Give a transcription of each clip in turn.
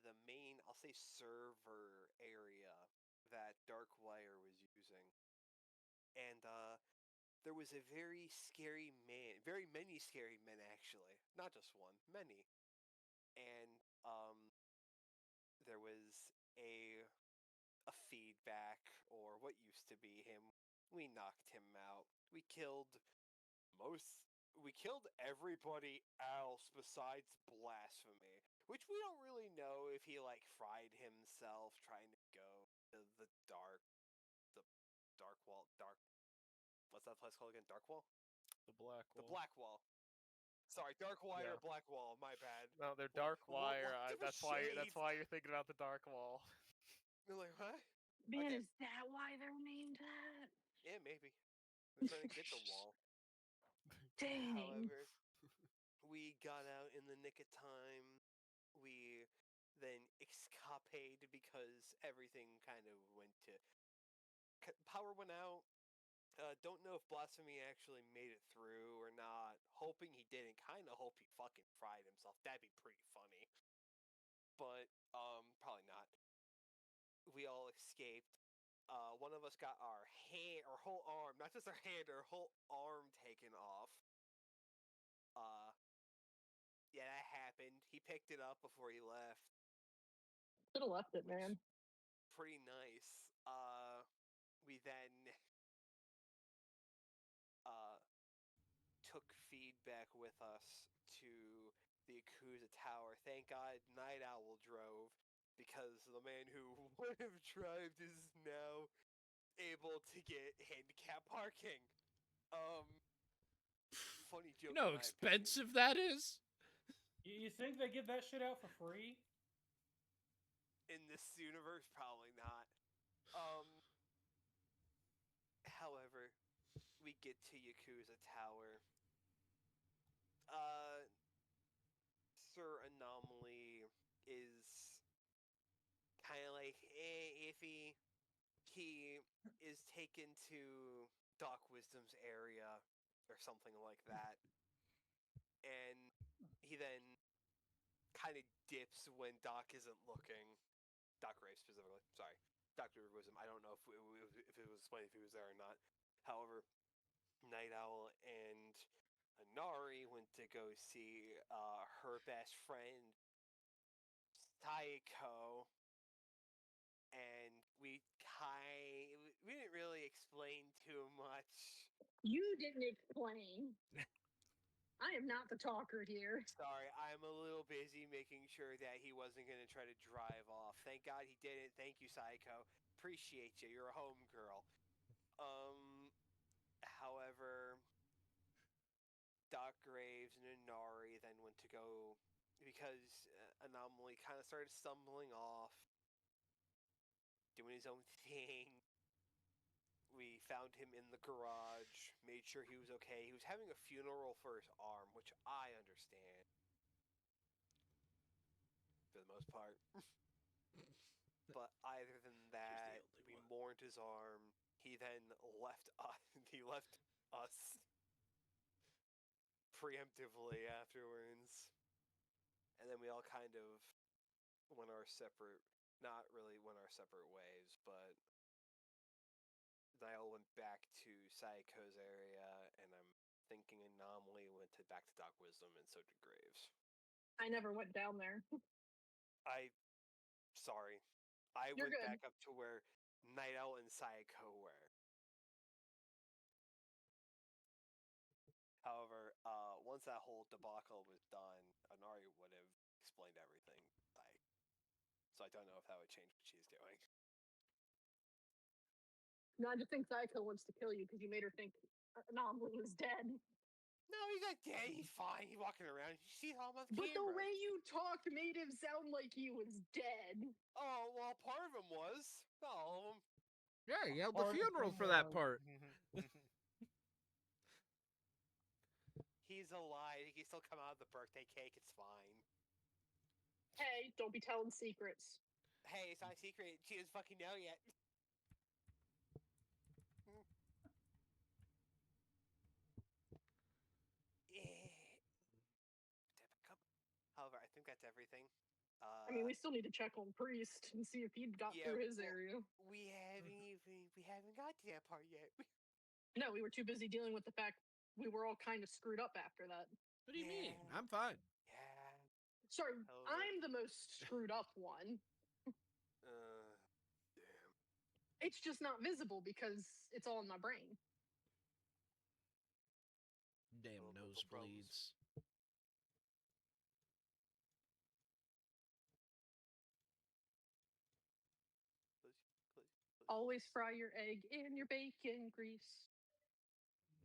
the main, I'll say, server area that Darkwire was using, and there was a very scary man, very many scary men actually, not just one, many, and there was a feedback, or what used to be him. We knocked him out. We killed everybody else besides Blasphemy, which we don't really know if he fried himself trying to go to the dark wall, what's that place called again? Dark Wall? The Black The Wall. Black Wall. Sorry, Dark Wire, Yeah. Black Wall, my bad. No, they're Dark Wire. Give a That's why shades. you're thinking about the Dark Wall. You're like, what? Man, Okay. is that why they're named that? Yeah, maybe. We're trying to get the wall. Dang. However, we got out in the nick of time. We then escapade because everything kind of went to... Power went out. Don't know if Blasphemy actually made it through or not. Hoping he didn't. Kind of hope he fucking fried himself. That'd be pretty funny. But, probably not. We all escaped. One of us got our whole arm, not just our hand, our whole arm taken off. Yeah, that happened. He picked it up before he left. Should have left it, man. Pretty nice. We then took feedback with us to the Yakuza Tower. Thank God Night Owl drove, because the man who would have drove is now able to get handicap parking. Funny joke. You know how expensive that is? You think they give that shit out for free? In this universe, probably not. However, we get to Yakuza Tower. Sir Anomaly is kind of iffy. He is taken to Doc Wisdom's area or something like that, and he then kind of dips when Doc isn't looking. Doc Ray specifically. Sorry, Dr. Wisdom. I don't know if it was explained if he was there or not. However, Night Owl and Inari went to go see her best friend, Saiko, and we didn't really explain too much. You didn't explain. I am not the talker here. Sorry, I'm a little busy making sure that he wasn't going to try to drive off. Thank God he didn't. Thank you, Saiko. Appreciate you. You're a homegirl. However, Doc Graves and Inari then went to go, because Anomaly kind of started stumbling off, doing his own thing. We found him in the garage, made sure he was okay. He was having a funeral for his arm, which I understand. For the most part. But other than that, we mourned his arm. He then left us preemptively afterwards. And then we all kind of went our separate, not really went our separate ways, but Niall went back to Saiko's area, and I'm thinking Anomaly went back to Doc Wisdom, and so did Graves. I never went down there. Sorry. I You're went good. back up to where Night Owl and Saiko were. However, once that whole debacle was done, Inari would have explained everything. So I don't know if that would change what she's doing. No, I just think Psycho wants to kill you because you made her think Anomaly was dead. No, he's not dead. He's fine. He's walking around. You see him on But camera. the way you talked made him sound like he was dead. Oh, well, part of him was. Not all of them. Yeah, he held the funeral for that part. He's alive. He can still come out of the birthday cake. It's fine. Hey, don't be telling secrets. Hey, it's not a secret. She doesn't fucking know yet. However, I think that's everything. I mean, we still need to check on Priest and see if he'd got Yeah, through his well, area. we haven't got to that part yet. No, we were too busy dealing with the fact we were all kind of screwed up after that. What do you mean? Yeah. I'm fine. Yeah. Sorry, Hell of I'm the most screwed up one. Damn. It's just not visible because it's all in my brain. Damn Little mental problems. nosebleeds. Please. Always fry your egg in your bacon grease.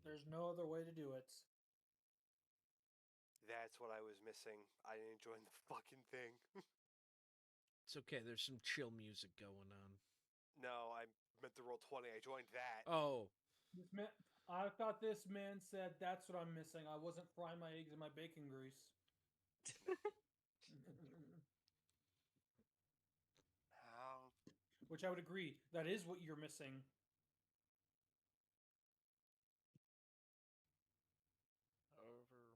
There's no other way to do it. That's what I was missing. I didn't join the fucking thing. It's okay. There's some chill music going on. No, I meant to roll 20. I joined that. Oh, This man, I thought this man said that's what I'm missing. I wasn't frying my eggs in my bacon grease. How? Which I would agree. That is what you're missing. However,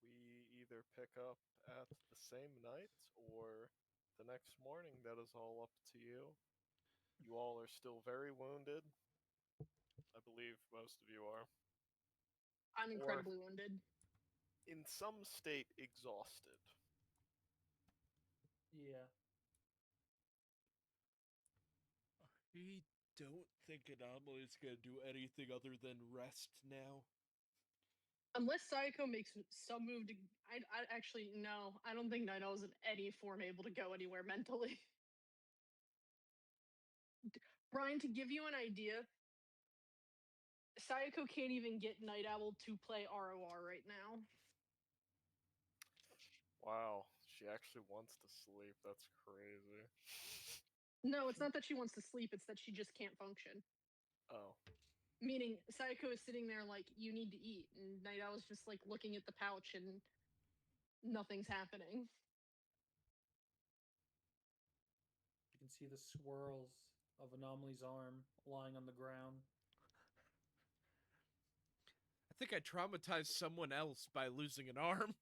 we either pick up at the same night or the next morning. That is all up to you. You all are still very wounded. I believe most of you are. I'm incredibly wounded. In some state, exhausted. Yeah. I don't think Anomaly is going to do anything other than rest now. Unless Psycho makes some move to. I actually, no. I don't think Night Owl is in any form able to go anywhere mentally. Brian, to give you an idea, Sayako can't even get Night Owl to play ROR right now. Wow, she actually wants to sleep. That's crazy. No, it's not that she wants to sleep, it's that she just can't function. Oh. Meaning, Sayako is sitting there like, you need to eat, and Night Owl's just like looking at the pouch and nothing's happening. You can see the swirls of Anomaly's arm lying on the ground. I think I traumatized someone else by losing an arm.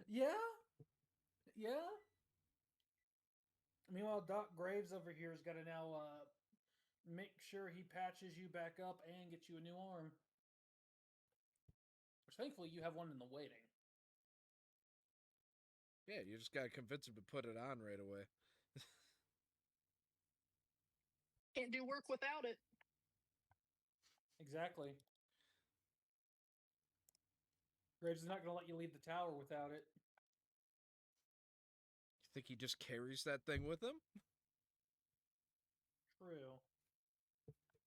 Yeah? Yeah? Meanwhile, Doc Graves over here has got to now make sure he patches you back up and get you a new arm. Which thankfully you have one in the waiting. Yeah, you just gotta convince him to put it on right away. Can't do work without it. Exactly. Graves is not going to let you leave the tower without it. You think he just carries that thing with him? True.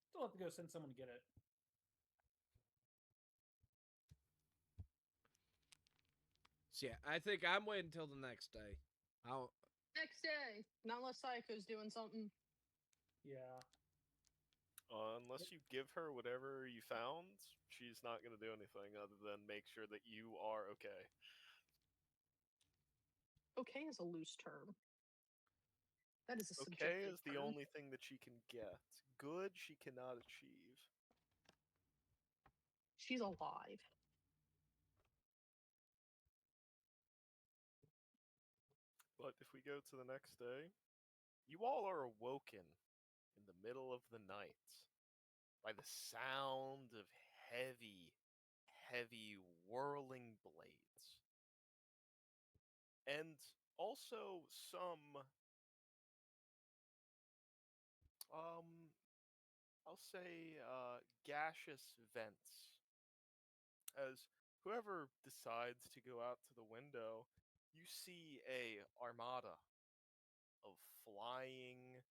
Still have to go send someone to get it. So yeah, I think I'm waiting until the next day. Next day. Not unless Sayako's doing something. Yeah. Unless you give her whatever you found, she's not going to do anything other than make sure that you are okay. Okay is a loose term. That is a Okay subjective is the term. only thing that she can get. Good, she cannot achieve. She's alive. But if we go to the next day, you all are awoken in the middle of the night by the sound of heavy, heavy whirling blades. And also some, I'll say, gaseous vents. As whoever decides to go out to the window, you see a armada of flying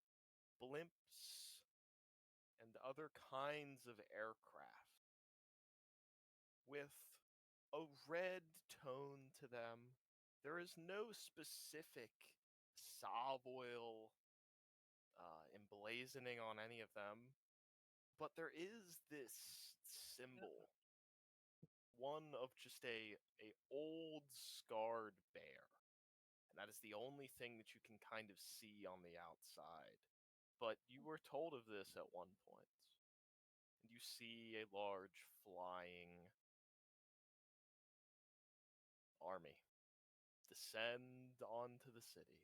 blimps and other kinds of aircraft with a red tone to them. There is no specific Savoil emblazoning on any of them, but there is this symbol, one of just a old scarred bear, and that is the only thing that you can kind of see on the outside. But you were told of this at one point, and you see a large flying army descend onto the city.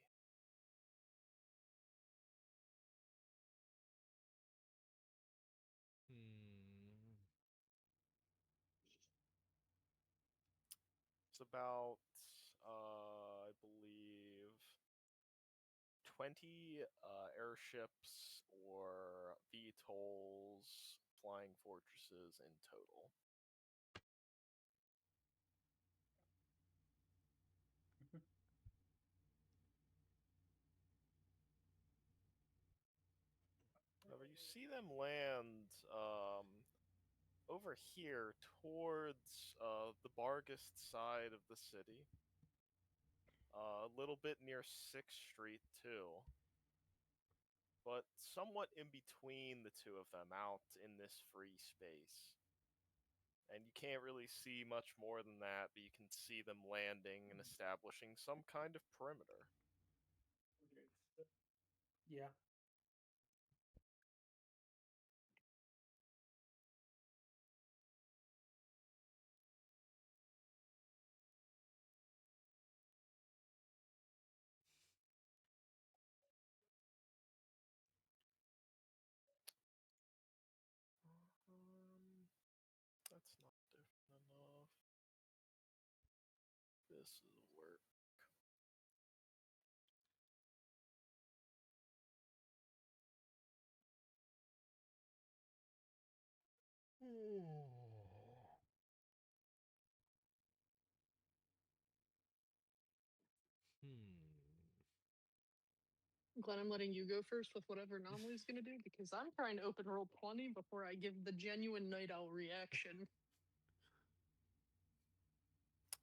It's about, I believe, 20 airships or VTOLs, flying fortresses in total. However, you see them land over here towards the Bargist side of the city. A little bit near 6th Street, too. But somewhat in between the two of them, out in this free space. And you can't really see much more than that, but you can see them landing and establishing some kind of perimeter. Yeah. That's not different enough. This will work. Glenn, I'm letting you go first with whatever Anomaly's gonna do because I'm trying to open roll 20 before I give the genuine Night Owl reaction.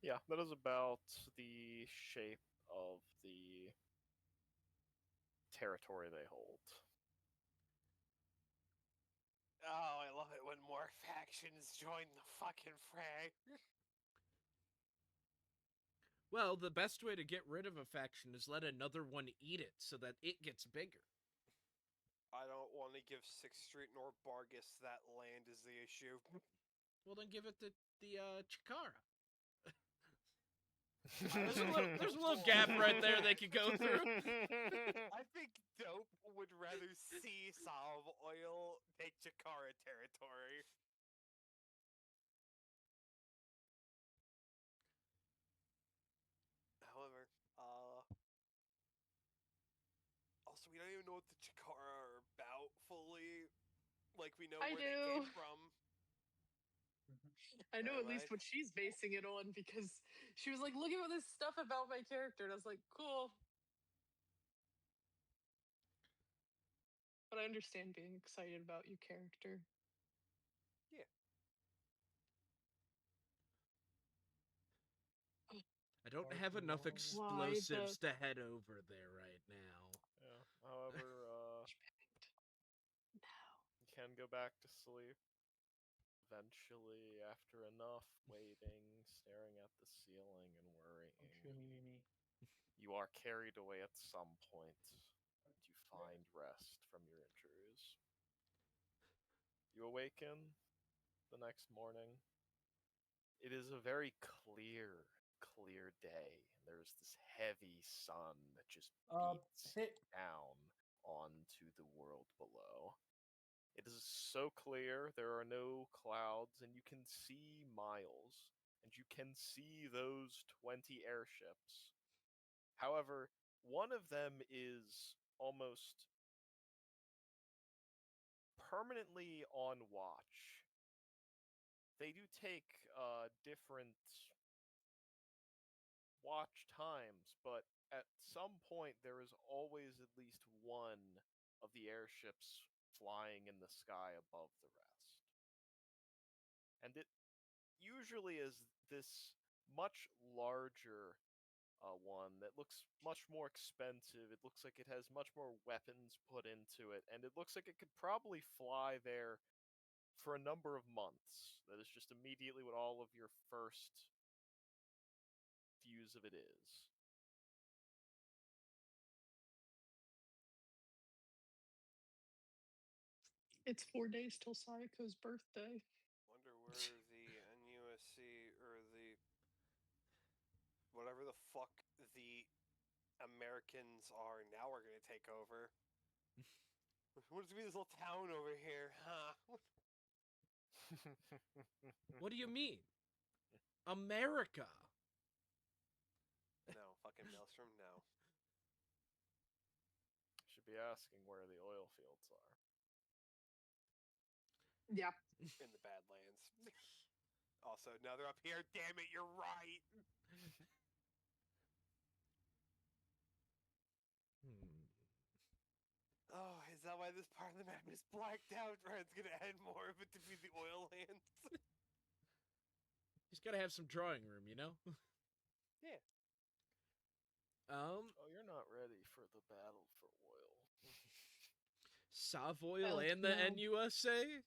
Yeah, that is about the shape of the territory they hold. Oh, I love it when more factions join the fucking fray. Well, the best way to get rid of a faction is let another one eat it so that it gets bigger. I don't want to give 6th Street nor Bargus that land is the issue. Well, then give it to the Chikara. There's a little gap right there they could go through. I think Dope would rather see Salve Oil take Chikara territory. However, also we don't even know what the Chikara are about fully. Like, we know I where they do. came from. I know Never at least mind. what she's basing it on because she was like, look at this stuff about my character. And I was like, cool. But I understand being excited about your character. Yeah. I don't Hard have to enough know. explosives to head over there right now. Yeah. However, No. you can go back to sleep. Eventually, after enough waiting, staring at the ceiling and worrying, you are carried away at some point. You find rest from your injuries. You awaken the next morning. It is a very clear day. There's this heavy sun that just beats down onto the world below. It is so clear, there are no clouds, and you can see miles, and you can see those 20 airships. However, one of them is almost permanently on watch. They do take different watch times, but at some point there is always at least one of the airships flying in the sky above the rest. And it usually is this much larger one that looks much more expensive. It looks like it has much more weapons put into it, and it looks like it could probably fly there for a number of months. That is just immediately what all of your first views of it is. It's 4 days till Sayako's birthday. Wonder where the NUSC or the whatever the fuck Americans are now we're gonna take over. What does it mean, this little town over here, huh? What do you mean? America. No, fucking Maelstrom, no. Should be asking where the oil fields are. Yeah. In the Badlands. Also, now they're up here. Damn it, you're right. Oh, is that why this part of the map is blacked out? Ryan's gonna add more of it to be the oil lands. He's got to have some drawing room, you know? Yeah. Oh, you're not ready for the battle for oil. Savoil Well, and the no. NUSA?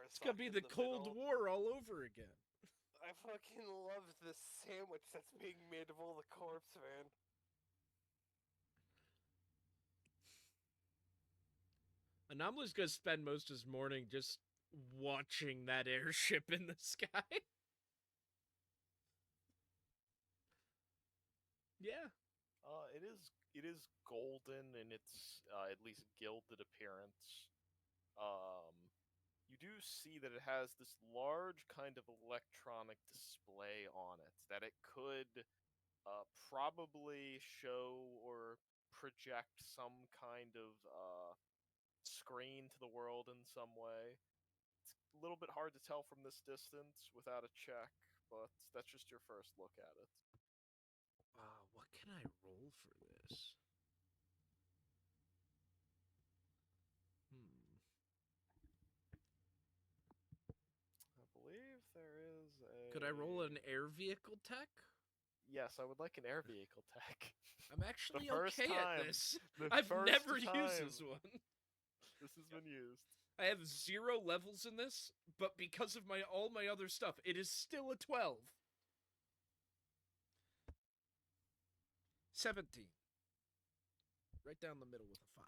It's gonna be the Cold War all over again. I fucking love the sandwich that's being made of all the corpse, man. Anomaly's gonna spend most of his morning just watching that airship in the sky. Yeah. It is golden in its at least gilded appearance. You do see that it has this large kind of electronic display on it that it could probably show or project some kind of screen to the world in some way. It's a little bit hard to tell from this distance without a check, but that's just your first look at it. What can I roll for this? I believe there is a... Could I roll an air vehicle tech? Yes, I would like an air vehicle tech. I'm actually first okay time- at this. the I've first never used time this one. This has been used. I have 0 levels in this, but because of all my other stuff, it is still a 12. 17. Right down the middle with a 5.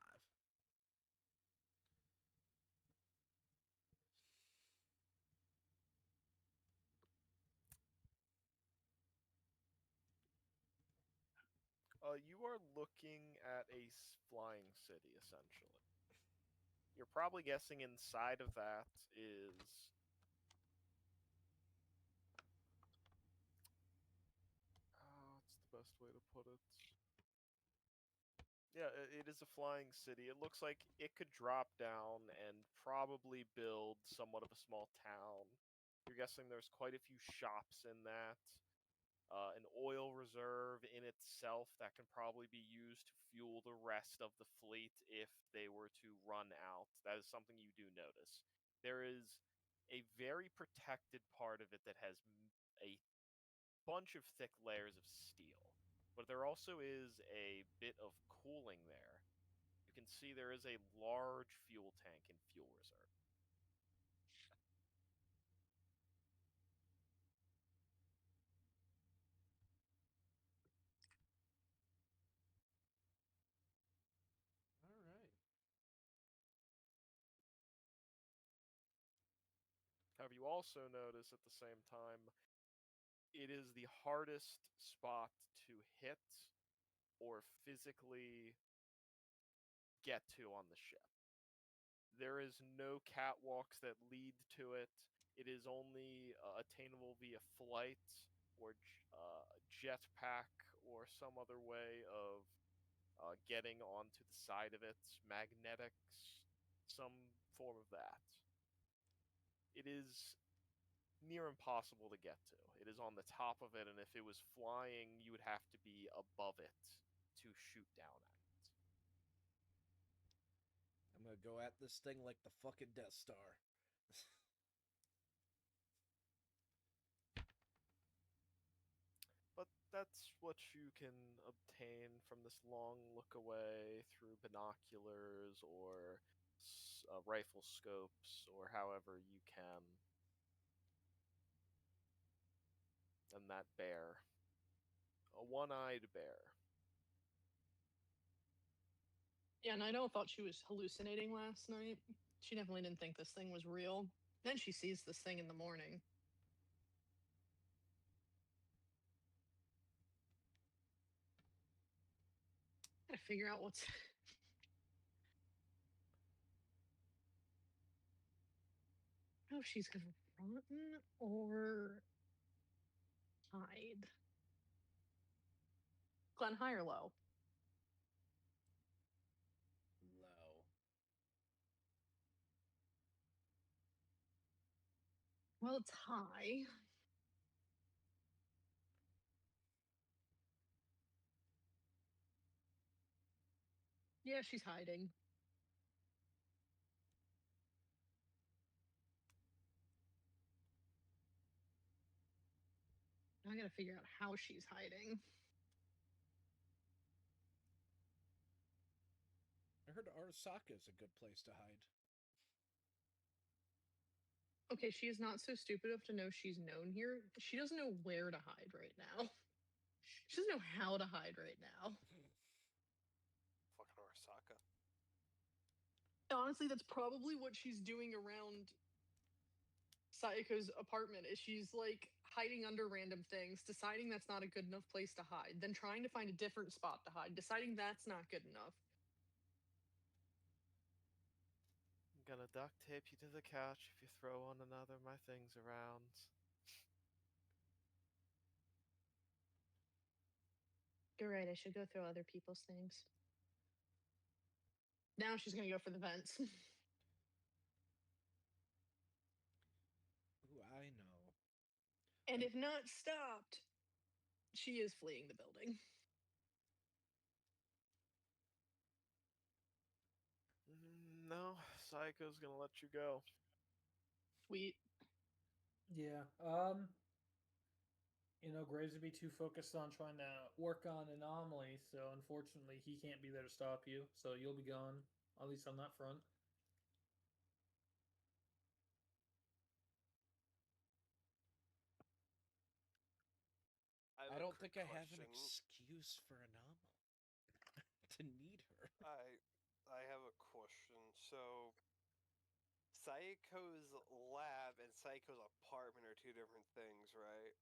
You are looking at a flying city, essentially. You're probably guessing inside of that is... what's the best way to put it? Yeah, it is a flying city. It looks like it could drop down and probably build somewhat of a small town. You're guessing there's quite a few shops in that. An oil reserve in itself that can probably be used to fuel the rest of the fleet if they were to run out. That is something you do notice. There is a very protected part of it that has a bunch of thick layers of steel. But there also is a bit of cooling there. You can see there is a large fuel tank and fuel reserve. All right. However, you also notice at the same time, it is the hardest spot to hit or physically get to on the ship. There is no catwalks that lead to it. It is only attainable via flight or jetpack or some other way of getting onto the side of it, magnetics, some form of that. It is near impossible to get to. It is on the top of it, and if it was flying, you would have to be above it to shoot down at it. I'm gonna go at this thing like the fucking Death Star. But that's what you can obtain from this long look away through binoculars or rifle scopes or however you can. And that bear. A one-eyed bear. Yeah, Naito thought she was hallucinating last night. She definitely didn't think this thing was real. Then she sees this thing in the morning. figure out what's. I don't know if she's gonna run or hide. Glenn, high or low? Low. Well, it's high. Yeah, she's hiding. I gotta figure out how she's hiding. I heard Arasaka is a good place to hide. Okay, she is not so stupid enough to know she's known here. She doesn't know where to hide right now. She doesn't know how to hide right now. Fucking Arasaka. Honestly, that's probably what she's doing around Sayako's apartment. Is she's like hiding under random things, deciding that's not a good enough place to hide, then trying to find a different spot to hide, deciding that's not good enough. I'm gonna duct tape you to the couch if you throw one another of my things around. You're right, I should go through other people's things. Now she's gonna go for the vents. Ooh, I know. And if not stopped, she is fleeing the building. No, Psycho's gonna let you go. Sweet. Yeah. Graves would be too focused on trying to work on Anomaly, so unfortunately he can't be there to stop you. So you'll be gone, at least on that front. I don't think I have an question. excuse for Anomaly to need her. I have a question. So, Saiko's lab and Saiko's apartment are two different things, right?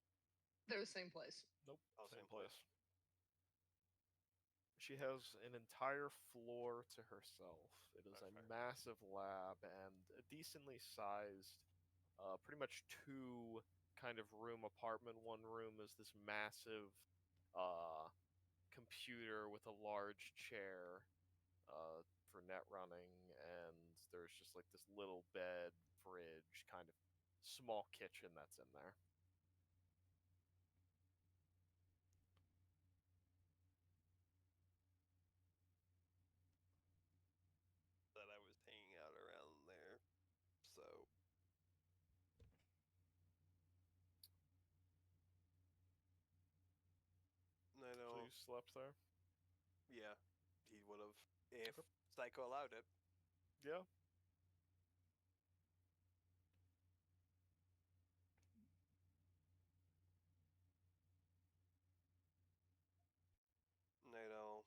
They're the same place. Nope, Oh, same same place. She has an entire floor to herself. It is a Okay. massive lab and a decently sized, pretty much two kind of room apartment. One room is this massive computer with a large chair for net running, and there's just like this little bed, fridge, kind of small kitchen that's in there. That I was hanging out around there. So, I So know. you slept there? Yeah, he would have if Okay. Psycho allowed it. Yeah. I know.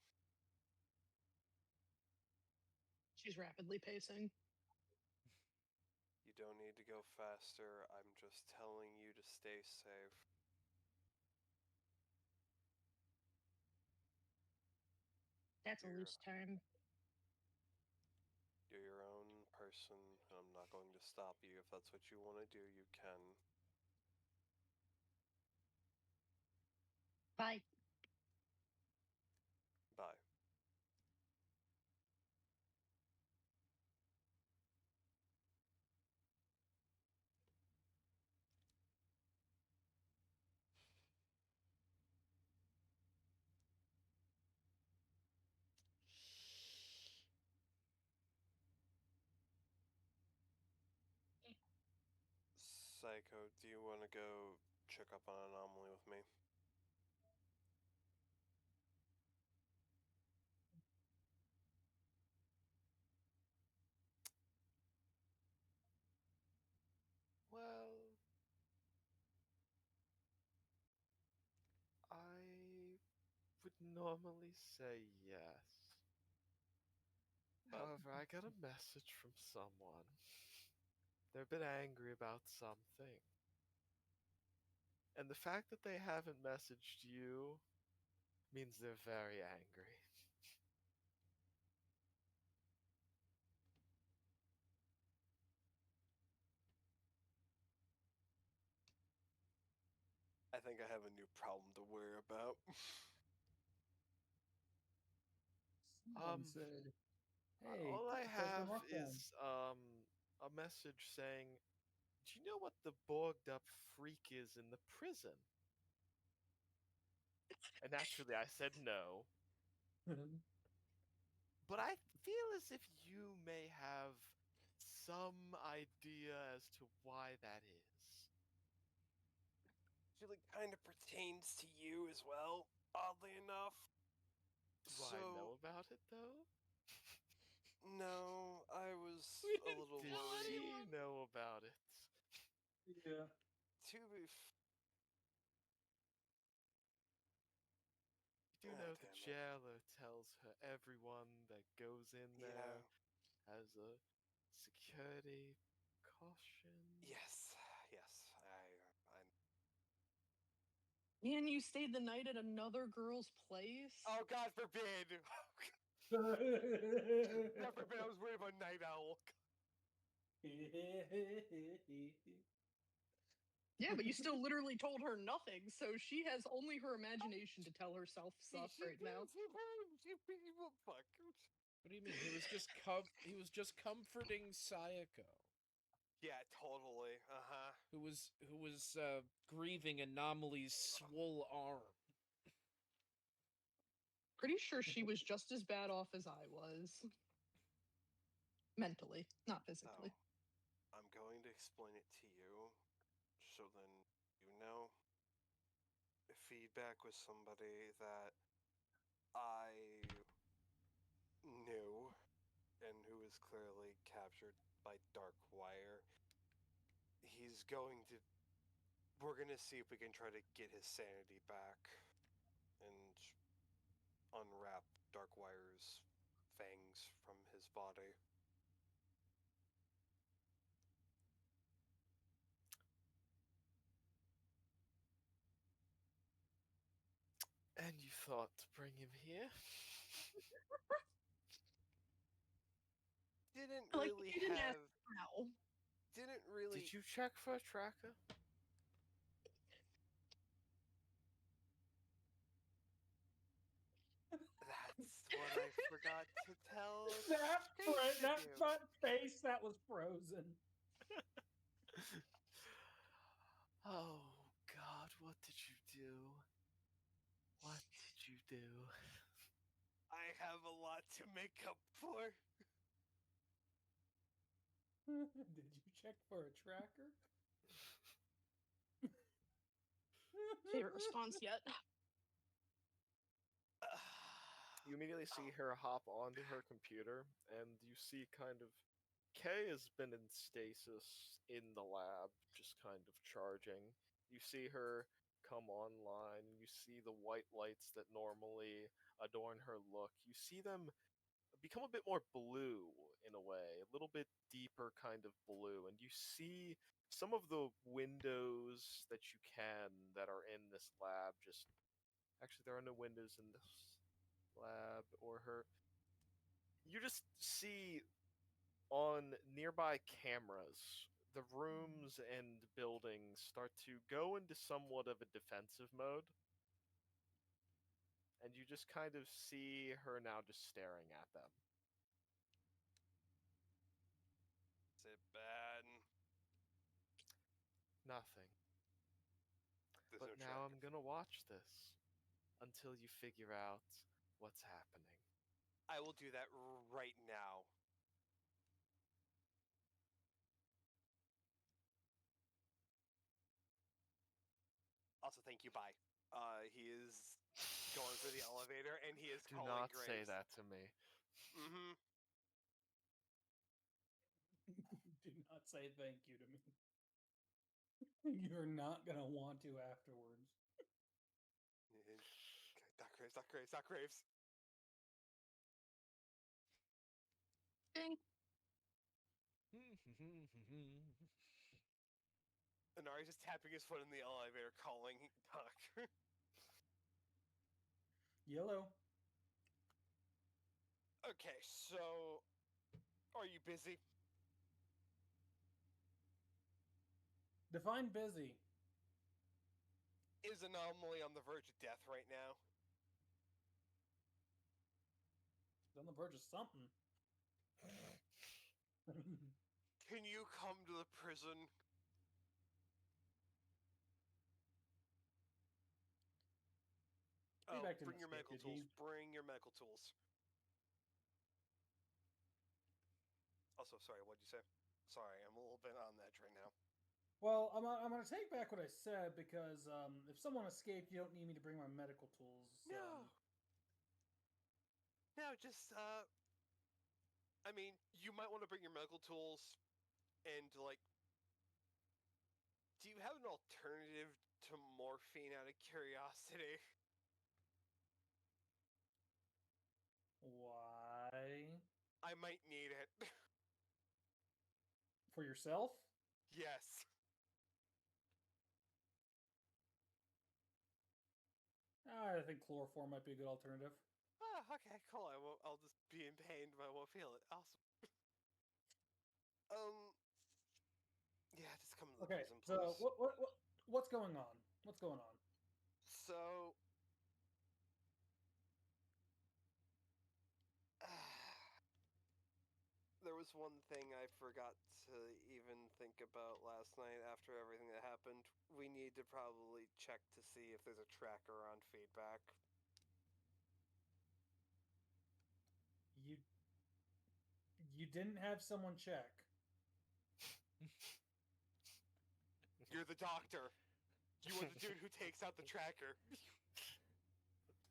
She's rapidly pacing. You don't need to go faster. I'm just telling you to stay safe. That's a loose term. You're your own person, and I'm not going to stop you. If that's what you want to do, you can. Bye. Bye. Psycho, do you want to go check up on Anomaly with me? Well, I would normally say yes. However, I got a message from someone. They're a bit angry about something. And the fact that they haven't messaged you means they're very angry. think I have a new problem to worry about. Someone said, "Hey, all I Professor have Muckman." is a message saying, "Do you know what the borged up freak is in the prison?" And naturally, I said no. But I feel as if you may have some idea as to why that is. Actually, kind of pertains to you as well, oddly enough. Do I know about it though? No, I was We a didn't little Did tell worried. she anyone. know about it? Yeah. To be You do Ah, know the damn it. jailer tells her everyone that goes in Yeah. there has a security caution. Yes. And you stayed the night at another girl's place? Oh, God forbid! God forbid I was worried about Night Owl. Yeah, but you still literally told her nothing, so she has only her imagination to tell herself stuff right now. Fuck. What do you mean? He was just comforting Sayako, Yeah, totally. who was grieving Anomaly's swole arm. Pretty sure she was just as bad off as I was. Mentally, not physically. So, I'm going to explain it to you, so then you know. Feedback was somebody that I knew and who was clearly captured by Dark Wire. We're gonna see if we can try to get his sanity back and unwrap Dark Wire's fangs from his body. And you thought to bring him here? Didn't Like, really you didn't ask have. how. Didn't really. Did you check for a tracker? That's what I forgot to tell that Space to do. front face that was frozen. Oh God, what did you do? What did you do? I have a lot to make up for. Did you check for a tracker? Favorite response yet? You immediately see her hop onto her computer, and you see kind of Kay has been in stasis in the lab, just kind of charging. You see her come online, and you see the white lights that normally adorn her look. You see them become a bit more blue in a way, a little bit deeper kind of blue, and you see some of the windows that you can that are in this lab just actually there are no windows in this lab or her. You just see on nearby cameras the rooms and buildings start to go into somewhat of a defensive mode. And you just kind of see her now just staring at them. Is it bad? Nothing. There's But no now tracker. I'm gonna watch this until you figure out what's happening. I will do that right now. Also, thank you. Bye. He is going for the elevator, and he is Do calling not Graves. say that to me. Mm-hmm. Do not say thank you to me. You're not gonna want to afterwards. Doc Graves, Doc Graves, Doc Graves. Ding. Anari's just tapping his foot in the elevator, calling Doc. Yellow. Okay, so are you busy? Define busy. Is Anomaly on the verge of death right now? He's on the verge of something. Can you come to the prison? Oh, Feedback didn't bring your escape, medical did he? tools. Bring your medical tools. Also, sorry, what'd you say? Sorry, I'm a little bit on the edge right now. Well, I'm going to take back what I said because if someone escaped, you don't need me to bring my medical tools. No. No, just, I mean, you might want to bring your medical tools and, like, do you have an alternative to morphine out of curiosity? Why? I might need it. For yourself? Yes. I think chloroform might be a good alternative. Ah, okay, cool. I'll just be in pain, but I won't feel it. Awesome. Yeah, just come to the Okay, prison, please. so what's going on? What's going on? So, there was one thing I forgot to even think about last night after everything that happened. We need to probably check to see if there's a tracker on feedback. You didn't have someone check. You're the doctor. You are the dude who takes out the tracker.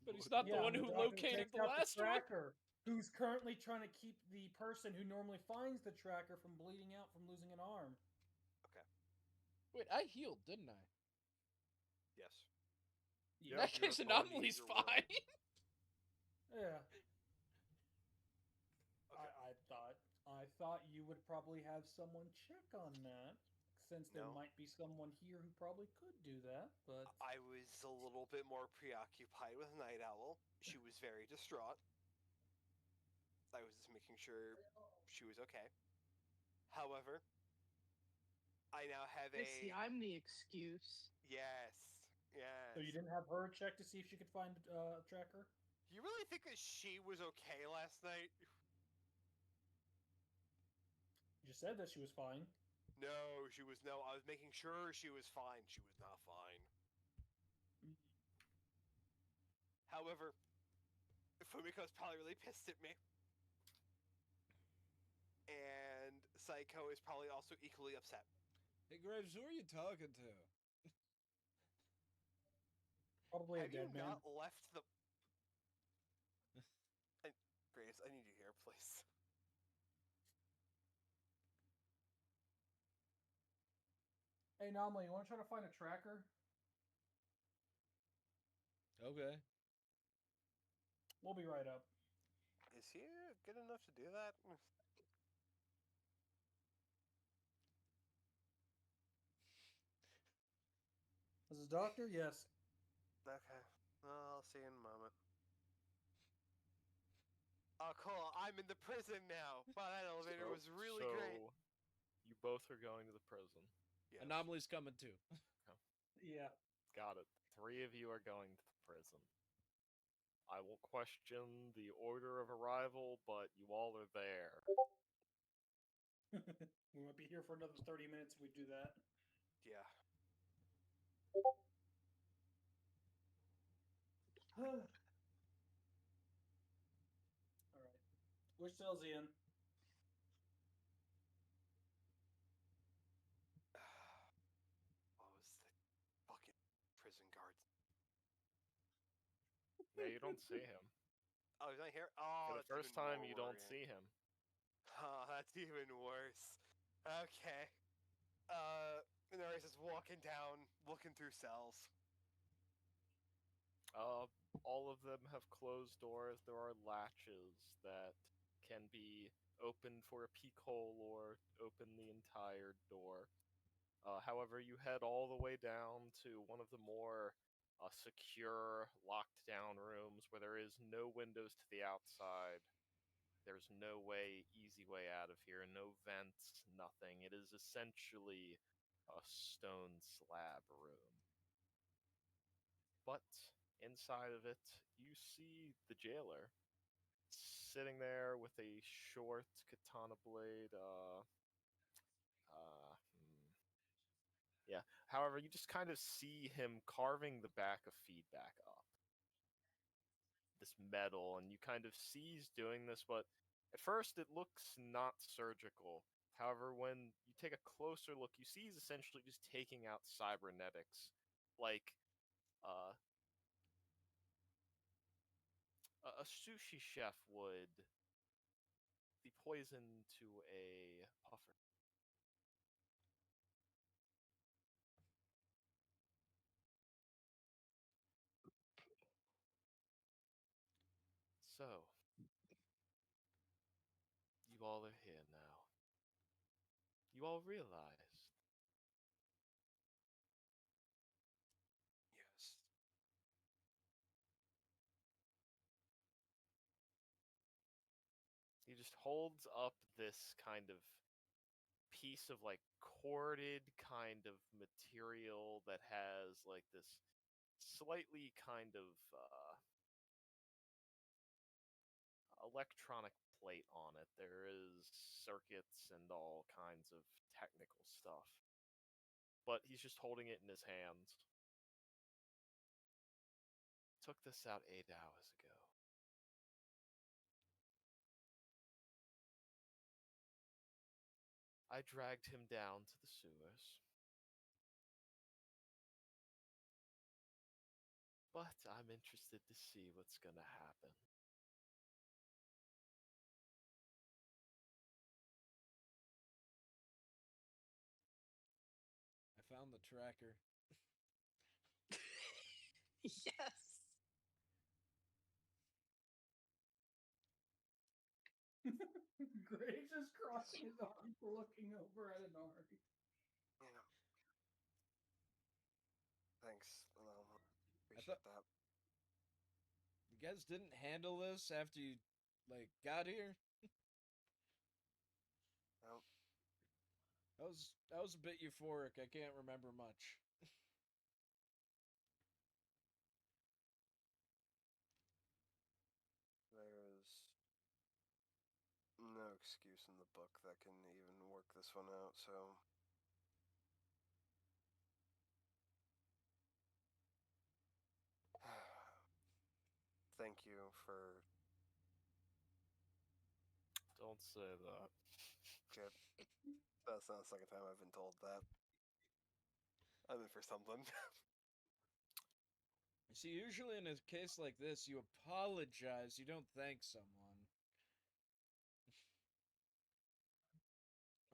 But he's not the one who located the last one. tracker, who's currently trying to keep the person who normally finds the tracker from bleeding out from losing an arm. Okay. Wait, I healed, didn't I? Yes. In that case, Anomaly's fine. Yeah. Okay. I thought you would probably have someone check on that, since there No. might be someone here who probably could do that, but I was a little bit more preoccupied with Night Owl. She was very distraught. I was just making sure she was okay. However, I now have I see, I'm the excuse. Yes. Yes. So you didn't have her check to see if she could find a tracker? You really think that she was okay last night? You just said that she was fine. No, she was no. I was making sure she was fine. She was not fine. However, Fumiko's probably really pissed at me. And Psycho is probably also equally upset. Hey, Graves, who are you talking to? Probably Have a dead you man. not left the... Graves, I need you here, please. Hey, Anomaly, you want to try to find a tracker? Okay. We'll be right up. Is he good enough to do that? This is Doctor? Yes. Okay. Well, I'll see you in a moment. Oh, cool. I'm in the prison now. Wow, that elevator was really great. You both are going to the prison. Yes. Anomaly's coming too. Yeah. Got it. 3 of you are going to the prison. I will question the order of arrival, but you all are there. We might be here for another 30 minutes if we do that. Yeah. Alright. Which cell's he in? What was the fucking prison guards? Yeah, you don't see him. Oh, he's not here? Oh, For the that's first even time, more you don't worrying. see him. Oh, that's even worse. Okay. And there he's just walking down, looking through cells. All of them have closed doors. There are latches that can be opened for a peek hole or open the entire door. However, you head all the way down to one of the more secure, locked down rooms where there is no windows to the outside. There's no easy way out of here, no vents, nothing. It is essentially a stone slab room. But inside of it, you see the jailer sitting there with a short katana blade. Yeah. However, you just kind of see him carving the back of feedback up. This metal, and you kind of see he's doing this, but at first it looks not surgical. However, when you take a closer look, you see he's essentially just taking out cybernetics, like a sushi chef would the poison to a puffer. So, you all are here now. You all realized. Yes. He just holds up this kind of piece of like corded kind of material that has like this slightly kind of electronic plate on it. There is circuits and all kinds of technical stuff. But he's just holding it in his hands. Took this out 8 hours ago. I dragged him down to the sewers. But I'm interested to see what's gonna happen. I found the tracker. Yes. Graves is crossing his arms, looking over at Anari. Yeah. Thanks. I Appreciate thought that. you guys didn't handle this after you got here. No. That was a bit euphoric. I can't remember much. There's no excuse in the book that can even work this one out, so thank you for Don't say that. good. That's not the second time I've been told that. I'm in for something. You see, usually in a case like this, you apologize. You don't thank someone.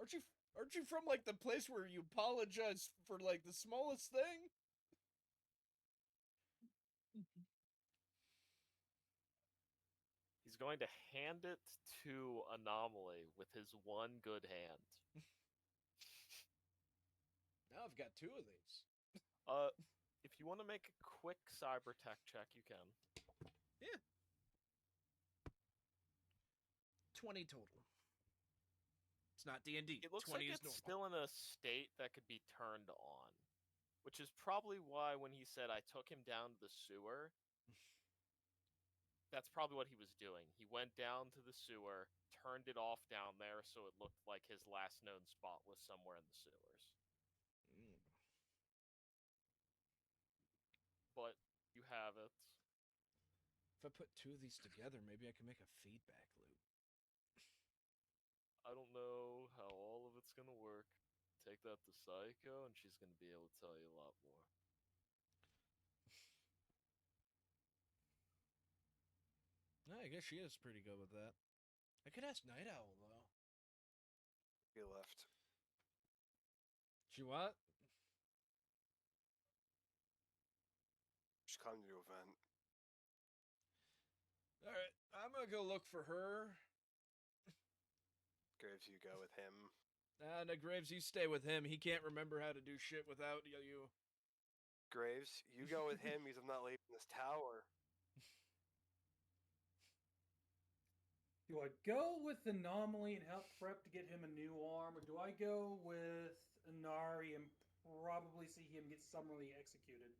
Aren't you from like the place where you apologize for like the smallest thing? He's going to hand it to Anomaly with his one good hand. Now I've got 2 of these. If you want to make a quick cyber tech check, you can. Yeah. 20 total. It's not D&D. It looks 20 like is it's normal. still in a state that could be turned on, which is probably why when he said I took him down to the sewer, that's probably what he was doing. He went down to the sewer, turned it off down there so it looked like his last known spot was somewhere in the sewers. Mm. But you have it. If I put 2 of these together, maybe I can make a feedback loop. I don't know how all of it's gonna work. Take that to Psycho, and she's gonna be able to tell you a lot more. I guess she is pretty good with that. I could ask Night Owl, though. He left. She what? She's come to event. Alright, I'm gonna go look for her. Graves, you go with him. No, Graves, you stay with him. He can't remember how to do shit without you. Graves, you go with him because I'm not leaving this tower. Do I go with Anomaly and help prep to get him a new arm, or do I go with Anari and probably see him get summarily executed?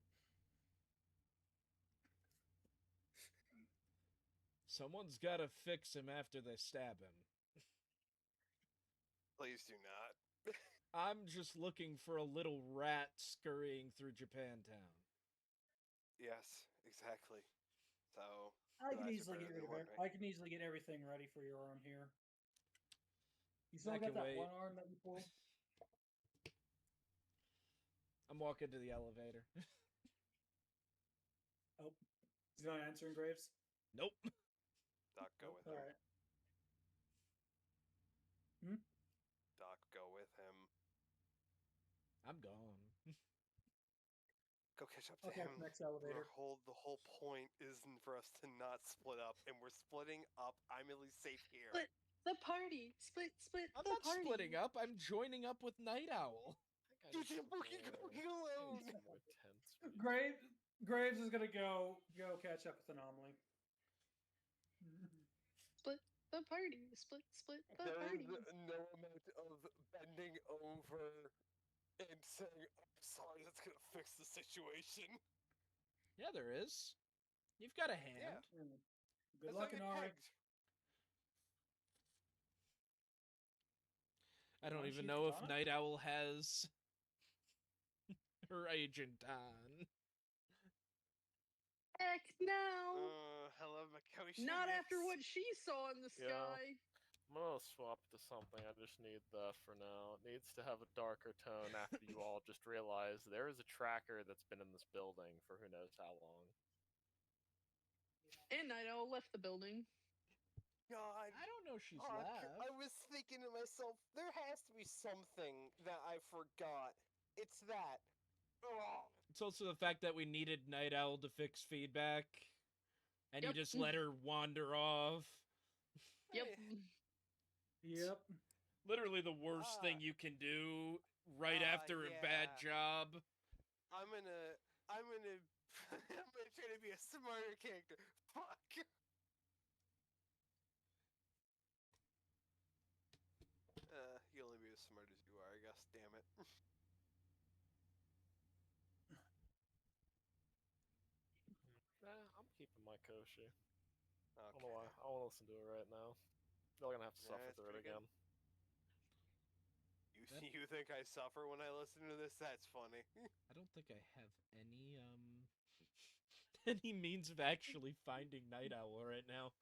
Someone's gotta fix him after they stab him. Please do not. I'm just looking for a little rat scurrying through Japantown. Yes, exactly. So I can that's easily better get than rid of one, it. right? I can easily get everything ready for your arm here. You still I got can that wait. one arm that you pulled? I'm walking to the elevator. Oh, he's not answering, Graves. Nope. Doc, go with All him. right. Hmm? Doc, go with him. I'm gone. Go catch up to Okay, him. next elevator. The whole point isn't for us to not split up, and we're splitting up. I'm at least safe here. Split the party. Split I'm the not party. splitting up. I'm joining up with Night Owl. I You need can't some fucking more- go I alone. need some more tents. Graves is gonna go catch up with Anomaly. Split the party. Split the There party. is no amount of bending over and saying, "I'm sorry, that's gonna fix the situation." Yeah, there is. You've got a hand. Yeah. Good That's luck, not Anari. pegged. I don't Why don't even you know if Katana? Night Owl has her agent on. Heck no. Hello, Makoshi. Not yes. after what she saw in the Yeah. sky. I'm gonna swap to something. I just need that for now. It needs to have a darker tone after you all just realize there is a tracker that's been in this building for who knows how long. And Night Owl left the building. God. I don't know she's Fuck, left. I was thinking to myself, there has to be something that I forgot. It's that. Ugh. It's also the fact that we needed Night Owl to fix feedback, and you Yep. just let her wander off. Yep. Hey, Yep. Literally the worst Ah. thing you can do right after a bad yeah. job. I'm gonna I'm gonna try to be a smarter character. Fuck. You only be as smart as you are, I guess. Damn it. I'm keeping my Koshi. I don't Okay. know why. I want to listen to it right now. You're gonna have to Yeah, suffer it's through it pretty good. again. You think I suffer when I listen to this? That's funny. I don't think I have any any means of actually finding Night Owl right now.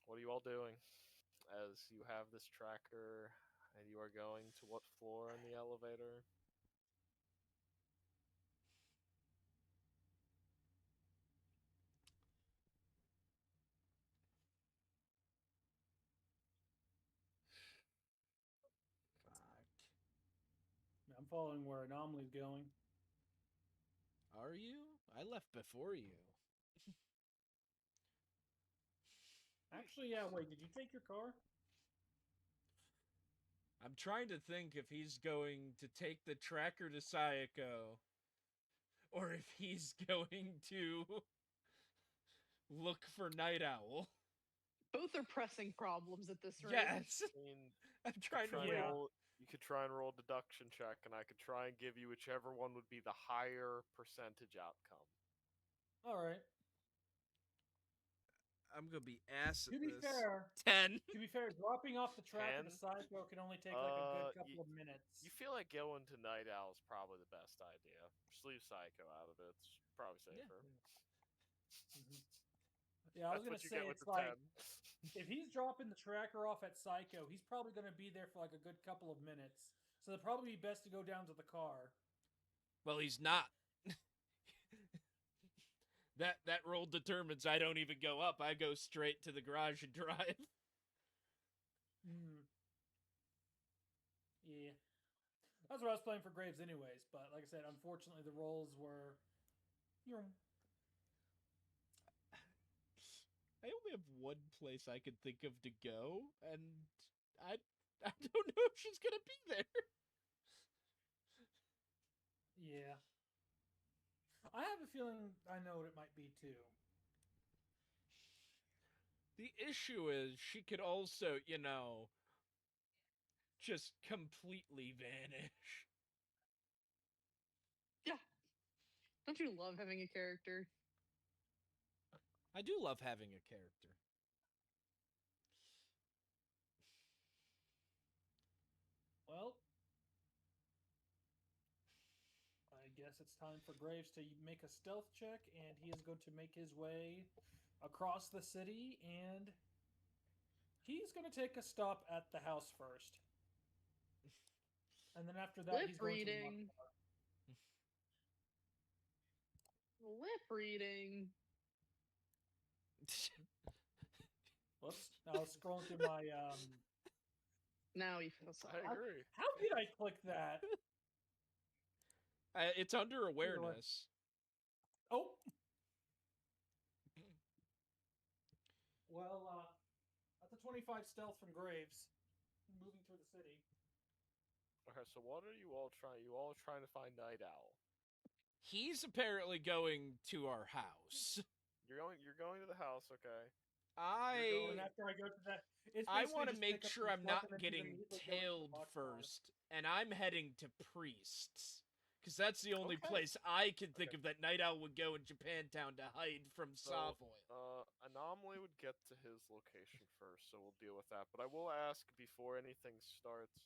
What are you all doing as you have this tracker and you are going to what floor in the elevator? Fuck. I'm following where Anomaly's going. Are you? I left before you. Actually, yeah. Wait, did you take your car? I'm trying to think if he's going to take the tracker to Sayako, or if he's going to look for Night Owl. Both are pressing problems at this rate. Yes, I mean, I'm trying to try and wait. roll, you could try and roll a deduction check, and I could try and give you whichever one would be the higher percentage outcome. All right. I'm gonna be ass at To be this. fair, 10. dropping off the tracker to 10? Psycho can only take like a good couple you- of minutes. You feel like going to Night Owl is probably the best idea. Just leave Psycho out of it. It's probably safer. Yeah, I was That's gonna what you say get with it's the like 10. if he's dropping the tracker off at Psycho, he's probably gonna be there for like a good couple of minutes. So it'd probably be best to go down to the car. Well, he's not. That roll determines I don't even go up. I go straight to the garage and drive. Yeah. That's what I was playing for Graves anyways, but like I said, unfortunately the rolls were I only have one place I could think of to go, and I don't know if she's gonna be there. Yeah. I have a feeling I know what it might be too. The issue is she could also, just completely vanish. Yeah. Don't you love having a character I do love having a character. Well, I guess it's time for Graves to make a stealth check, and he is going to make his way across the city, and he's going to take a stop at the house first. And then after that, Lip he's going reading. Lip reading. Whoops. I was scrolling through my. Now he feels I agree. How did I click that? It's under awareness. Oh. Well, that's a 25 stealth from Graves. Moving through the city. Okay, so what are you all trying? You all trying to find Night Owl? He's apparently going to our house. You're going to the house, okay? And after I go to that, it's I basically want to just make pick up sure some I'm stuff not and then getting immediately go into the tailed box first, and I'm heading to Priests. Because that's the only Okay. place I can think of that Night Owl would go in Japantown to hide from So, Savoy. Anomaly would get to his location first, so we'll deal with that. But I will ask before anything starts,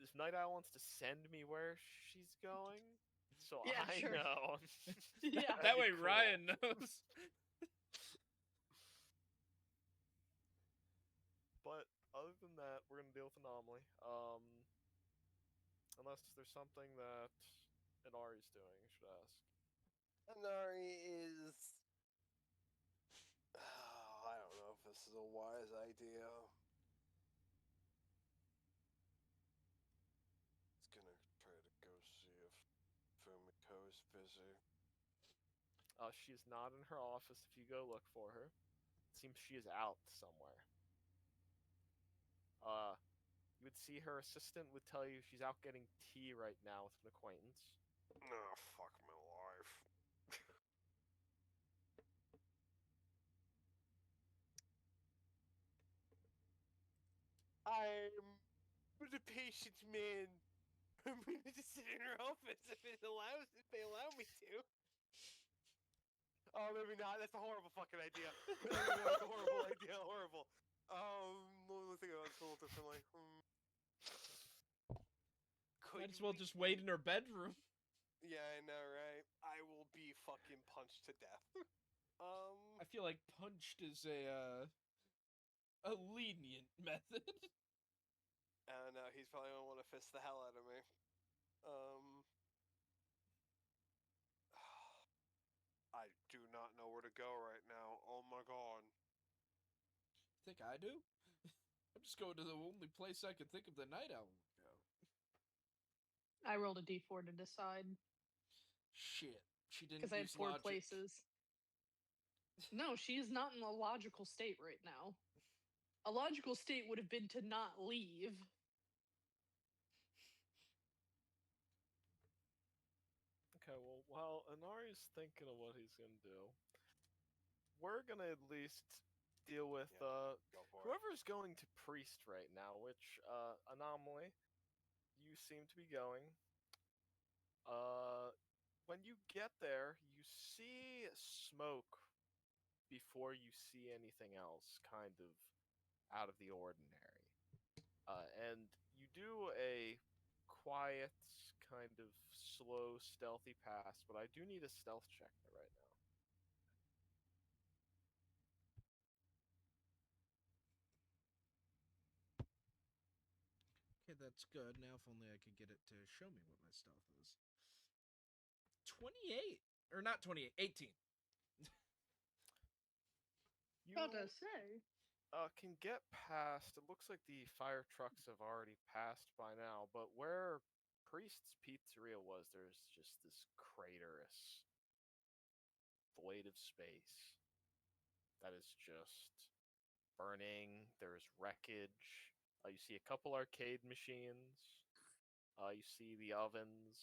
if Night Owl wants to send me where she's going, so Yeah, I sure. know. Yeah. That'd That be way cool. Ryan knows. But other than that, we're gonna deal with Anomaly. Unless there's something that Inari's doing, I should ask. Anari is. Oh, I don't know if this is a wise idea. It's gonna try to go see if Fumiko's busy. She's not in her office if you go look for her. It seems she is out somewhere. You would see her assistant would tell you she's out getting tea right now with an acquaintance. Oh, fuck my life. I'm the patient man. I'm gonna just sit in her office if they allow me to. Oh, maybe not. That's a horrible fucking idea. That's a horrible idea. Horrible. Let's think about this a little differently. Might as well just wait in her bedroom. Yeah, I know, right? I will be fucking punched to death. I feel like punched is a lenient method. I don't know. He's probably gonna want to fist the hell out of me. I do not know where to go right now. Oh my god. Think I do? I'm just going to the only place I can think of the Night Owl would go. I rolled a d4 to decide Shit. She didn't because I had use 4 logic. places. No, she is not in a logical state right now. A logical state would have been to not leave. Okay, well, while Inari's thinking of what he's gonna do, we're gonna at least deal with Go for it. whoever's going to Priest right now, which Anomaly, you seem to be going. When you get there, you see smoke before you see anything else, kind of out of the ordinary. And you do a quiet, kind of slow, stealthy pass, but I do need a stealth check right now. Okay, that's good. Now, if only I could get it to show me what my stealth is. 28. Or not 28, 18. You About to say. can get past. It looks like the fire trucks have already passed by now, but where Priest's Pizzeria was, there's just this craterous void of space that is just burning. There's wreckage. You see a couple arcade machines. You see the ovens,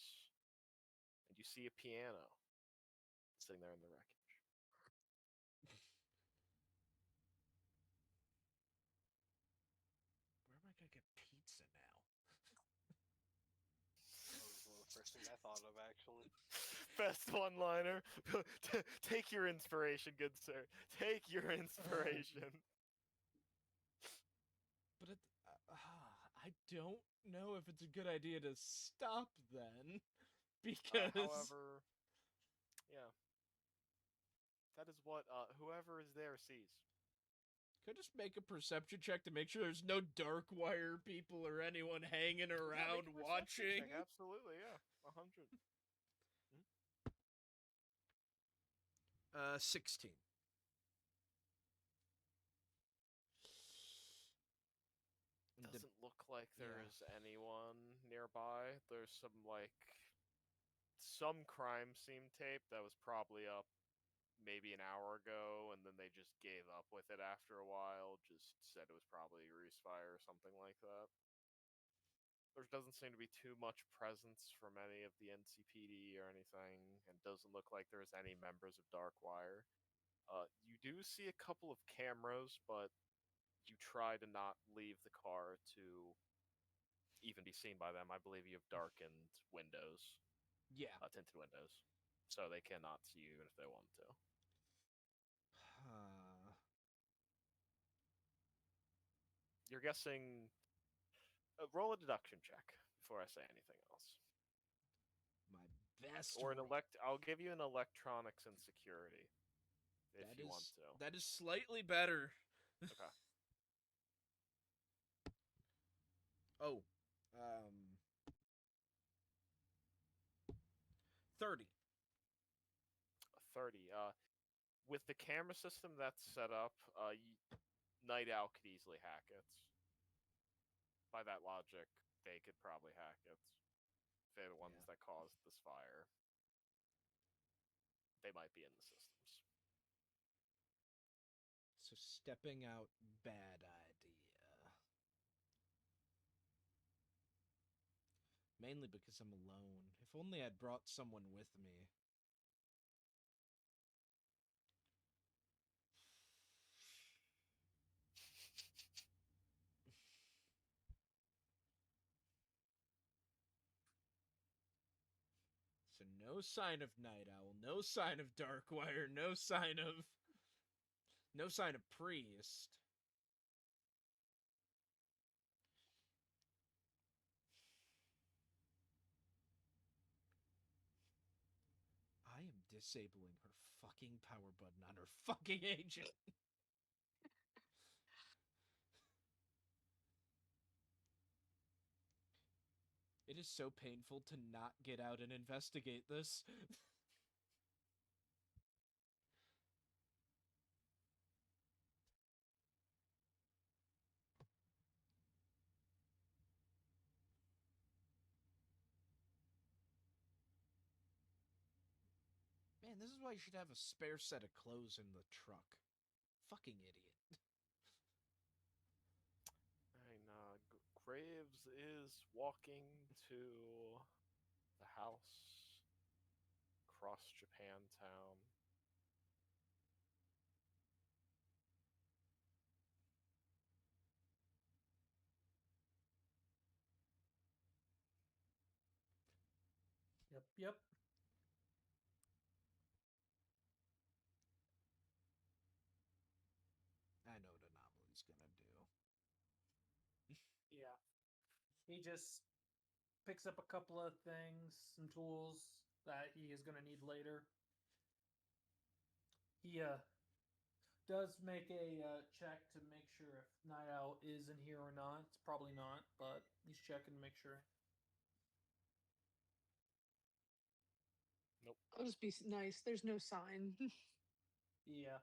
and you see a piano sitting there in the wreckage. Where am I going to get pizza now? first thing I thought of, actually. Best one-liner. Take your inspiration, good sir. Take your inspiration. But I don't know if it's a good idea to stop then, because However, yeah. That is what whoever is there sees. could I just make a perception check to make sure there's no dark wire people or anyone hanging around Yeah, make a perception watching. check, absolutely, yeah. 100. 16. Doesn't look like Yeah. there's anyone nearby. There's some crime scene tape that was probably up maybe an hour ago, and then they just gave up with it after a while. Just said it was probably a ruse fire or something like that. There doesn't seem to be too much presence from any of the NCPD or anything, and doesn't look like there's any members of Darkwire. You do see a couple of cameras, but you try to not leave the car to even be seen by them. I believe you have darkened windows, Yeah. tinted windows, so they cannot see you even if they want to. You're guessing. Roll a deduction check before I say anything else. My best. Or I'll give you an electronics and security if you want to. That is slightly better. Okay. Oh, 30. 30. With the camera system that's set up, Night Owl could easily hack it. By that logic, they could probably hack it. If they're the ones that caused this fire, they might be in the systems. So stepping out, bad idea. Mainly because I'm alone. If only I'd brought someone with me. So no sign of Night Owl, no sign of Darkwire, no sign of Priest. I am disabling her fucking power button on her fucking agent. It is so painful to not get out and investigate this. Man, this is why you should have a spare set of clothes in the truck. Fucking idiot. Graves is walking to the house across Japantown. Yep. I know what Anomaly's gonna do. Yeah. He just picks up a couple of things, some tools that he is going to need later. He does make a check to make sure if Night Owl is in here or not. It's probably not, but he's checking to make sure. Nope. I'll just be nice. There's no sign. Yeah.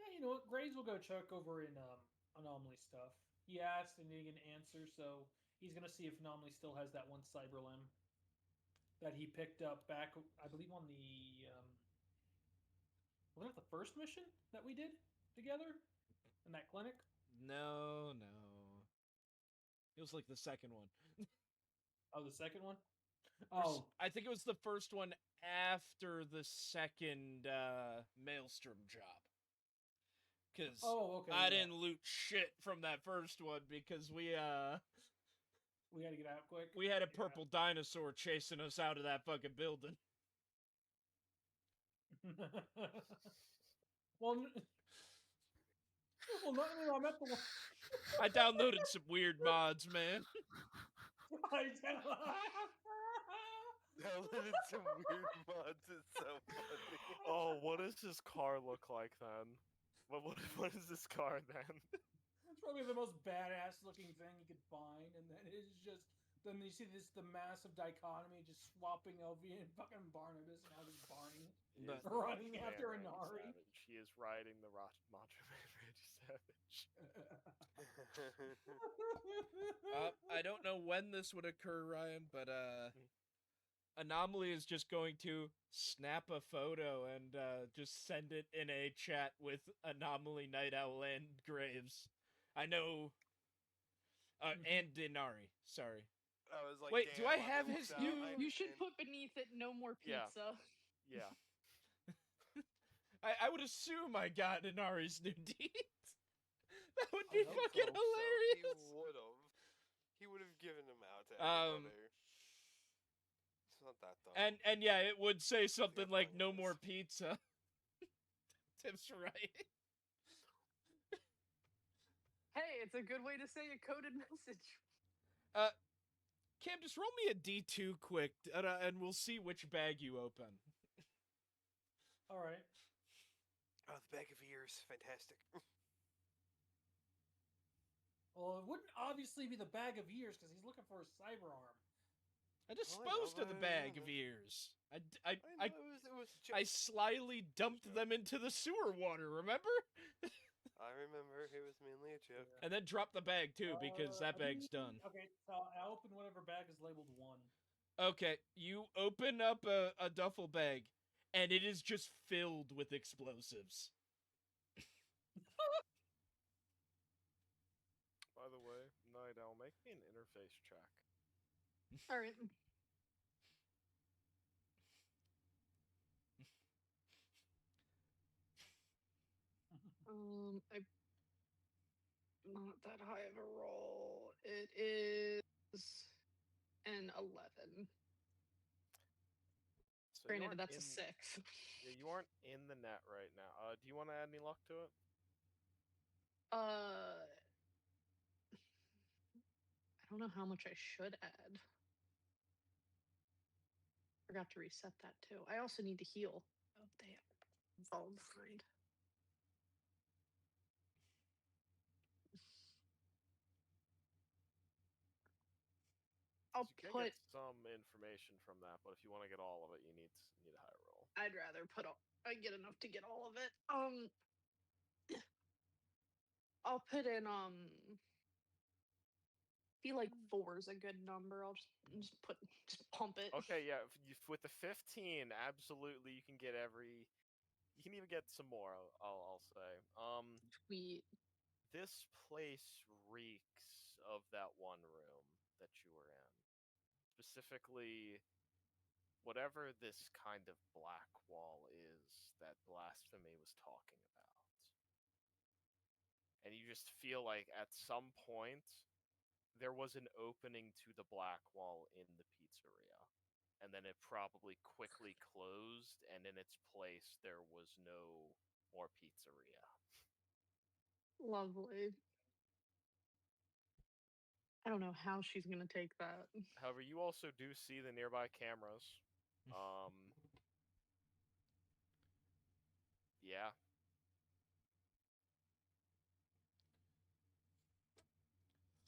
Yeah, you know what? Graves will go check over in Anomaly stuff. He asked and didn't get an answer, so he's gonna see if Anomaly still has that one cyber limb that he picked up back, I believe, on the was that the first mission that we did together in that clinic? No. It was like the second one. Oh, the second one. Oh, I think it was the first one after the second Maelstrom job. Because Okay. I didn't loot shit from that first one because we gotta get out quick. we had a purple dinosaur chasing us out of that fucking building. Well, no, I meant the one. I downloaded some weird mods, man. Downloaded some weird mods. It's so funny. Oh, what does his car look like then? What is this car then? It's probably the most badass looking thing you could find, and then it's just then you see the massive dichotomy just swapping Ovi and fucking Barnabas and how this Barney He is the running Macho after Man Randy Inari. Savage. He is riding the Macho Man Randy Savage. I don't know when this would occur, Ryan, but Anomaly is just going to snap a photo and just send it in a chat with Anomaly, Night Owl, and Graves. I know. And Inari. Sorry. I was like, wait, do I damn, have I his missed new? out. You should put beneath it no more Yeah. pizza. Yeah. I would assume I got Inari's new deeds. That would I be hope fucking so. hilarious. He would have. He would have given him out to Um, everybody. It's not that dumb. And yeah, it would say something like playing "No this. more pizza." Tim's right. Hey, it's a good way to say a coded message. Cam, just roll me a D2 quick, and we'll see which bag you open. All right. Oh, the bag of ears, fantastic. Well, it wouldn't obviously be the bag of ears because he's looking for a cyber arm. I disposed of the bag of ears. I slyly dumped them into the sewer water. Remember? I remember it was mainly a joke. And then dropped the bag too because that bag's done. Okay, so I open whatever bag is labeled 1. Okay, you open up a duffel bag, and it is just filled with explosives. By the way, Night Owl, make me an interface check. All right. I not that high of a roll. It is an 11. So Granted, that's a 6. Yeah, you aren't in the net right now. Do you want to add any luck to it? I don't know how much I should add. Forgot to reset that too. I also need to heal. Oh damn. I'm falling behind. I'll You can put. get some information from that, but if you want to get all of it, you need a high roll. I'd rather put. I get enough to get all of it. I'll put in. Feel like 4 is a good number. I'll just pump it. Okay, yeah. With the 15, absolutely, you can get every. You can even get some more. I'll say. Tweet. This place reeks of that one room that you were in. Specifically, whatever this kind of black wall is that Blasphemy was talking about. And you just feel like at some point there was an opening to the black wall in the pizzeria. And then it probably quickly closed, and in its place there was no more pizzeria. Lovely. I don't know how she's gonna take that. However, you also do see the nearby cameras. Yeah.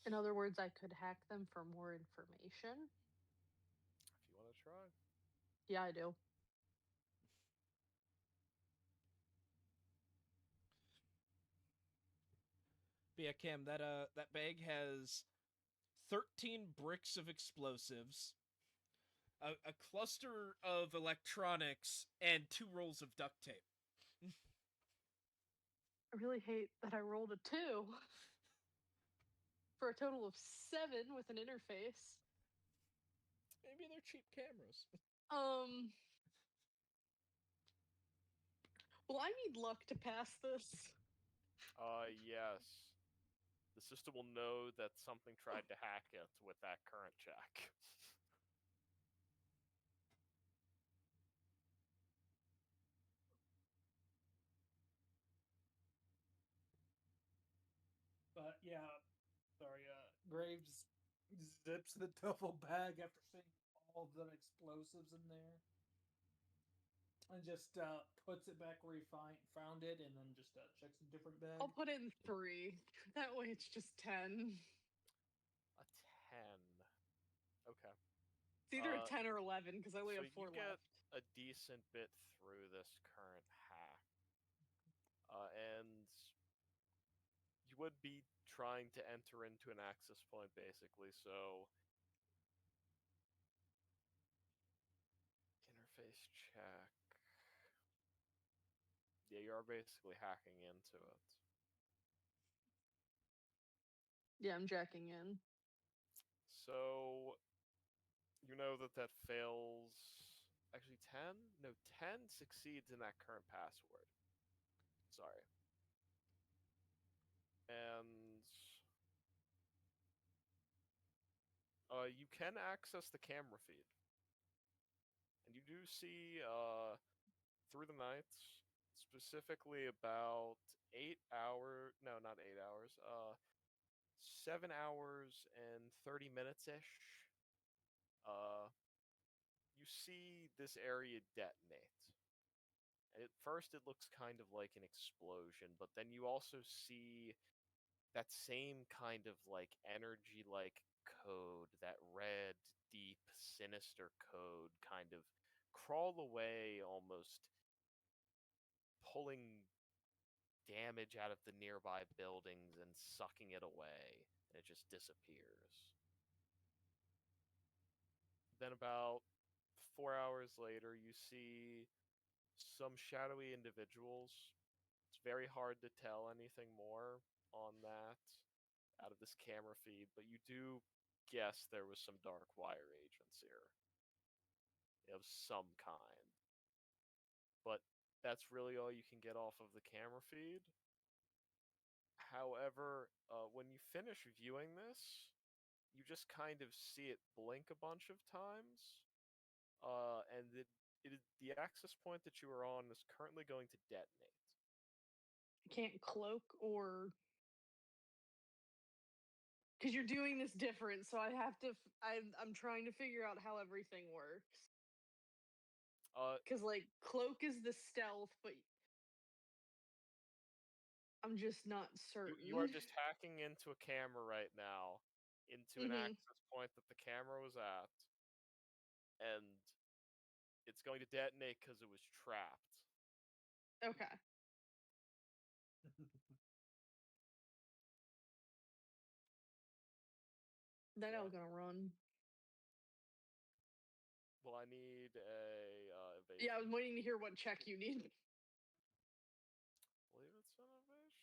In other words, I could hack them for more information. If you want to try. Yeah, I do. But yeah, Cam, that bag has 13 bricks of explosives, a cluster of electronics, and 2 rolls of duct tape. I really hate that I rolled a 2 for a total of 7 with an interface. Maybe they're cheap cameras. Well, I need luck to pass this. Yes. The system will know that something tried to hack it with that current check. But yeah, sorry. Graves zips the duffel bag after seeing all of the explosives in there, and just puts it back where he found it, and then just checks a different bag. I'll put in 3. That way it's just 10. A 10. Okay. It's either a 10 or 11 because I only So have 4 you get left. a decent bit through this current hack. And you would be trying to enter into an access point, basically, so... Interface check... Yeah, you are basically hacking into it. Yeah, I'm jacking in. So... You know that fails... Actually, 10? No, 10 succeeds in that current password. Sorry. And... you can access the camera feed. And you do see, through the night, specifically about 8 hours... No, not 8 hours. 7 hours and 30 minutes-ish. You see this area detonate. And at first it looks kind of like an explosion, but then you also see that same kind of like energy-like code, that red, deep, sinister code kind of crawl away, almost pulling damage out of the nearby buildings and sucking it away, and it just disappears. Then about 4 hours later, you see some shadowy individuals. It's very hard to tell anything more on that out of this camera feed, but you do guess there was some dark wire agents here of some kind. But that's really all you can get off of the camera feed. However, when you finish viewing this, you just kind of see it blink a bunch of times, and the access point that you are on is currently going to detonate. I can't cloak or because you're doing this different, so I have to. I'm trying to figure out how everything works. Because like cloak is the stealth, but I'm just not certain. You are just hacking into a camera right now, into an access point that the camera was at, and it's going to detonate because it was trapped. Okay. Then Yeah. I'm gonna run. Well, I need a evasion. Yeah, I was waiting to hear what check you need. I believe it's an evasion.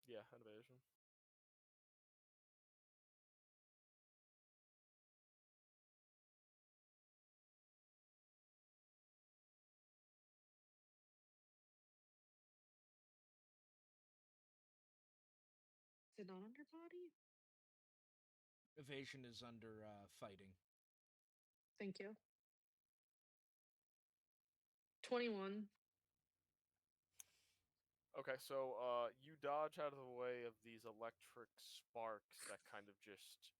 Yeah, an evasion. Is it not under body? Evasion is under fighting. Thank you. 21. Okay, so you dodge out of the way of these electric sparks that kind of just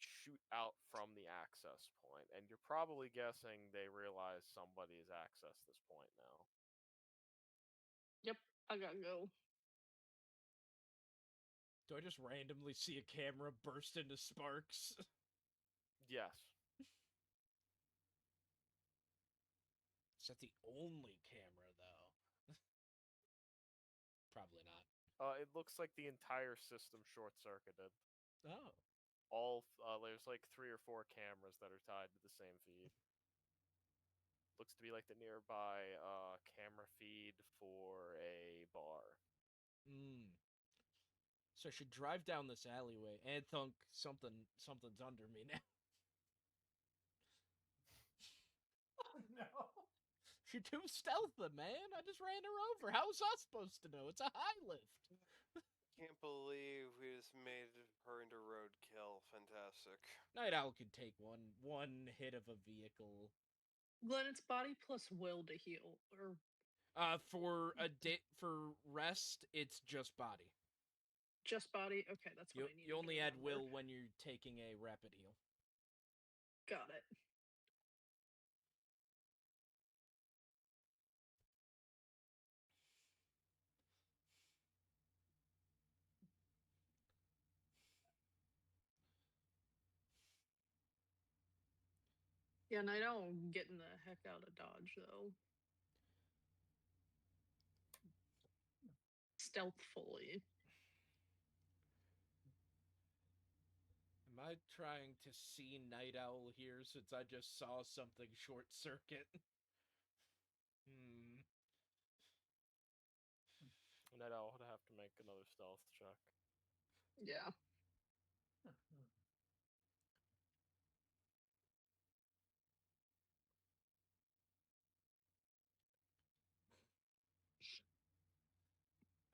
shoot out from the access point, and you're probably guessing they realize somebody has accessed this point now. Yep, I gotta go. Do I just randomly see a camera burst into sparks? Yes. Is that the only camera, though? Probably not. It looks like the entire system short-circuited. Oh. There's like 3 or 4 cameras that are tied to the same feed. Looks to be like the nearby camera feed for a bar. So I should drive down this alleyway and think something's under me now. No. She too stealthy, man. I just ran her over. How was I supposed to know? It's a high lift. Can't believe we just made her into roadkill. Fantastic. Night Owl could take one hit of a vehicle. Glenn, it's body plus will to heal, or For a for rest, it's just body. just body. Okay, that's what I need. You only add will when you're taking a rapid heal. Got it. Yeah, Night Owl getting the heck out of Dodge though. Stealthfully. Am I trying to see Night Owl here since I just saw something short circuit? Night Owl would have to make another stealth check. Yeah.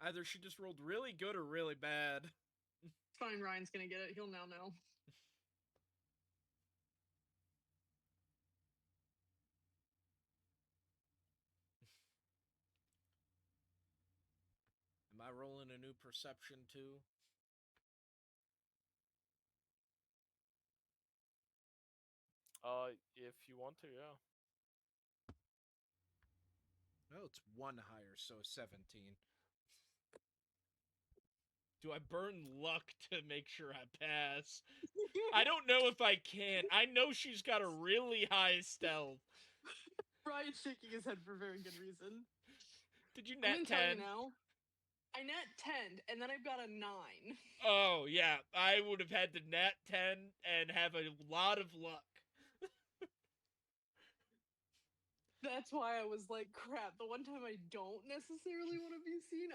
Either she just rolled really good or really bad. It's fine, Ryan's gonna get it. He'll now know. Am I rolling a new perception too? If you want to, yeah. No, it's one higher, so 17. Do I burn luck to make sure I pass? I don't know if I can. I know she's got a really high stealth. Ryan's shaking his head for very good reason. Did you I'm nat gonna tell you 10? now. I nat 10, and then I've got a 9. Oh, yeah. I would have had to nat 10 and have a lot of luck. That's why I was like, crap, the one time I don't necessarily want to be seen,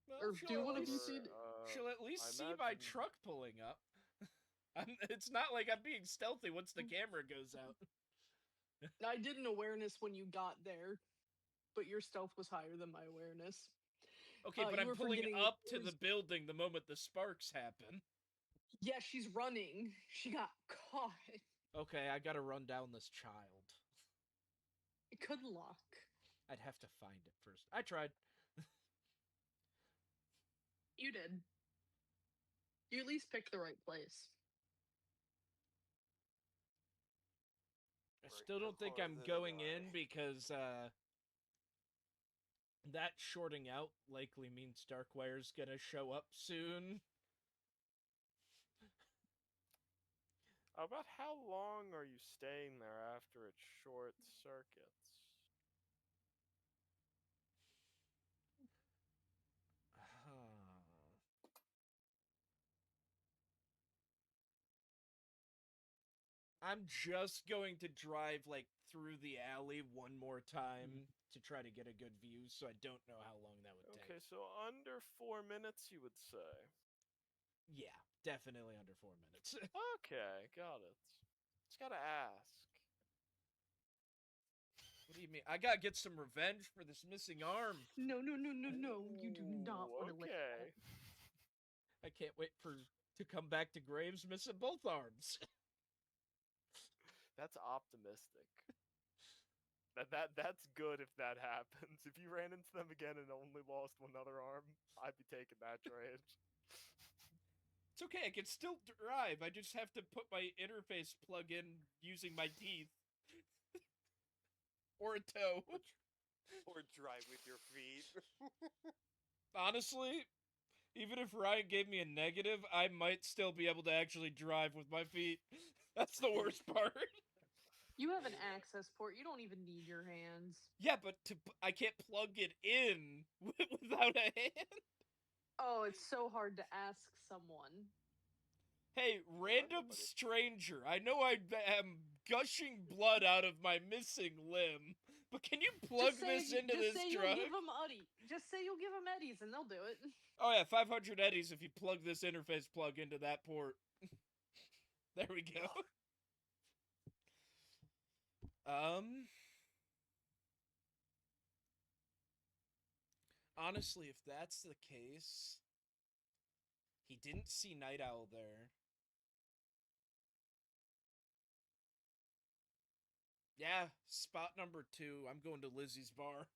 Well, or do want to be seen. She'll at least I see my imagine- truck pulling up. It's not like I'm being stealthy once the camera goes out. I did an awareness when you got there, but your stealth was higher than my awareness. Okay, but you I'm were pulling forgetting up to there's- the building the moment the sparks happen. Yeah, she's running. She got caught. Okay, I gotta run down this child. Good luck. I'd have to find it first. I tried. You did. You at least picked the right place. I still don't think I'm going in because that shorting out likely means Darkwire's gonna show up soon. About how long are you staying there after it short circuits? I'm just going to drive like through the alley one more time to try to get a good view, so I don't know how long that would Okay, take. so under 4 minutes, you would say. Yeah, definitely under 4 minutes. Okay, got it. Just gotta ask. What do you mean? I gotta get some revenge for this missing arm. No. You do not want to let Okay. go. I can't wait to come back to Graves missing both arms. That's optimistic. That's good if that happens. If you ran into them again and only lost one other arm, I'd be taking that trade. It's okay, I can still drive. I just have to put my interface plug in using my teeth. Or a toe. Or drive with your feet. Honestly, even if Ryan gave me a negative, I might still be able to actually drive with my feet. That's the worst part. You have an access port. You don't even need your hands. Yeah, but I can't plug it in without a hand. Oh, it's so hard to ask someone. Hey, random stranger, I know I am gushing blood out of my missing limb, But can you plug this into this truck? You'll give them Uddy. Just say you'll give them Eddies, and they'll do it. Oh yeah, 500 eddies if you plug this interface plug into that port. There we go. Honestly, if that's the case, he didn't see Night Owl there. Yeah, spot number 2. I'm going to Lizzie's bar.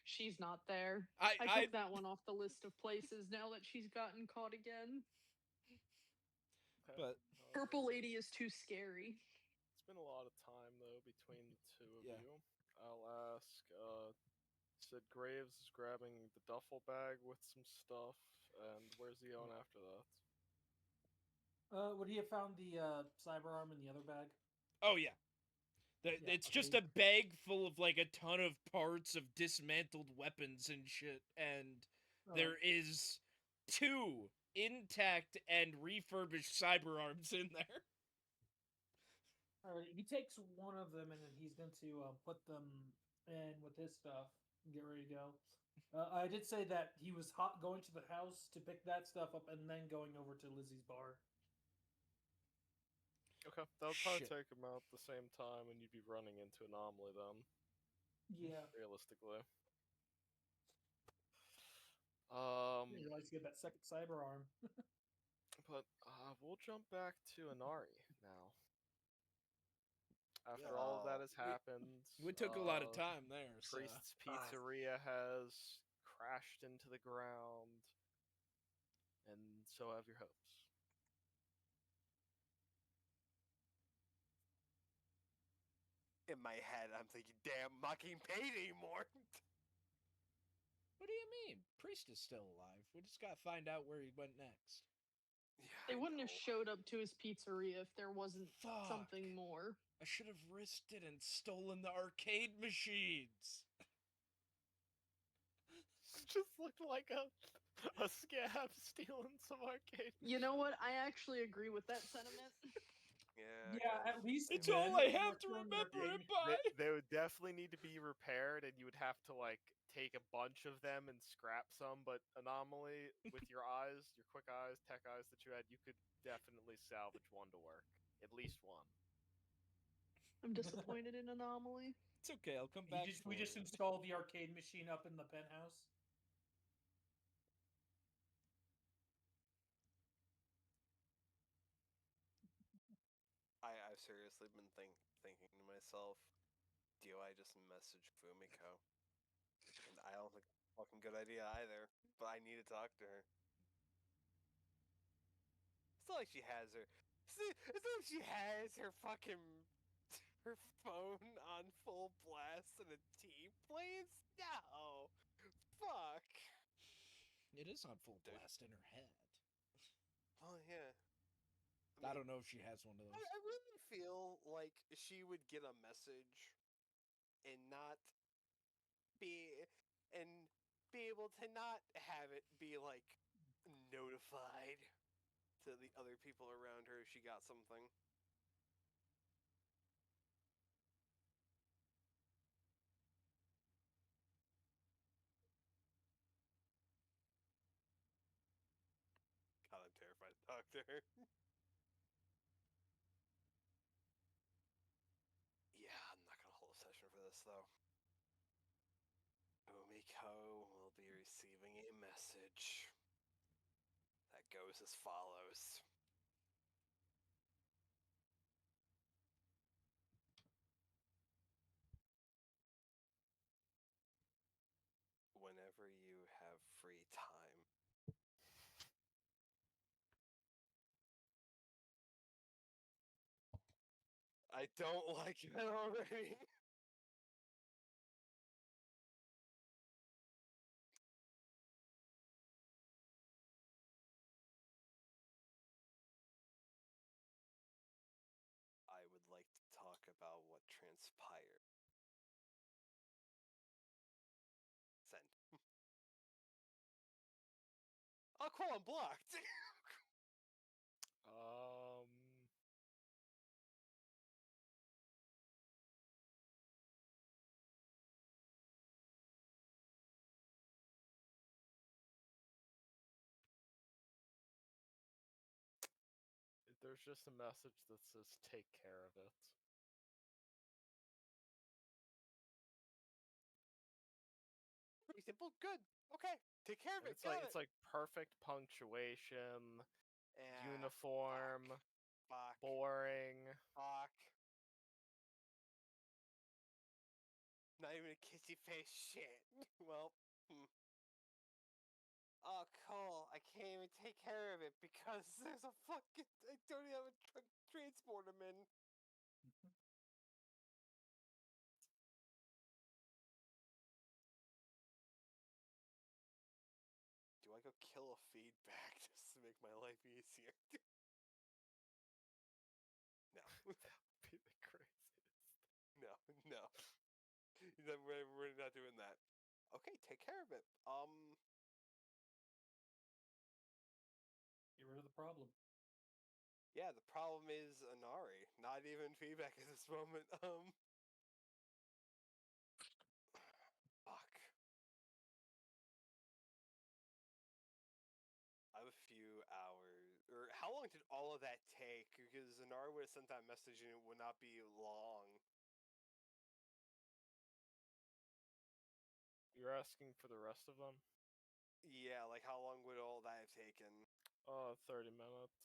She's not there. I took that one off the list of places now that she's gotten caught again. Okay. But Purple Lady is too scary. It's been a lot of time though between the two of Yeah. you. I'll ask. Said Graves is grabbing the duffel bag with some stuff, and where's he going after that? Would he have found the cyber arm in the other bag? oh yeah. Yeah, It's okay. just a bag full of like a ton of parts of dismantled weapons and shit, and there is 2 intact and refurbished cyber arms in there. Alright, he takes one of them and then he's going to put them in with his stuff and get ready to go. I did say that he was going to the house to pick that stuff up and then going over to Lizzie's bar. Okay, that would probably Shit. take him out at the same time, and you'd be running into Anomaly then. Yeah. Realistically. He likes to get that second cyber arm. But we'll jump back to Inari now. After all of that has happened, We took a lot of time there. Priest's Pizzeria has crashed into the ground, and so have your hopes. In my head, I'm thinking, damn, I'm not getting paid anymore. What do you mean? Priest is still alive. We just gotta find out where he went next. Yeah, They I wouldn't have know. showed up to his pizzeria if there wasn't Fuck. something more. I should have risked it and stolen the arcade machines. Just looked like a scab stealing some arcade. You know what? I actually agree with that sentiment. Yeah. Yeah, okay. at least It's then all I they have were to throwing the remember arcade it by. They would definitely need to be repaired, and you would have to like take a bunch of them and scrap some. But Anomaly, with your eyes, your quick eyes, tech eyes that you had, you could definitely salvage one to work. At least one. I'm disappointed in Anomaly. It's okay. I'll come back. We just installed the arcade machine up in the penthouse. I've seriously been thinking to myself, do I just message Fumiko? And I don't think it's a fucking good idea either, but I need to talk to her. It's not like she has her. It's not like she has her fucking her phone on full blast and a tea plays. No, fuck. It is on full blast in her head. Oh yeah. I don't know if she has one of those. I really feel like she would get a message and not be able to not have it be like notified to the other people around her if she got something. God, I'm terrified to talk to her. Yeah, I'm not gonna hold a session for this though. Umiko will be receiving a message that goes as follows. Whenever you have free time, I don't like it already. I would like to talk about what transpired. Send. Oh, cool, I'm blocked. There's just a message that says "Take care of it." Pretty simple. Good. Okay. Take care of And it. Got it's like perfect punctuation, Ah, uniform, Fuck. boring. Fuck. Not even a kissy face shit. Well. Oh, cool. I can't even take care of it because there's a fucking. I don't even have a truck to transport him in. Do I go kill a feedback just to make my life easier? No. Be the craziest. No. We're not doing that. Okay, take care of it. Get rid of the problem. Yeah, the problem is Anari. Not even feedback at this moment. Fuck. I have a few hours. Or how long did all of that take? Because Anari would have sent that message and it would not be long. You're asking for the rest of them? Yeah, like how long would all that have taken? 30 minutes.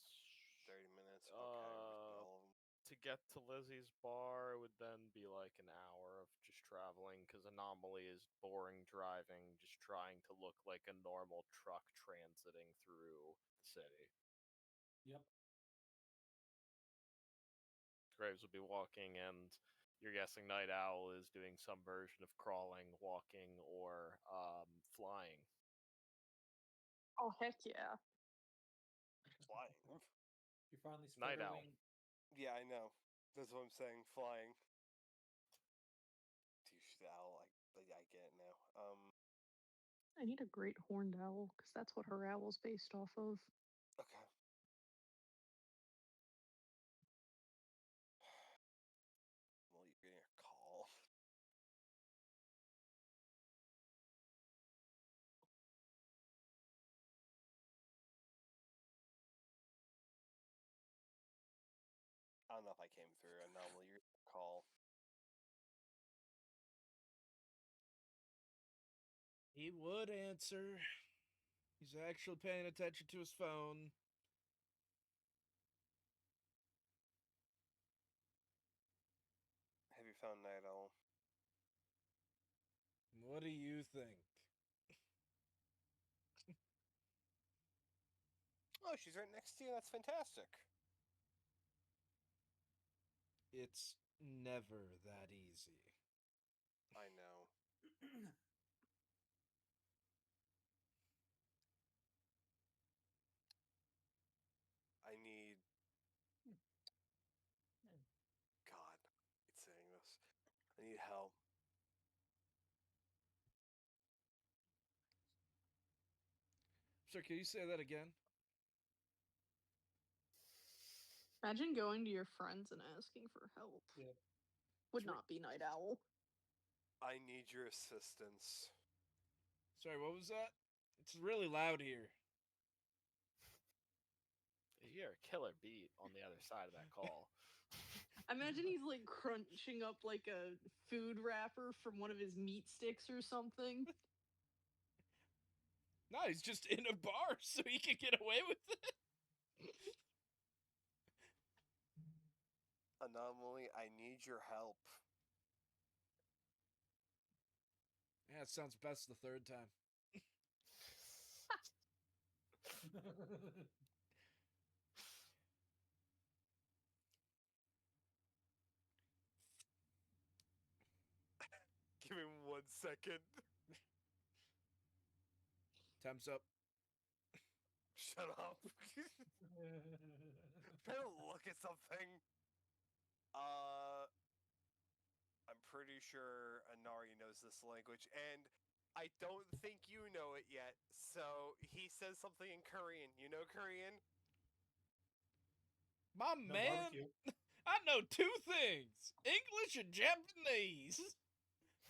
30 minutes. Okay, all of them. To get to Lizzie's bar would then be like an hour of just traveling, because Anomaly is boring driving, just trying to look like a normal truck transiting through the city. Yep. Graves will be walking, and you're guessing Night Owl is doing some version of crawling, walking, or flying. Oh heck yeah! Flying. You finally Night spider Owl. wing. Yeah, I know. That's what I'm saying. Flying. Douche the owl. I get it now. I need a great horned owl because that's what her owl's based off of. Okay. Well, you're getting a call. I don't know if I came through. Anomaly, you're getting a call. He would answer. He's actually paying attention to his phone. Have you found Night Owl? What do you think? Oh, she's right next to you. That's fantastic. It's never that easy. I know. I need. God, it's saying this. I need help. Sir, can you say that again? Imagine going to your friends and asking for help. Yeah. Would not be Night Owl. I need your assistance. Sorry, what was that? It's really loud here. You hear a killer beat on the other side of that call. I imagine he's like crunching up like a food wrapper from one of his meat sticks or something. No, he's just in a bar so he can get away with it. Anomaly, I need your help. Yeah, it sounds best the third time. Give me 1 second. Time's up. Shut up. Trying to look at something. I'm pretty sure Anari knows this language, and I don't think you know it yet. So he says something in Korean. You know Korean? My No man, barbecue. I know two things: English and Japanese.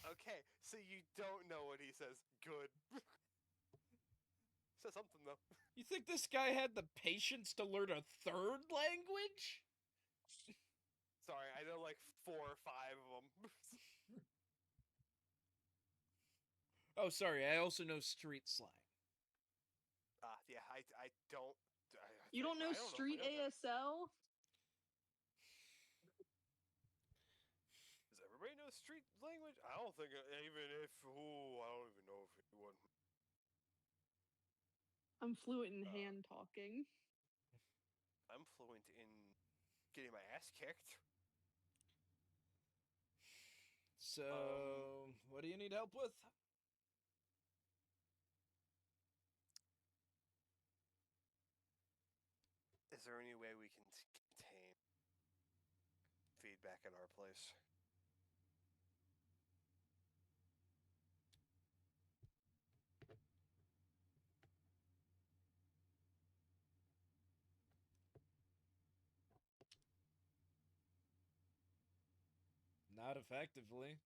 Okay, so you don't know what he says. Good. Says something though. You think this guy had the patience to learn a third language? Sorry, I know like 4 or 5 of them. Oh, sorry. I also know street slang. Yeah, I don't. You don't know I don't street know if I know that. ASL? Does everybody know street language? I don't think even if. Ooh, I don't even know if anyone. I'm fluent in hand talking. I'm fluent in getting my ass kicked. So, what do you need help with? Is there any way we can contain feedback at our place? Not effectively.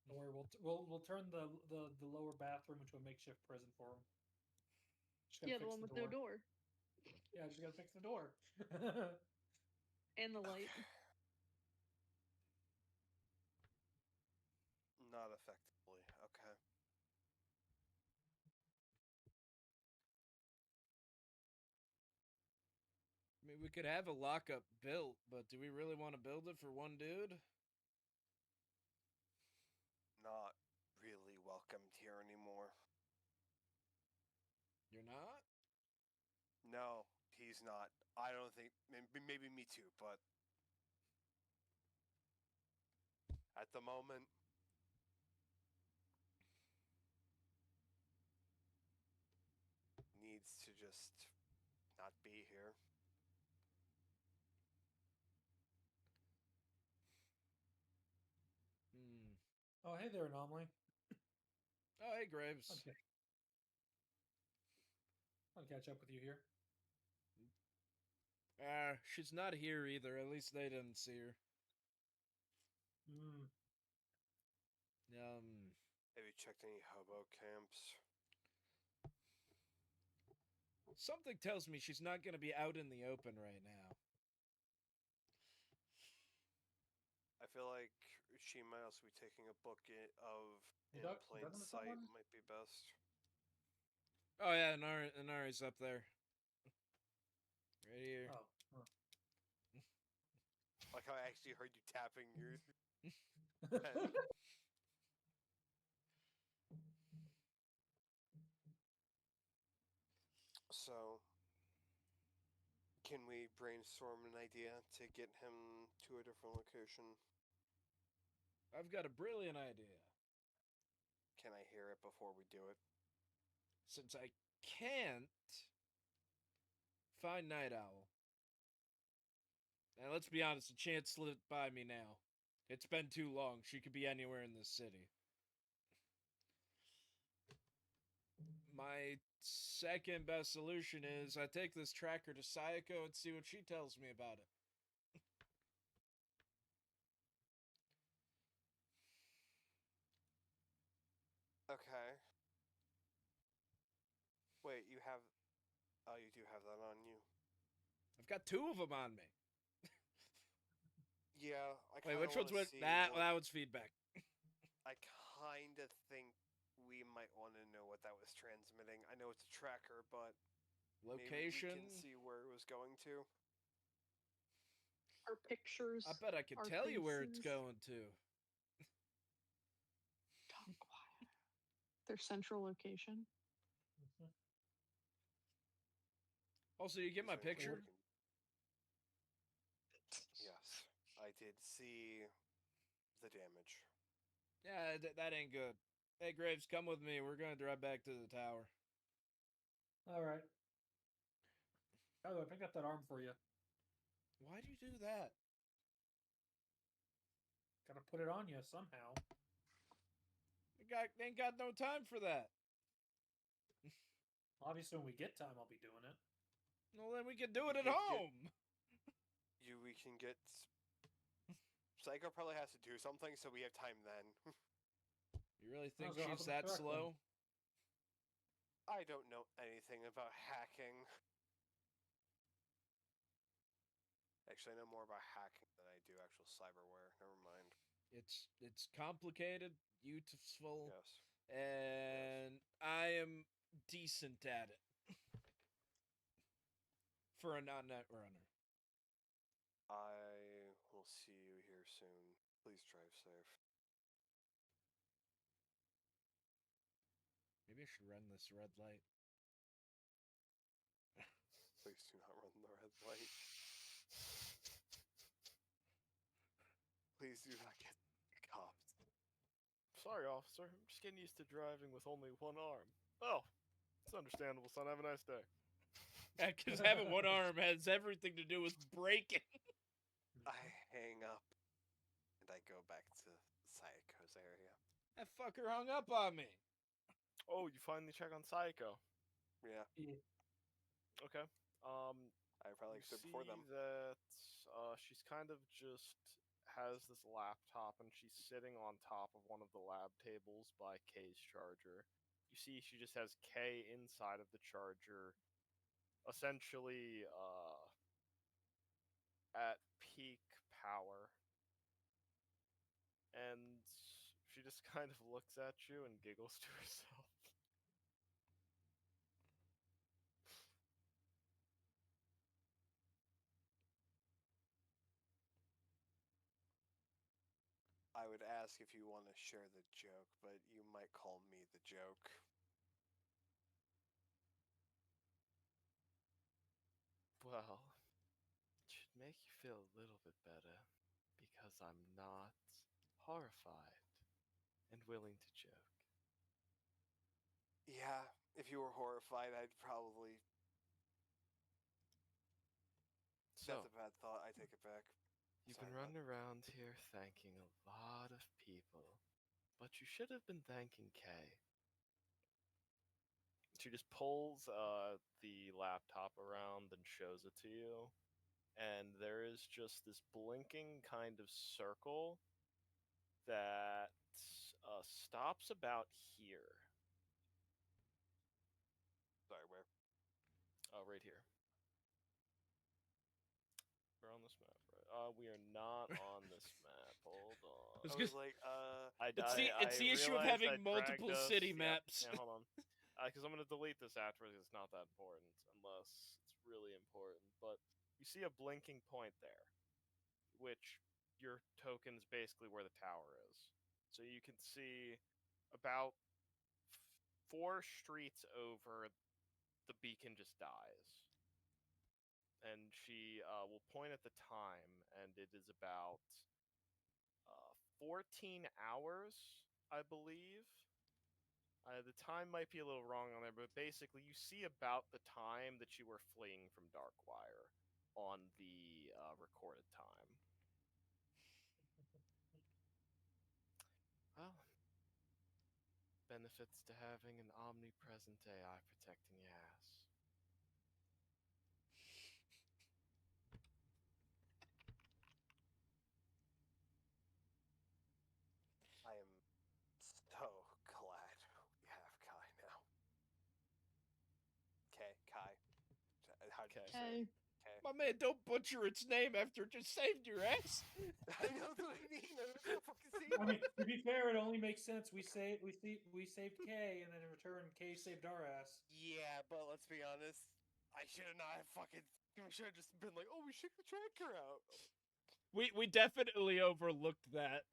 Don't worry, we'll turn the lower bathroom into a makeshift prison for him. Yeah, the one with no door. Yeah, just gotta fix the door. And the light. Not effectively. Okay. I mean, we could have a lockup built, but do we really want to build it for one dude? Not really welcomed here anymore. You're not? No, he's not. I don't think. Maybe me too, but at the moment, needs to just not be here. Oh, hey there, Anomaly. Oh, hey, Graves. Okay. I'll catch up with you here. She's not here either. At least they didn't see her. Have you checked any hobo camps? Something tells me she's not going to be out in the open right now. I feel like she might also be taking a book in Doug, plain Doug sight someone? might be best. Oh, yeah, Inari's up there. Right here. Oh. Like how I actually heard you tapping your pen. So, can we brainstorm an idea to get him to a different location? I've got a brilliant idea. Can I hear it before we do it? Since I can't find Night Owl. And let's be honest, the chance slipped by me now. It's been too long. She could be anywhere in this city. My second best solution is I take this tracker to Sayako and see what she tells me about it. Okay. Wait, you have... Oh, you do have that on you. I've got 2 of them on me. Yeah, I Wait, kind of which one's want what? to see That one's feedback. I kind of think we might want to know what that was transmitting. I know it's a tracker, but Location. maybe we can see where it was going to. Our pictures. I bet I could our tell you where it's faces. going to. Talk quiet. Their central location. Also, you get Is my there anything picture? we can- Yes, I did see the damage. Yeah, that ain't good. Hey, Graves, come with me. We're gonna drive back to the tower. All right. Oh, I picked up that arm for you. Why do you do that? Gotta put it on you somehow. Ain't got no time for that. Obviously, when we get time, I'll be doing it. Well, then we can do it at You- home. We can get... Psycho probably has to do something, so we have time then. You really think I'll go hop she's in the that truck, slow? I don't know anything about hacking. Actually, I know more about hacking than I do actual cyberware. Never mind. It's complicated, useful, Yes. and I am decent at it for a non-net runner. I will see you here soon. Please drive safe. Maybe I should run this red light. Please do not run the red light. Please do not get cops. Sorry, officer. I'm just getting used to driving with only one arm. Oh, it's understandable, son. Have a nice day. Because having one arm has everything to do with braking. I hang up and I go back to Sayaka's area. That fucker hung up on me. Oh, you finally check on Psycho. Yeah, Okay. I probably You stood see before them. that she's kind of just has this laptop and she's sitting on top of one of the lab tables by K's charger. You see she just has K inside of the charger, essentially at peak power. And she just kind of looks at you and giggles to herself. I would ask if you want to share the joke, but you might call me the joke. Well, it should make you feel a little bit better, because I'm not horrified and willing to joke. Yeah, if you were horrified, I'd probably. So, That's a bad thought. I take it back. you've Sorry, been running around here thanking a lot of people, but you should have been thanking Kay. She just pulls the laptop around and shows it to you, and there is just this blinking kind of circle that stops about here. Sorry, where? Right here. We're on this map, right? We are not on this map. Hold on. was I gonna- was like, It's the issue of realized having I dragged multiple us. city Yep. maps. Yeah, hold on. Because I'm going to delete this afterwards. It's not that important, unless it's really important. But you see a blinking point there, which your token's basically where the tower is. So you can see about 4 streets over, the beacon just dies. And she will point at the time, and it is about 14 hours, I believe. The time might be a little wrong on there, but basically you see about the time that you were fleeing from Darkwire on the recorded time. Well, benefits to having an omnipresent AI protecting your ass. I am so glad we have Kai now. Kai. How did you say Okay. it? Kai. My man, don't butcher its name after it just saved your ass. I know what I mean. I was gonna fucking say I mean, to be fair, it only makes sense. We saved K, and then in return, K saved our ass. Yeah, but let's be honest. I should have not fucking. We should have just been like, oh, we should track her out. We definitely overlooked that.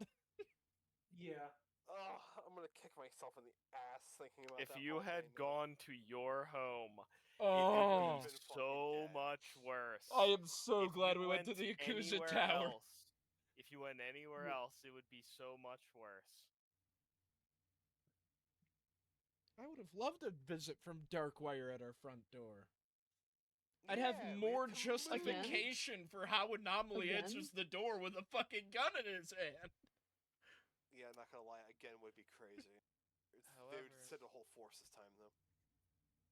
Yeah. Oh, I'm gonna kick myself in the ass thinking about If that. you had gone to your home, it Oh, would be been so fucking dead. much worse. I am so If glad you we went to the Yakuza anywhere Tower. else- if you went anywhere else, it would be so much worse. I would have loved a visit from Darkwire at our front door. I'd have Yeah, we more had to justification for how Anomaly Again? answers the door with a fucking gun in his hand. Yeah, not gonna lie. Again, would be crazy. They However- would send a whole force this time, though.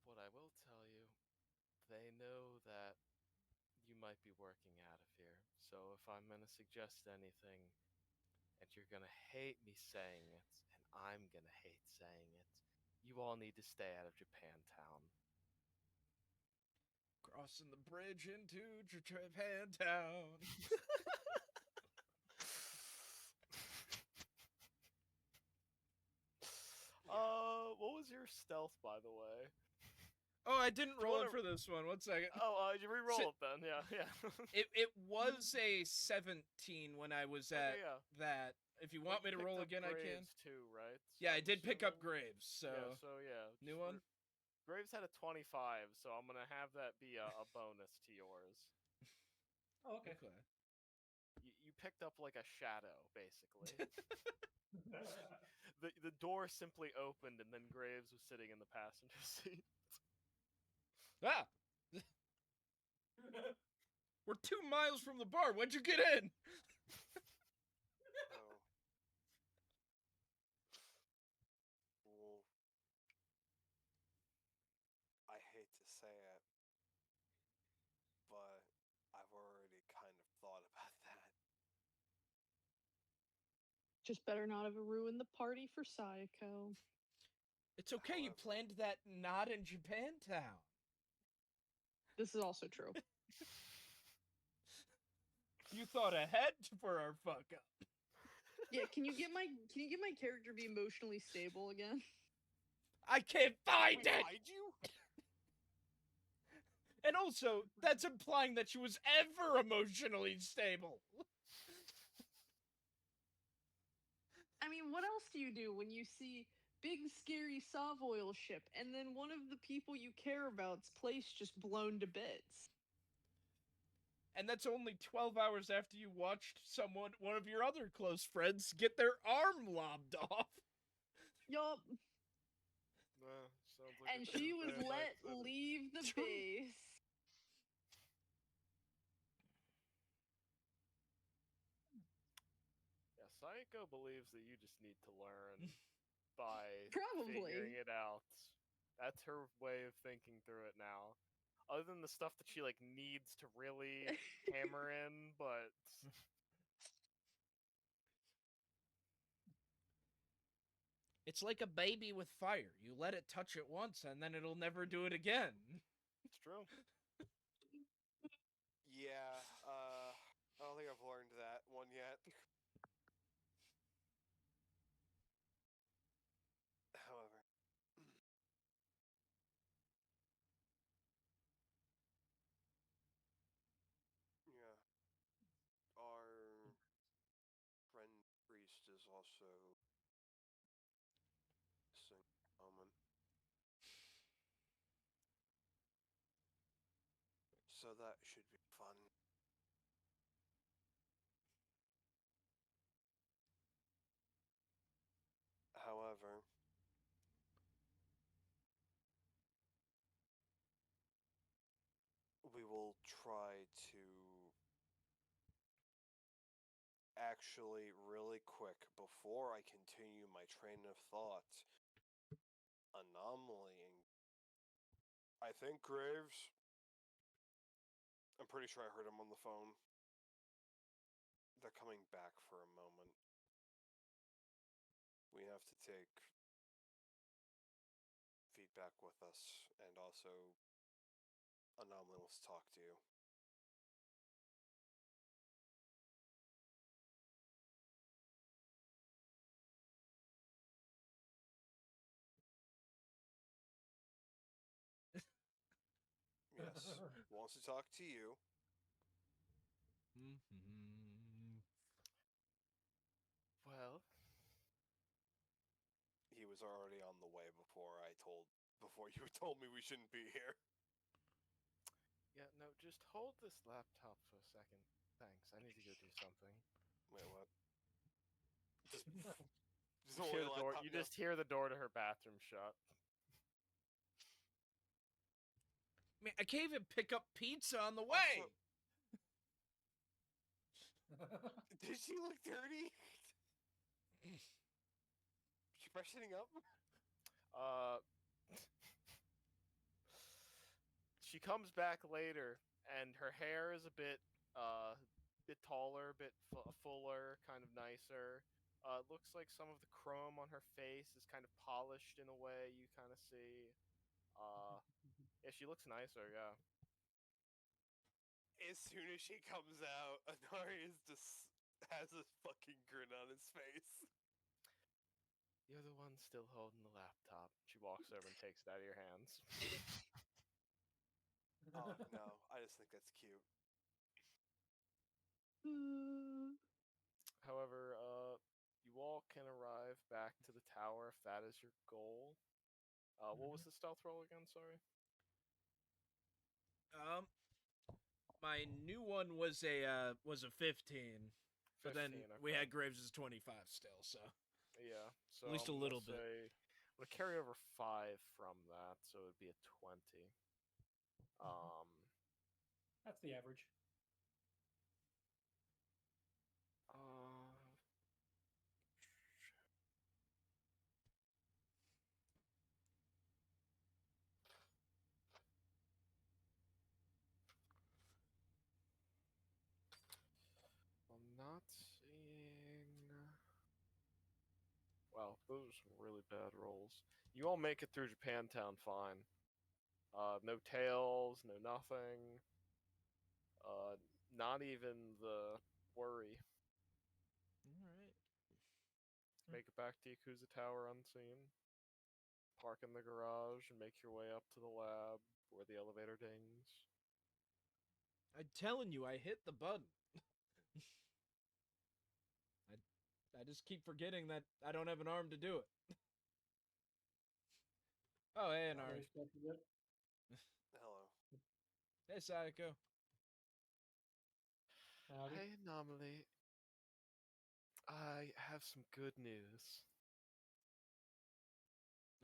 What I will tell you, they know that you might be working out of here. So if I'm going to suggest anything, and you're going to hate me saying it, and I'm going to hate saying it, You all need to stay out of Japantown. Crossing the bridge into Japantown. What was your stealth, by the way? Oh, I didn't Do you roll wanna- it for this one. 1 second. Oh, you re-roll it then. Yeah. It was a 17 when I was at Okay, yeah. that. If you want me to picked roll up again, I can. Graves too, right? Yeah, I I'm did pick up assuming? Graves, so Yeah. new just one. Graves had a 25, so I'm gonna have that be a bonus to yours. Oh, okay. You picked up like a shadow, basically. The door simply opened, and then Graves was sitting in the passenger seat. Ah, we're 2 miles from the bar. When'd you get in? Oh. Well, I hate to say it, but I've already kind of thought about that. Just better not have ruined the party for Sayako. It's okay. You However- planned that not in Japantown. This is also true. You thought ahead for our fuck up. Yeah, can you get my character to be emotionally stable again? I can't find Wait, it. find you? And also, that's implying that she was ever emotionally stable. I mean, what else do you do when you see big scary Savoil ship and then one of the people you care about's place just blown to bits? And that's only 12 hours after you watched one of your other close friends, get their arm lobbed off. Yup. Sounds like And a she was Tuesday night let setting. leave the True. base. Yeah, Psycho believes that you just need to learn by Probably. figuring it out. That's her way of thinking through it now. Other than the stuff that she like needs to really hammer in, but It's like a baby with fire. You let it touch it once, and then it'll never do it again. it's true. Yeah, I don't think I've learned that one yet. However, yeah, our friend priest is also missing at the moment. So that should be fun. However, we will try to actually really quick before I continue my train of thought. Anomaly and I think Graves. I'm pretty sure I heard him on the phone. They're coming back for a moment. We have to take feedback with us, and also Anomaly wants to talk to you. Yes, wants to talk to you. Well, He was already on the way before you told me we shouldn't be here. yeah, no, just hold this laptop for a second. Thanks. I need to go do something. Wait, what? Just You hear the door. You just hear the door to her bathroom shut. Man, I can't even pick up pizza on the way. Did she look dirty? She freshening up? She comes back later, and her hair is a bit taller, a bit fuller, kind of nicer. It looks like some of the chrome on her face is kind of polished in a way you kind of see. Yeah, she looks nicer, yeah. As soon as she comes out, Anari is just has a fucking grin on his face. You're the one still holding the laptop. She walks over and takes it out of your hands. Oh, no. I just think that's cute. However, you all can arrive back to the tower if that is your goal. What was the stealth roll again? Sorry. My new one was a 15. But then 15, we okay. had Graves' 25 still, so Yeah, so at least a I'm little gonna bit. say, I'm gonna carry over 5 from that, so it'd be a 20. That's the average. I'm not seeing. Wow, those are some really bad rolls. You all make it through Japantown fine. No tails, no nothing. Not even the worry. Alright. Make it back to Yakuza Tower unseen. Park in the garage and make your way up to the lab where the elevator dings. I'm telling you, I hit the button. I just keep forgetting that I don't have an arm to do it. Oh, hey, Anari. Hello. Hey, Sayako. Howdy. Hey, Anomaly. I have some good news.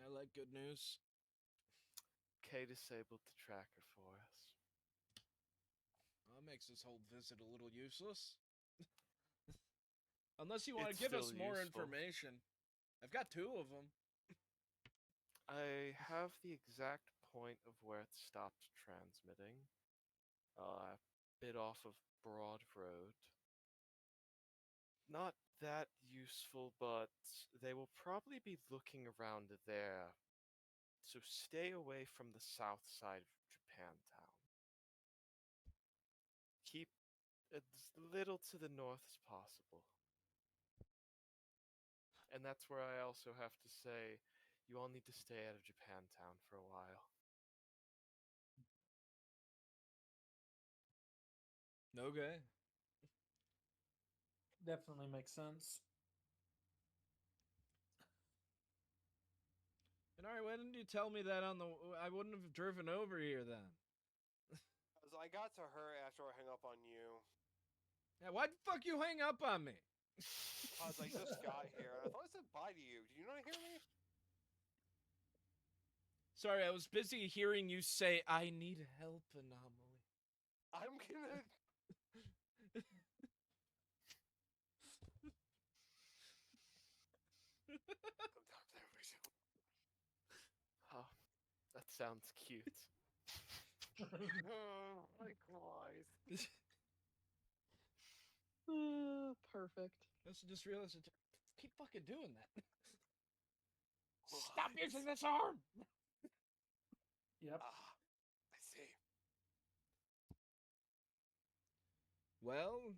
I like good news. Kay disabled the tracker for us. Well, that makes this whole visit a little useless. Unless you want to It's give us still more useful. information. I've got 2 of them. I have the exact point of where it stopped transmitting. A bit off of Broad Road. Not that useful, but they will probably be looking around there. So stay away from the south side of Japantown. Keep as little to the north as possible. And that's where I also have to say, you all need to stay out of Japantown for a while. Okay. Definitely makes sense. And alright, why didn't you tell me that on the... I wouldn't have driven over here then. As I got to her after I hung up on you. Yeah, why'd the fuck you hang up on me? Because I just got here, and I thought I said bye to you. Did you not hear me? Sorry, I was busy hearing you say, I need help, Anomaly. I'm gonna... Oh, that sounds cute. Oh, my God. Perfect. I just realized I keep fucking doing that. What? Stop using this arm! Yep. Ah, I see. Well,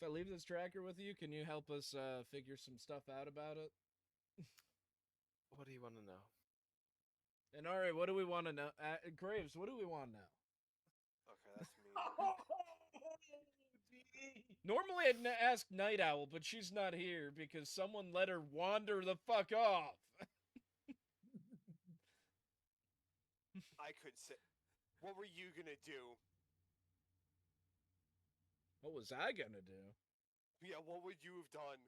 if I leave this tracker with you, can you help us figure some stuff out about it? What do you want to know? And alright, what do we want to know? Graves, what do we want to know? Okay, that's me. Normally I'd ask Night Owl, but she's not here because someone let her wander the fuck off. I could say... What were you gonna do? What was I gonna do? Yeah, what would you have done?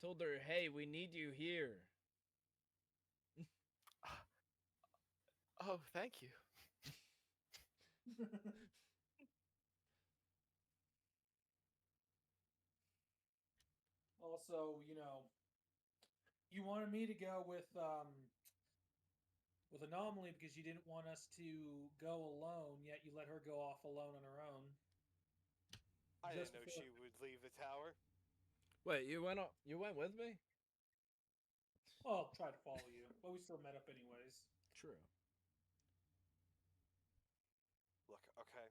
Told her, hey, we need you here. Oh, thank you. Also, you wanted me to go with Anomaly because you didn't want us to go alone, yet you let her go off alone on her own. I Just didn't know before- she would leave the tower. Wait, you went with me? Well, I'll try to follow you, but we still met up anyways. True. Look, okay.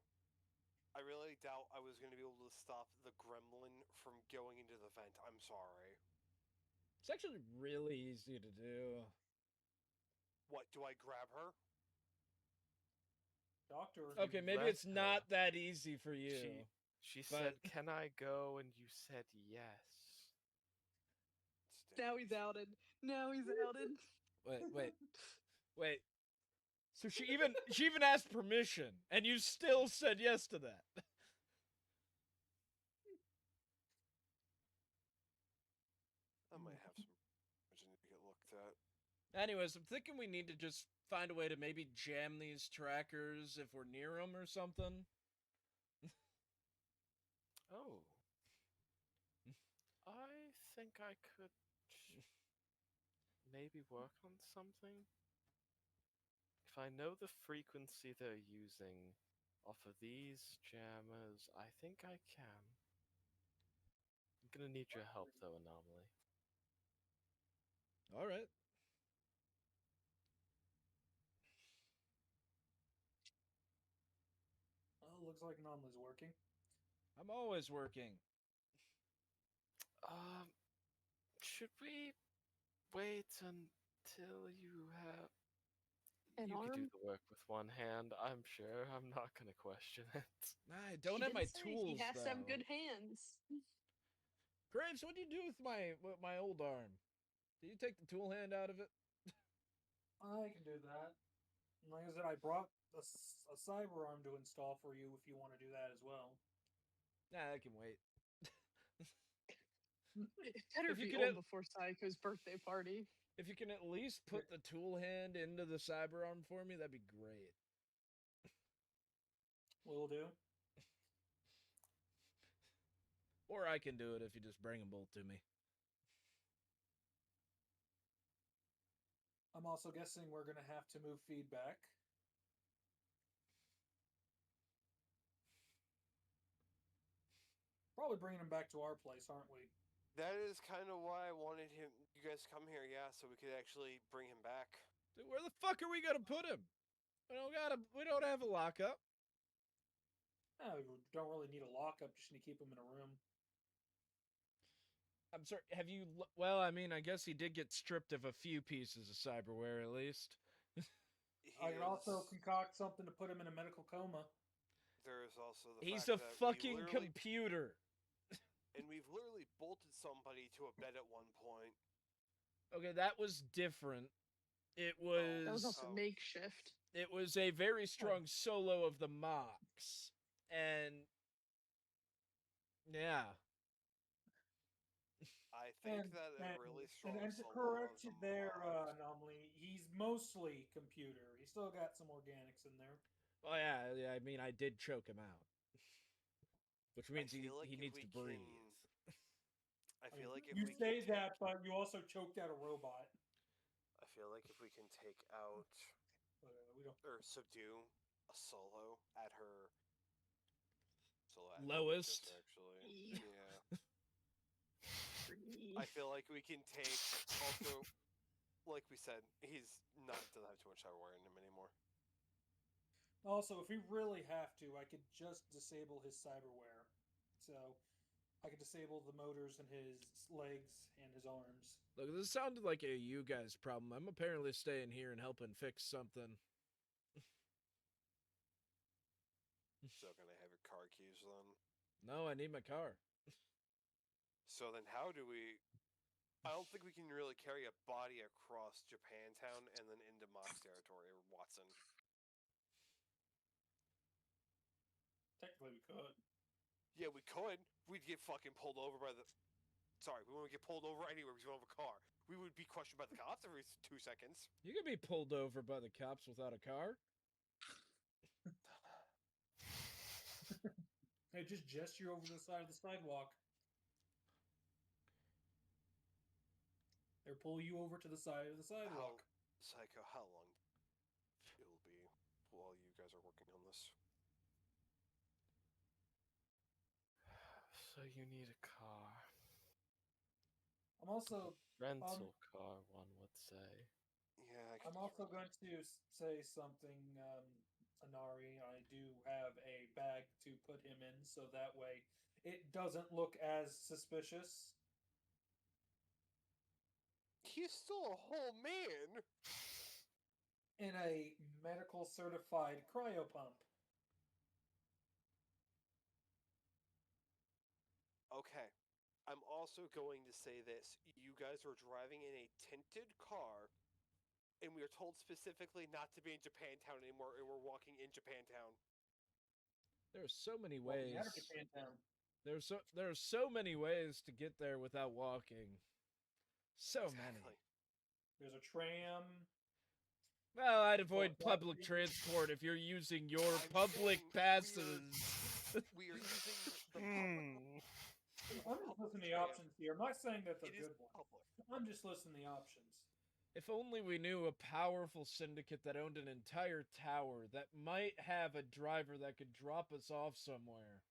I really doubt I was going to be able to stop the gremlin from going into the vent. I'm sorry. It's actually really easy to do. What, do I grab her? Doctor. Okay, maybe let it's not her. that easy for you. She But- said, "Can I go?" And you said yes. Now he's outed. Now he's outed. Wait. So she even asked permission, and you still said yes to that. I might have some information to get looked at. Anyways, I'm thinking we need to just find a way to maybe jam these trackers if we're near them or something. Oh. I think I could maybe work on something. If I know the frequency they're using off of these jammers, I think I can. I'm gonna need your help though, Anomaly. All right. Oh, looks like Anomaly's working. I'm always working. Should we wait until you have... An You could do arm? the work with one hand, I'm sure. I'm not gonna question it. I don't She have my did say tools He has though. to have good hands. Graves, what do you do with my old arm? Did you take the tool hand out of it? I can do that. And like I said, I brought a cyber arm to install for you if you want to do that as well. Nah, I can wait. It better If you be could old at- before Psycho's birthday party. If you can at least put the tool hand into the cyber arm for me, that'd be great. Will do. Or I can do it if you just bring them both to me. I'm also guessing we're going to have to move feedback. Probably bringing him back to our place, aren't we? That is kind of why I wanted you guys to come here, yeah, so we could actually bring him back. Dude, where the fuck are we gonna put him? We don't have a lockup. No, we don't really need a lockup, just need to keep him in a room. I'm sorry, well, I mean, I guess he did get stripped of a few pieces of cyberware at least. I can also concoct something to put him in a medical coma. There is also the He's fact a that fucking computer. and we've literally bolted somebody to a bed at one point. Okay, that was different. It was... That was also Oh. makeshift. It was a very strong solo of the Mox. And... yeah. I think that a really strong and to solo correct of you the there, Mox. Anomaly, he's mostly computer. He's still got some organics in there. Oh, yeah, I mean, I did choke him out. Which means he feel like if needs we to breathe. I feel like if You we say can that, but you also choked out a robot. I feel like if we can take out We don't. or subdue a solo at her Lowest. weakest, actually. Yeah. I feel like we can take also, like we said, he's doesn't have too much hardware in him anymore. Also, if we really have to, I could just disable his cyberware. So I could disable the motors in his legs and his arms. Look, this sounded like a you guys problem. I'm apparently staying here and helping fix something. So can I have your car keys then? No, I need my car. So then how do we... I don't think we can really carry a body across Japantown and then into Mox territory or Watson. Technically, we could. Yeah, we could. We'd get fucking pulled over by the... Sorry, we wouldn't get pulled over anywhere because we don't have a car. We would be questioned by the cops every 2 seconds. You could be pulled over by the cops without a car. Hey, just gesture over to the side of the sidewalk. Or pull you over to the side of the sidewalk. Psycho, how long it'll be while you guys are working on this? So you need a car. I'm also Rental car, one would say. Yeah, I'm also going to say something, Anari. I do have a bag to put him in, so that way it doesn't look as suspicious. he's still a whole man. In a medical certified cryopump. Okay. I'm also going to say this. You guys are driving in a tinted car, and we are told specifically not to be in Japantown anymore, and we're walking in Japantown. There are so many Walking ways. out of Japantown. There are so many ways to get there without walking. So many. There's a tram. Well, I'd avoid Well, public that- transport if you're using your I'm public saying passes. We are using the public. I'm just listening to the options here. I'm not saying that they're It is good ones. public. I'm just listening to the options. If only we knew a powerful syndicate that owned an entire tower that might have a driver that could drop us off somewhere.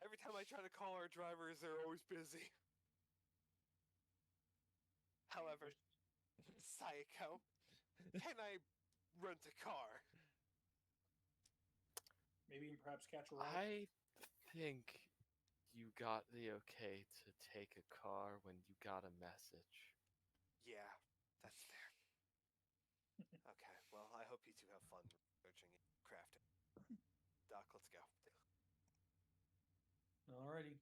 Every time I try to call our drivers, they're always busy. However, Psycho, can I rent a car? Maybe even perhaps catch a ride. I think you got the okay to take a car when you got a message. Yeah, that's fair. Okay, well, I hope you two have fun researching and crafting. Doc, let's go. Alrighty.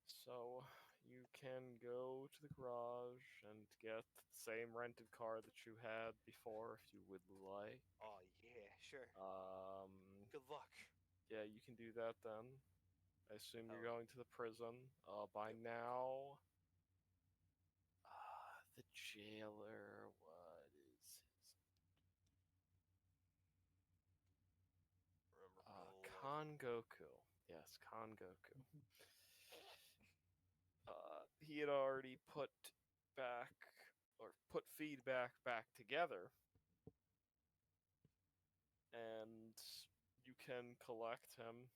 So you can go to the garage and get the same rented car that you had before if you would like. Oh, yeah, sure. Um, Good luck. yeah, you can do that then. I assume you're Oh. going to the prison. By Yep. now, the jailer, what is his? Kangoku. Yes, Kangoku. He had already put feedback back together, and you can collect him.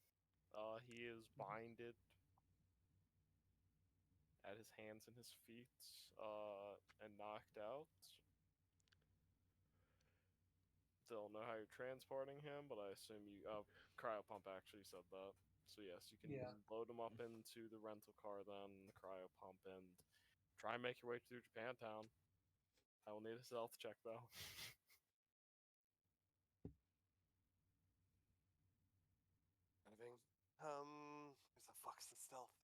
He is binded at his hands and his feet, and knocked out. Don't know how you're transporting him, but I assume you. Cryopump actually said that. So yes, you can load him up into the rental car, then the cryopump, and try and make your way through Japantown. I will need a stealth check though. Driving. Where's the fuck's the stealth?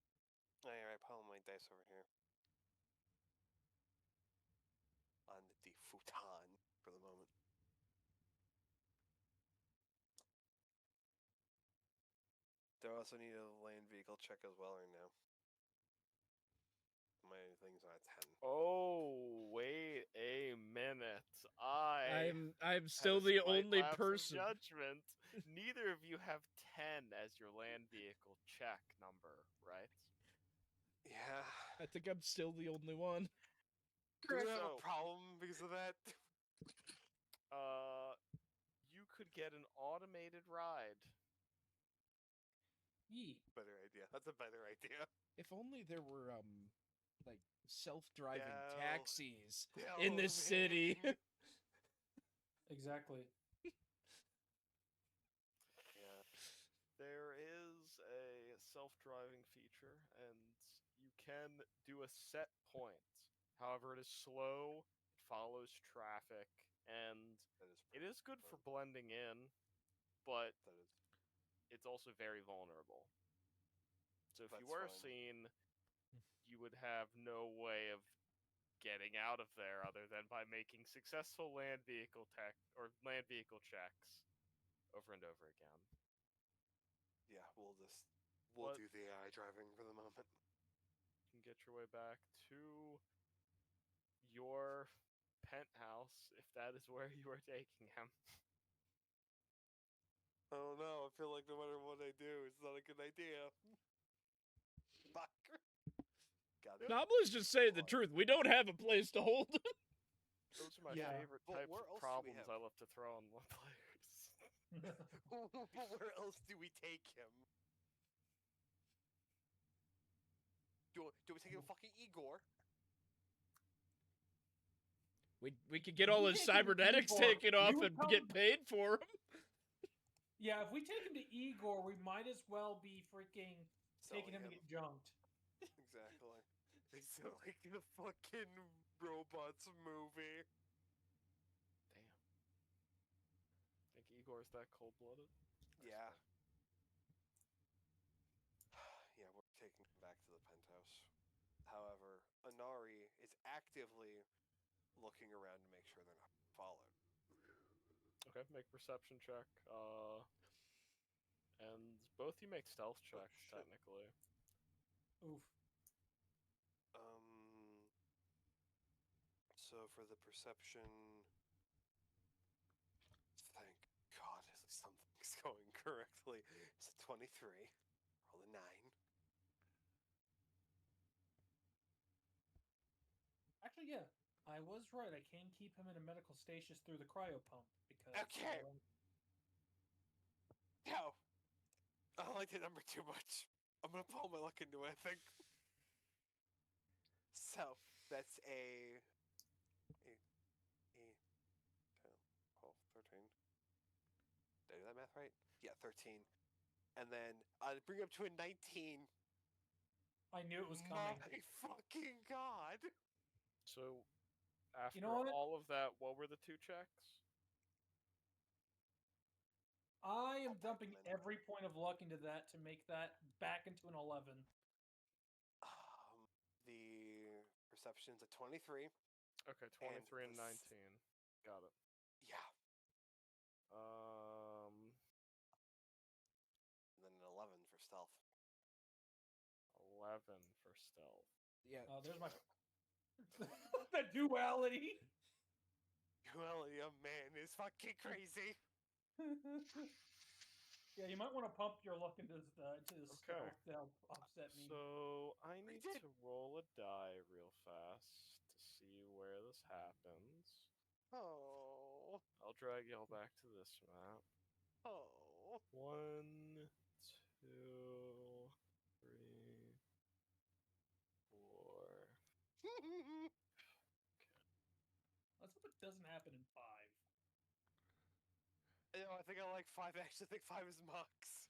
Alright, pile my dice over here. On the futon for the moment. Do I also need a land vehicle check as well, or no? My thing's on a 10. Oh, wait a minute. I'm still the only person. Judgment. Neither of you have 10 as your land vehicle check number, right? Yeah. I think I'm still the only one. Do we have a problem because of that? You could get an automated ride. Yee. Better idea. That's a better idea. If only there were like self-driving No. taxis No, in this city. man. Exactly. Yeah. There is a self-driving feature, and you can do a set point. However, it is slow, it follows traffic, and it is good for blending in, but it's also very vulnerable. So if you were seen, you would have no way of getting out of there other than by making successful land vehicle checks over and over again. Yeah, we'll do the AI driving for the moment. You can get your way back to your penthouse if that is where you are taking him. Oh no, I feel like no matter what I do, it's not a good idea. Fuck. Nobley's just saying the truth. We don't have a place to hold him. Those are my Yeah, favorite but types where of else do we problems have- I love to throw on players. Where else do we take him? Do we take him fucking Igor? We could get If all we his take him to cybernetics Igor, taken off you and come- get paid for him. Yeah, if we take him to Igor, we might as well be freaking taking him to get junked. Exactly. It's like the fucking robots movie. Damn. Think Igor's that cold-blooded? Yeah. Yeah, we're taking him back to the penthouse. However, Anari is actively looking around to make sure they're not followed. Okay, make perception check. And both you make stealth checks, shit. technically. Oof. So for the perception, thank God, at least something's going correctly. It's a 23. Roll a 9. Actually, yeah, I was right. I can keep him in a medical stasis through the cryo pump because. Okay. No! I don't like the number too much. I'm gonna pull my luck into it, I think. So, that's a 10, 12, 13. Did I do that math right? Yeah, 13. And then I'd bring up to a 19. I knew it was coming. My fucking God! So, after know what? all of that, what were the 2 checks? I am I'll type dumping them in. every point of luck into that to make that back into an 11. The perception's a 23. Okay, 23 and this- 19. Got it. Yeah. And then an 11 for stealth. 11 for stealth. Yeah. There's my the duality. Duality of man is fucking crazy. Yeah, you might want to pump your luck into the stealth to help offset me. So, I need did. to roll a die real fast to see where this happens. Oh. I'll drag y'all back to this map. Oh. 1, 2, 3, 4. Let's hope it doesn't happen in 5. I think I like 5. I actually think 5 is max.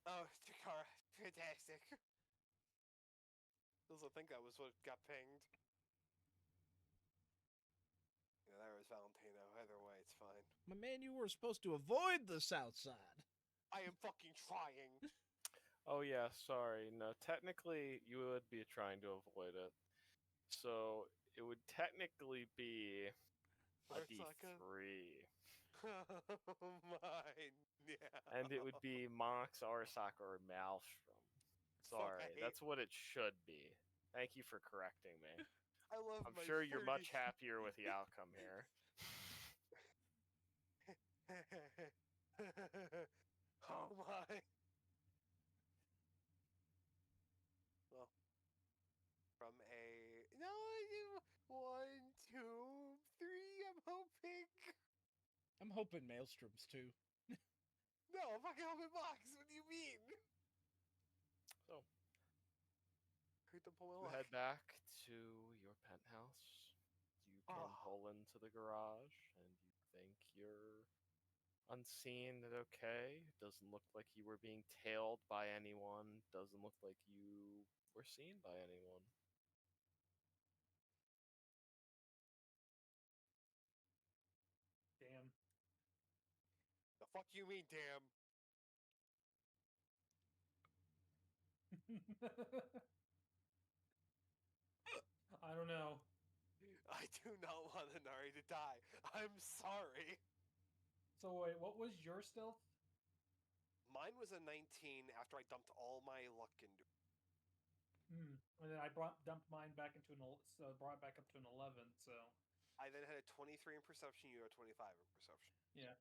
Oh, Takara, fantastic. I think that was what got pinged. Yeah, there was Valentino. Either way, it's fine. My man, you were supposed to avoid the south side. I am fucking trying. Oh yeah, sorry. No, technically you would be trying to avoid it. So it would technically be a D3. Oh my, yeah. And it would be Mox, Arasaka, or Maelstrom. Sorry, Fine. that's what it should be. Thank you for correcting me. I love I'm my sure you're 30... much happier with the outcome here. Oh my. Well, from a... No, I do 1, 2, 3, I'm hoping. I'm hoping Maelstroms too. No, I'm fucking hoping Mox. What do you mean? So, Hurt to pull my you luck. head back to your penthouse. You can Ah. pull into the garage, and you think you're unseen and okay. Doesn't look like you were being tailed by anyone. Doesn't look like you were seen by anyone. Damn. The fuck you mean, damn? I don't know. I do not want Anari to die. I'm sorry. So wait, what was your stealth? Mine was a 19 after I dumped all my luck into it. And then I dumped mine back into brought it back up to an 11. So I then had a 23 in perception. You had a 25 in perception. yeah.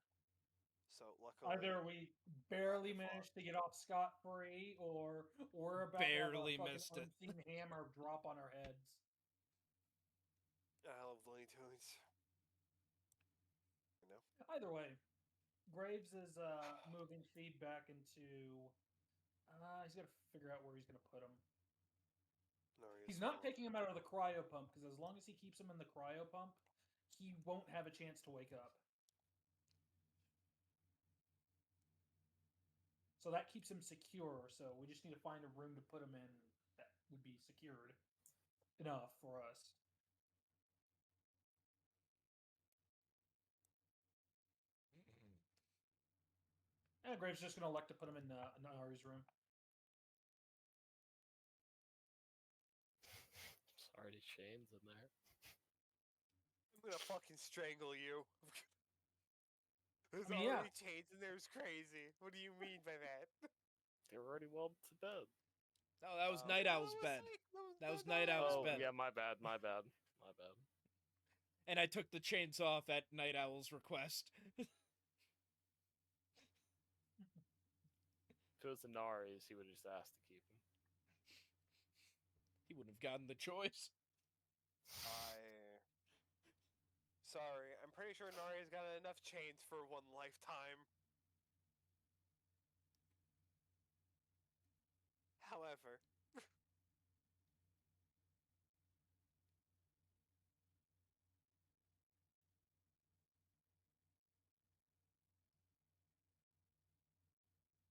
So luckily, Either we barely managed to get off scot-free, or we're about Barely to have a missed fucking it. unseen hammer drop on our heads. I love Looney Tunes. You know. Either way, Graves is moving feedback into. He's got to figure out where he's going to put him. No, He's not taking him out of the cryo pump because as long as he keeps him in the cryo pump, he won't have a chance to wake up. So that keeps him secure. So we just need to find a room to put him in that would be secured enough for us. And Graves just going to elect to put him in Ari's room. There's already chains in there. I'm gonna fucking strangle you. There's I mean, already chains in there. It's crazy. What do you mean by that? They were already well to bed. No, that was Night Owl's bed. That was Night Owl's Oh, bed. yeah, my bad. And I took the chains off at Night Owl's request. If it was Inari's, he would have just asked to keep him. He wouldn't have gotten the choice. Sorry, I'm pretty sure Nari's got enough chains for one lifetime. However,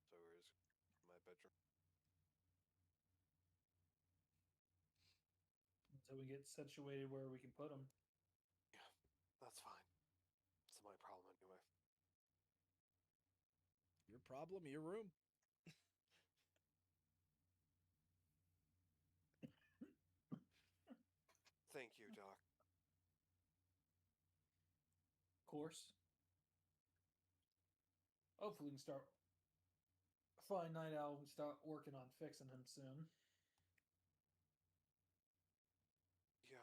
so where's my bedroom? Until we get situated where we can put him. Yeah, that's fine. It's my problem anyway. Your problem, your room. Thank you, Doc. Of course. Hopefully we can start find Night Owl and start working on fixing him soon. Yeah.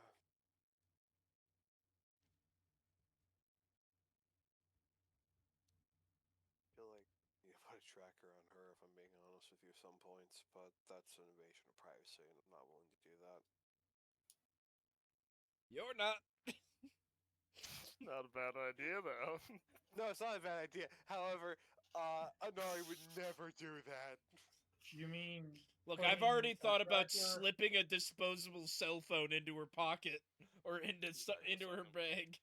I feel like you put a tracker on her, if I'm being honest with you, some points, but that's an invasion of privacy, and I'm not willing to do that. You're not. Not a bad idea, though. No, it's not a bad idea. However, Anari would never do that. You mean Look, putting I've already a thought about tracker- slipping a disposable cell phone into her pocket or into her bag,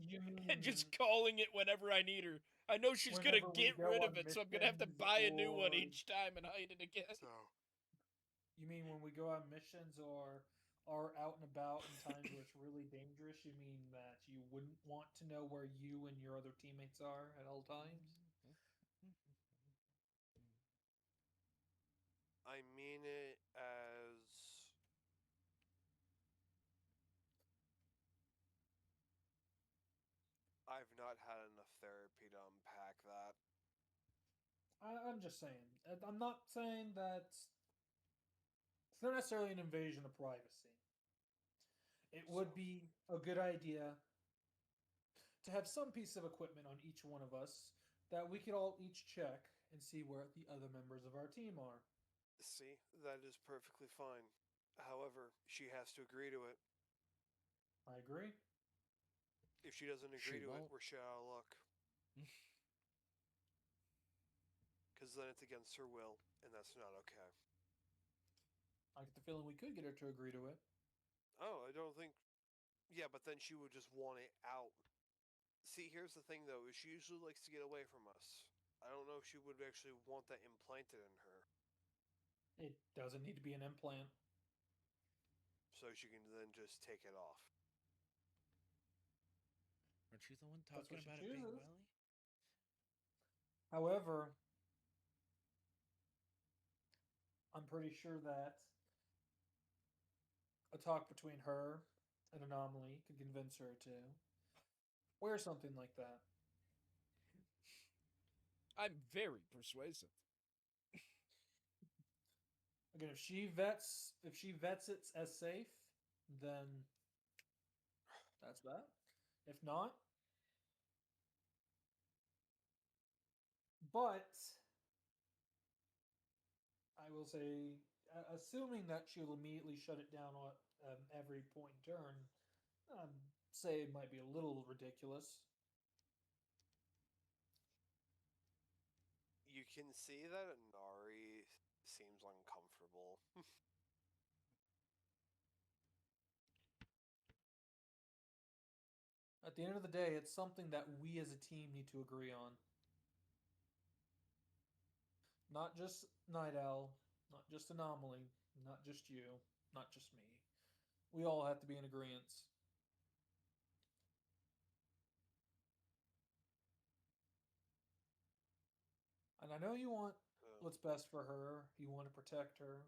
You mean and just calling it whenever I need her. I know she's gonna whenever we get go rid on of it, so I'm gonna have to missions buy a new one or- each time and hide it again. So, You mean when we go on missions or are out and about in times where it's really dangerous? You mean that you wouldn't want to know where you and your other teammates are at all times? I mean it as I've not had enough therapy to unpack that. I'm just saying. I'm not saying that it's not necessarily an invasion of privacy. It would be a good idea to have some piece of equipment on each one of us that we could all each check and see where the other members of our team are. See, that is perfectly fine. However, she has to agree to it. I agree. If she doesn't agree She to it, won't. we're shit out of luck. Because then it's against her will, and that's not okay. I get the feeling we could get her to agree to it. Oh, I don't think. Yeah, but then she would just want it out. See, here's the thing though, is she usually likes to get away from us. I don't know if she would actually want that implanted in her. It doesn't need to be an implant. So she can then just take it off. Aren't you the one That's talking what she about it being chooses. welly? However, I'm pretty sure that a talk between her and Anomaly could convince her to wear something like that. I'm very persuasive. Again, if she vets it as safe, then that's that. If not, but I will say, assuming that she'll immediately shut it down at every point in turn, say it might be a little ridiculous. You can see that Inari seems uncomfortable. At the end of the day, it's something that we as a team need to agree on. Not just Night Owl, not just Anomaly, not just you, not just me. We all have to be in agreement. And I know you want what's best for her. You want to protect her.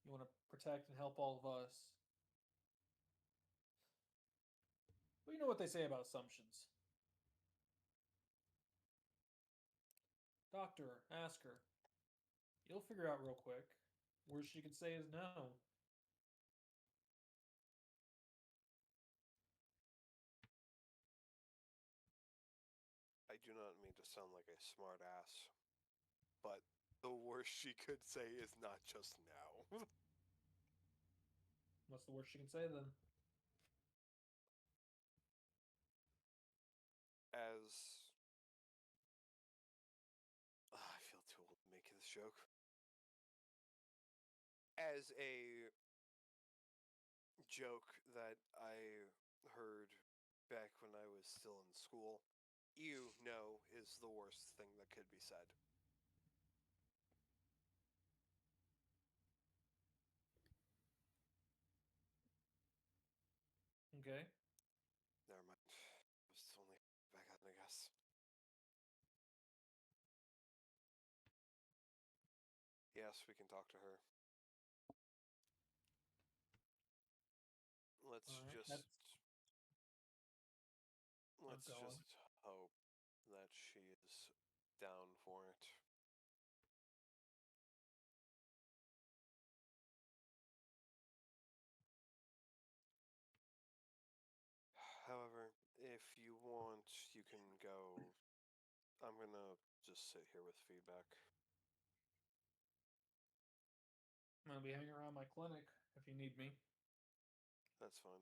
You want to protect and help all of us. But you know what they say about assumptions. Doctor, ask her. You'll figure out real quick. Worst she could say is no. I do not mean to sound like a smart ass, but the worst she could say is not just now. What's the worst she can say then? As I feel too old to make this joke. As a joke that I heard back when I was still in school, you know is the worst thing that could be said. Okay. Never mind. It was only back then, I guess. Yes, we can talk to her. Let's All right, just that's- let's go on. just hope that she is down for it. However, if you want, you can go. I'm gonna just sit here with feedback. I'm going to be hanging around my clinic if you need me. That's fine.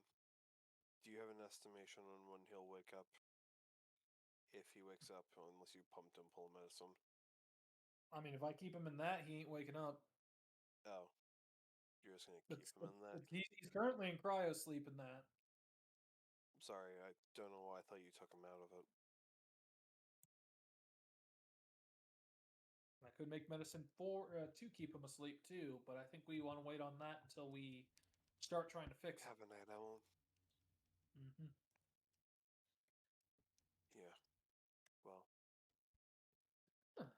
Do you have an estimation on when he'll wake up? If he wakes up, unless you pumped him full of medicine. I mean, if I keep him in that, he ain't waking up. Oh. You're just gonna keep him in that? He's currently in cryo sleep in that. Sorry, I don't know why I thought you took him out of it. I could make medicine for to keep him asleep too, but I think we want to wait on that until we start trying to fix Have it. a night owl. Mm-hmm. Yeah. Well. Huh.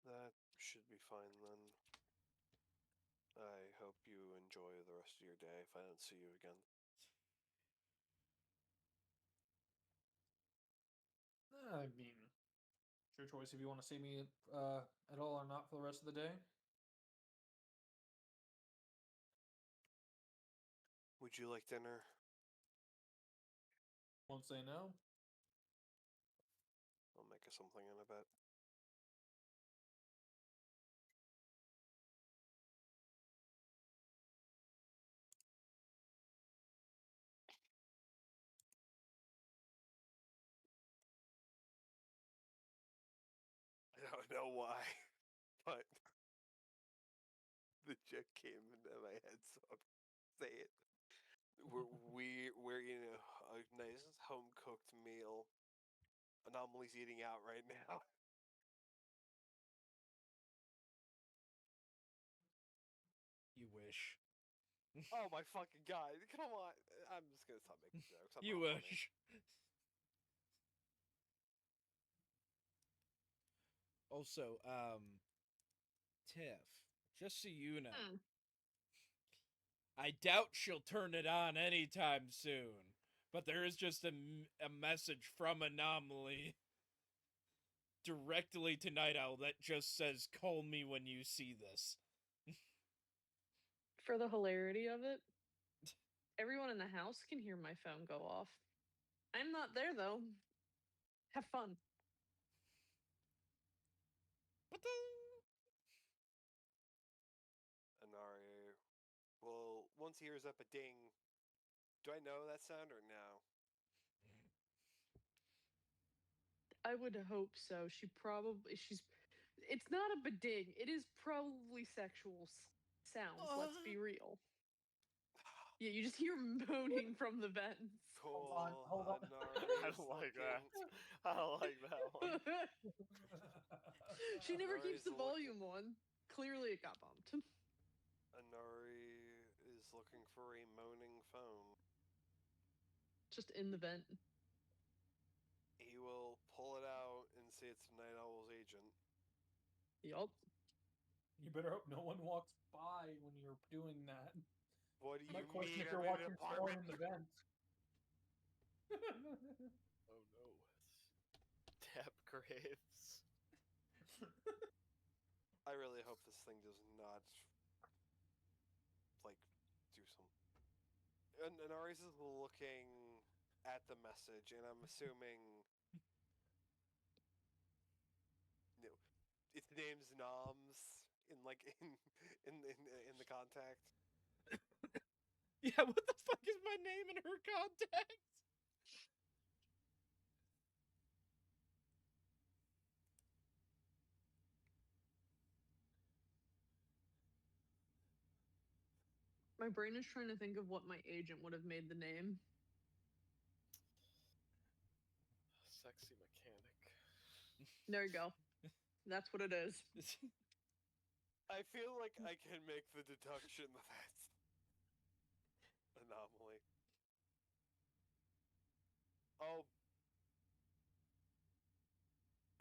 That should be fine then. I hope you enjoy the rest of your day if I don't see you again. I mean, it's your choice if you want to see me at all or not for the rest of the day. Would you like dinner? Won't say no. I'll make us something in a bit. I don't know why, but the joke came into my head, so I'll say it. We're eating a nice home cooked meal. Anomaly's eating out right now. You wish. Oh my fucking god! Come on! I'm just gonna stop making jokes. I'm You not funny. wish. Also, Tiff, just so you know, Hmm. I doubt she'll turn it on anytime soon. But there is just a message from Anomaly directly to Night Owl that just says, "Call me when you see this." For the hilarity of it, everyone in the house can hear my phone go off. I'm not there though. Have fun. Anari. Well, once he hears up a ding, do I know that sound or no? I would hope so. She's. It's not a bidding. It is probably sexual sounds. Let's be real. Yeah, you just hear moaning from the vents. Cool. Hold on. Anari I is don't like looking. that. I don't like that one. She never keeps Anari's the volume on. Clearly, it got bumped. Anari is looking for a moaning phone. Just in the vent. He will pull it out and say it's Night Owl's agent. Yup. You better hope no one walks by when you're doing that. What do My you question mean? if you're I'm in watching an porn apartment. in the vent. Oh no. Tap Graves. I really hope this thing does not, like, do some. And Aries is looking at the message, and I'm assuming, you know, its name's Noms in in the contact. Yeah, what the fuck is my name in her contact? My brain is trying to think of what my agent would have made the name. Sexy mechanic. There you go. That's what it is. I feel like I can make the deduction that that's Anomaly. Oh,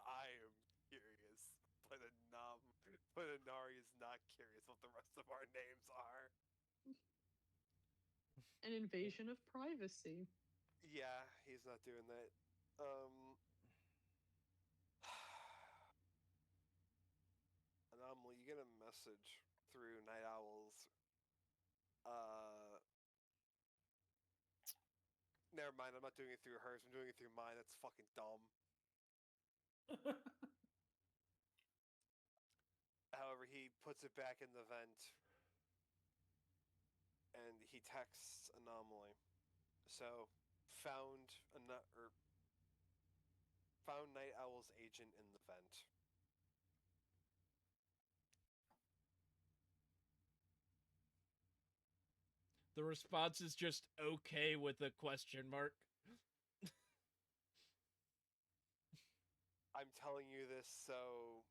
I am curious, but Anari is not curious what the rest of our names are. An invasion of privacy. Yeah, he's not doing that. Anomaly, you get a message through Night Owl's. Never mind, I'm not doing it through hers, I'm doing it through mine. That's fucking dumb. However, he puts it back in the vent. And he texts Anomaly. So, found Night Owl's agent in the vent. The response is just okay with a question mark. I'm telling you this so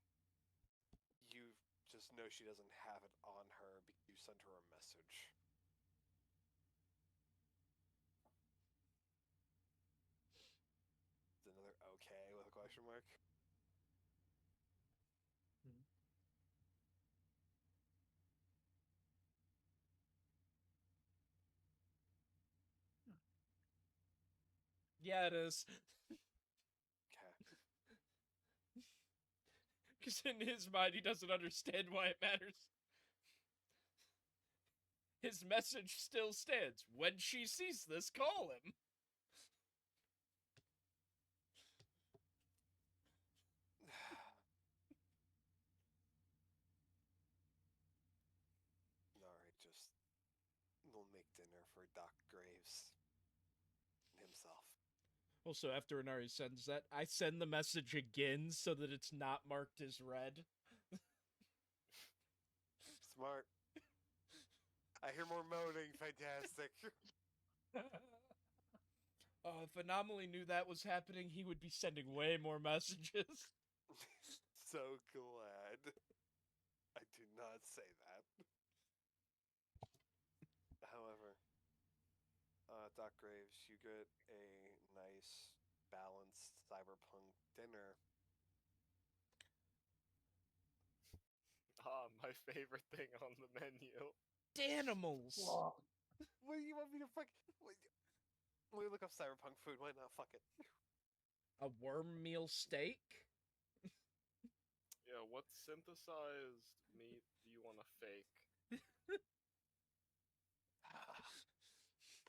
you just know she doesn't have it on her because you sent her a message. It's another okay with a question mark. Yeah, it is. Okay. Because in his mind, he doesn't understand why it matters. His message still stands. When she sees this, call him. Alright, just we'll make dinner for Doc Graves himself. Also, after Inari sends that, I send the message again so that it's not marked as read. Smart. I hear more moaning. Fantastic. If Anomaly knew that was happening, he would be sending way more messages. So glad I did not say that. However, Doc Graves, you get a nice, balanced cyberpunk dinner. Ah, my favorite thing on the menu. Danimals! What do you want me to fuck? Let me look up cyberpunk food. Why not? Fuck it. A worm meal steak? Yeah, what synthesized meat do you want to fake?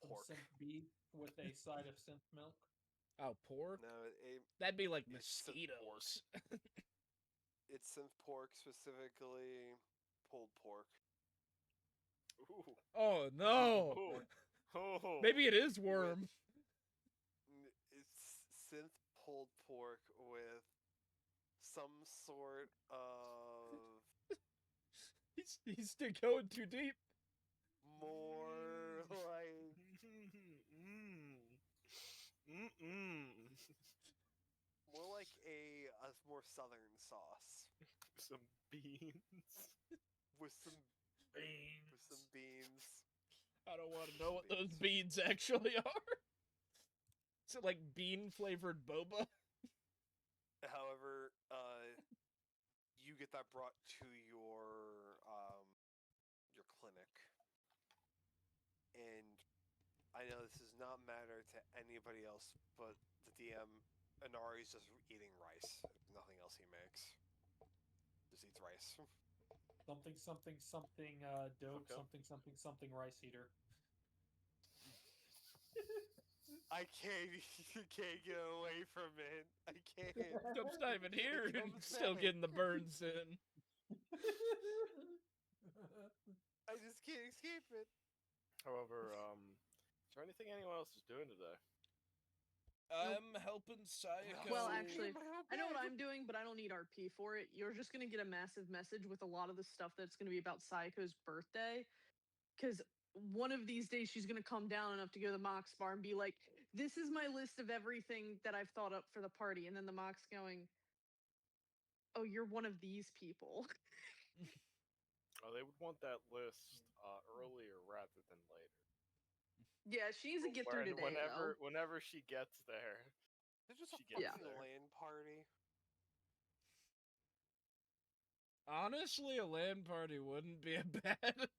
Pork. Synth beef with a side of synth milk. Oh, pork? No, That'd be like it's synth mosquitoes. it's synth pork, specifically pulled pork. Ooh. Oh, no! Oh. Oh. Maybe it is worm. It's synth pulled pork with some sort of He's still going too deep. more like more like a more southern sauce Some beans. with some beans. I don't want to know what those beans actually are. Is it like bean flavored boba? However, you get that brought to your clinic, and I know this does not matter to anybody else, but the DM, Inari's just eating rice. Nothing else he makes. Just eats rice. Something, something, something, dope, Okay. something, something, something, rice eater. I can't. You can't get away from it. I can't. Stump's not even here It and comes still back. getting the burns in. I just can't escape it. However, is there anything anyone else is doing today? I'm helping Sayako. Well, actually, I know what I'm doing, but I don't need RP for it. You're just going to get a massive message with a lot of the stuff that's going to be about Sayako's birthday. Because one of these days she's going to come down enough to go to the Mox bar and be like, this is my list of everything that I've thought up for the party. And then the Mox going, oh, you're one of these people. Oh, they would want that list earlier rather than later. Yeah, she needs to get through today, Whenever she gets there, It's just a she gets fucking there. LAN party. Honestly, a LAN party wouldn't be a bad.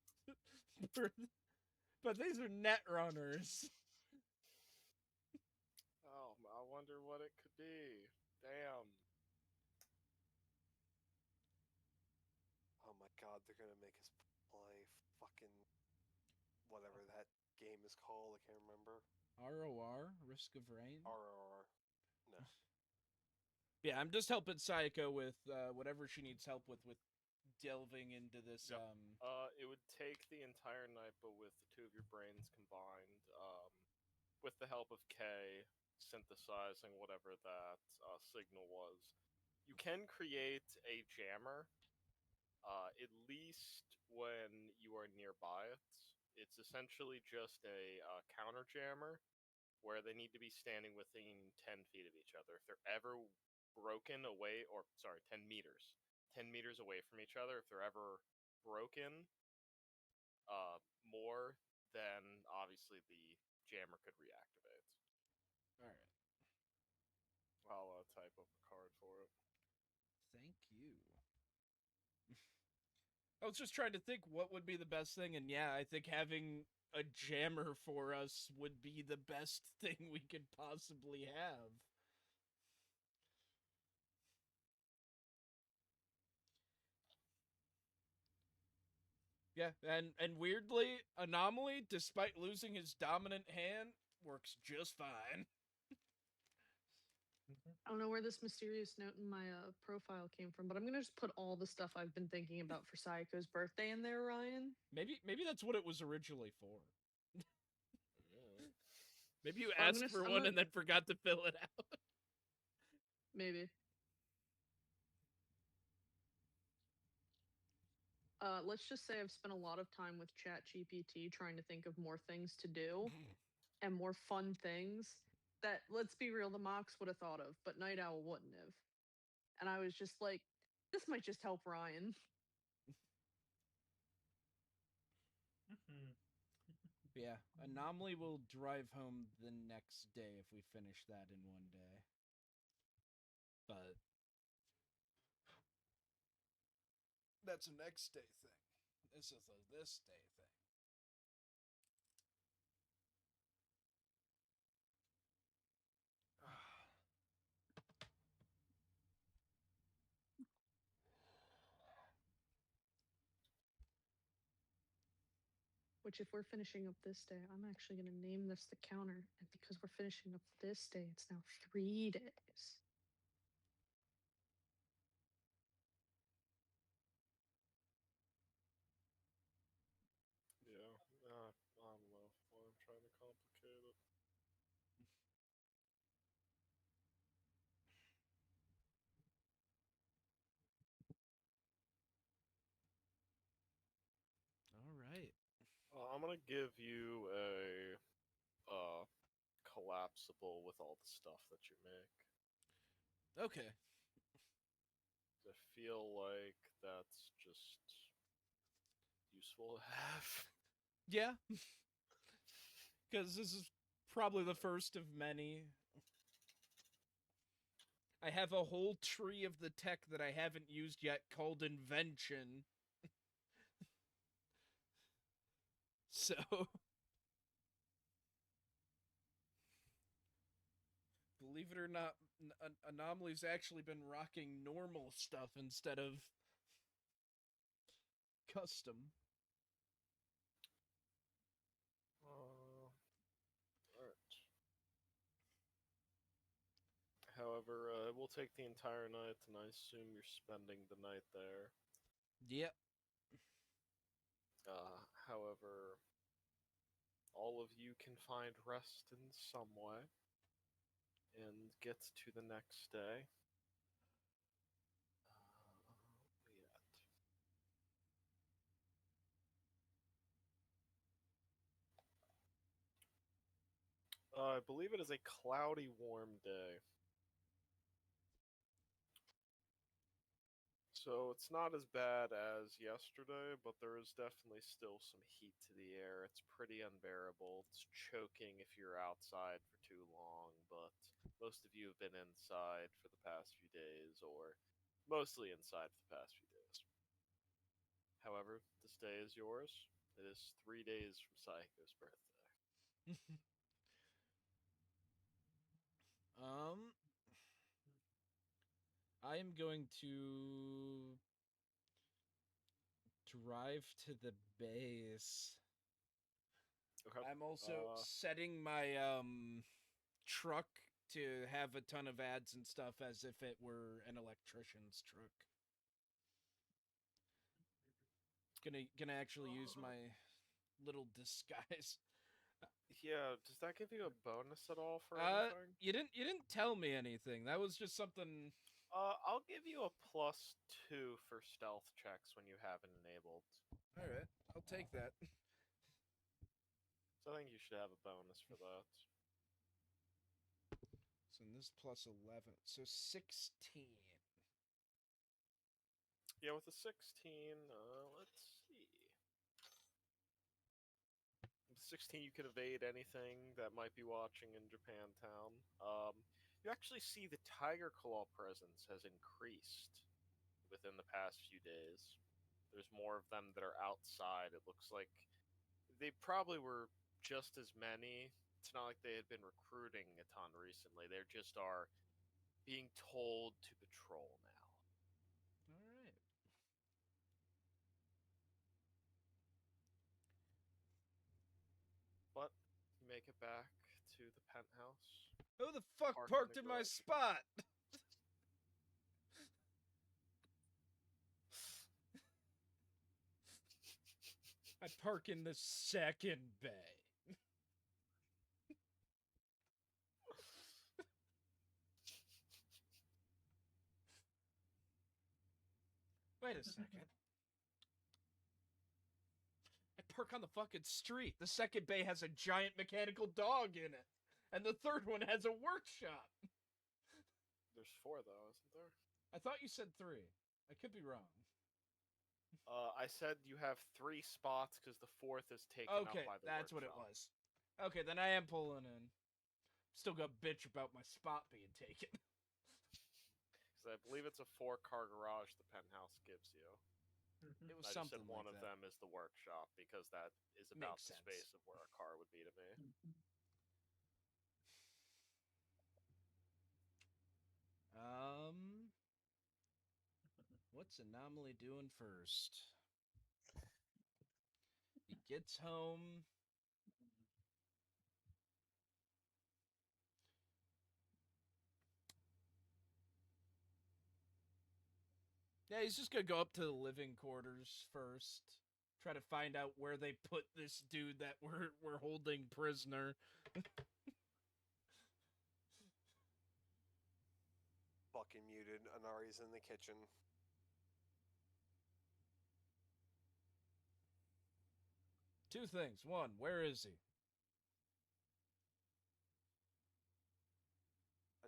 But these are net runners. Oh, I wonder what it could be. Damn. Oh my god, they're gonna make us play fucking whatever that game is called. I can't remember. ROR, Risk of Rain. RRR. No. Yeah, I'm just helping Sayako with whatever she needs help with delving into this. Yep. It would take the entire night, but with the two of your brains combined, with the help of K, synthesizing whatever that signal was, you can create a jammer. At least when you are nearby it. It's essentially just a counter jammer where they need to be standing within 10 feet of each other. If they're ever broken away, or sorry, 10 meters. 10 meters away from each other, if they're ever broken more, then obviously the jammer could reactivate. Alright. I'll type up a card for it. Thank you. I was just trying to think what would be the best thing, and yeah, I think having a jammer for us would be the best thing we could possibly have. Yeah, and weirdly, Anomaly, despite losing his dominant hand, works just fine. I don't know where this mysterious note in my profile came from, but I'm gonna just put all the stuff I've been thinking about for Sayako's birthday in there, Ryan. Maybe that's what it was originally for. Maybe you I'm asked gonna- for I'm one gonna- and then forgot to fill it out. Maybe. Let's just say I've spent a lot of time with ChatGPT trying to think of more things to do and more fun things that, let's be real, the Mox would have thought of, but Night Owl wouldn't have. And I was just like, this might just help Ryan. Yeah, Anomaly will drive home the next day if we finish that in one day. But that's a next day thing. This is a this day thing. Which, if we're finishing up this day, I'm actually going to name this the counter. And because we're finishing up this day, it's now 3 days. Yeah, I don't know why I'm trying to complicate it. I'm gonna give you a collapsible with all the stuff that you make. Okay. I feel like that's just useful to have. Yeah. Because this is probably the first of many. I have a whole tree of the tech that I haven't used yet called Invention. So... Believe it or not, Anomaly's actually been rocking normal stuff instead of custom. Alright. However, it will take the entire night, and I assume you're spending the night there. Yep. However, all of you can find rest in some way, and get to the next day. I believe it is a cloudy, warm day. So it's not as bad as yesterday, but there is definitely still some heat to the air. It's pretty unbearable. It's choking if you're outside for too long, but most of you have been inside for the past few days, or mostly inside for the past few days. However, this day is yours. It is 3 days from Psycho's birthday. I am going to drive to the base. Okay. I'm also setting my truck to have a ton of ads and stuff as if it were an electrician's truck. Gonna actually use my little disguise. Yeah, does that give you a bonus at all for anything? You didn't tell me anything. That was just something. I'll give you a +2 for stealth checks when you have it enabled. All right, I'll take that. So I think you should have a bonus for that. So in this plus 11, so 16. Yeah, with a 16, let's see. With 16, you can evade anything that might be watching in Japantown. You actually see the Tiger Claw presence has increased within the past few days. There's more of them that are outside. It looks like they probably were just as many. It's not like they had been recruiting a ton recently. They just are being told to patrol now. All right. But you make it back to the penthouse. Who the fuck Park in parked the in my garage. spot? I park in the second bay. Wait a second. I park on the fucking street. The second bay has a giant mechanical dog in it. And the third one has a workshop. There's 4 though, isn't there? I thought you said 3. I could be wrong. I said you have 3 spots because the 4th is taken up Okay, by the that's what it workshop. was. Okay, then I am pulling in. Still got bitch about my spot being taken. Because I believe it's a 4-car garage the penthouse gives you. It was I just something said one like of that. them is the workshop because that is about Makes the sense. space of where a car would be to me. What's Anomaly doing first? He gets home. Yeah, he's just gonna go up to the living quarters first. Try to find out where they put this dude that we're holding prisoner. Fucking muted. Anari's in the kitchen. Two things. One, where is he?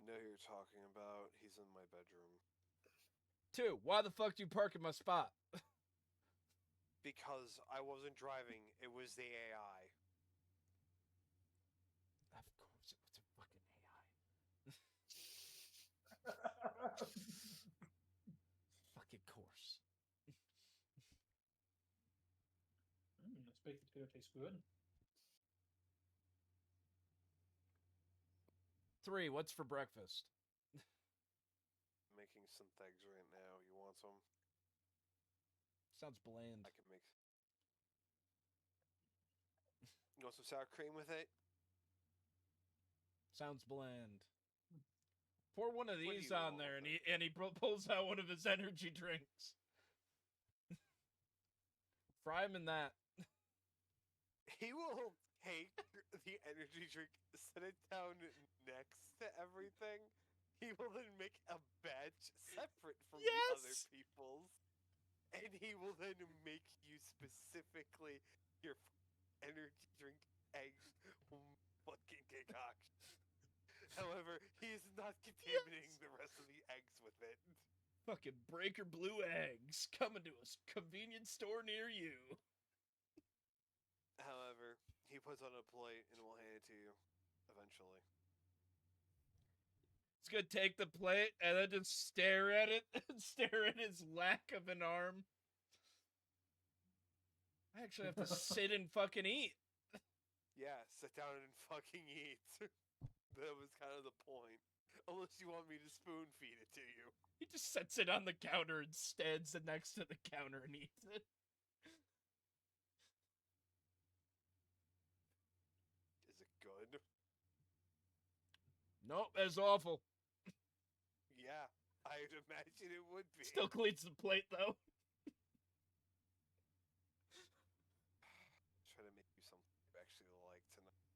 I know who you're talking about. He's in my bedroom. Two, why the fuck do you park in my spot? Because I wasn't driving, it was the AI. Of course, it was a fucking AI. Fucking course. This baked potato tastes good. Three, what's for breakfast? Making some eggs right now. You want some? Sounds bland. I can make. You want some sour cream with it? Sounds bland. Pour one of What do these you on want there, with and he pulls out one of his energy drinks. Fry him in that. He will take the energy drink, set it down next to everything. He will then make a batch separate from the other Yes! people's. And he will then make you specifically your energy drink egg fucking concoction. However, he is not contaminating the rest of the eggs with it. Fucking Breaker Blue eggs coming to a convenience store near you. However, he puts on a plate and will hand it to you eventually. He's gonna take the plate and then just stare at it and stare at his lack of an arm. I actually have to sit and fucking eat. Yeah, sit down and fucking eat. That was kind of the point. Unless you want me to spoon feed it to you. He just sets it on the counter and stands next to the counter and eats it. Is it good? Nope, that's awful. Yeah, I'd imagine it would be. Still cleans the plate, though. Try to make you something you actually like tonight.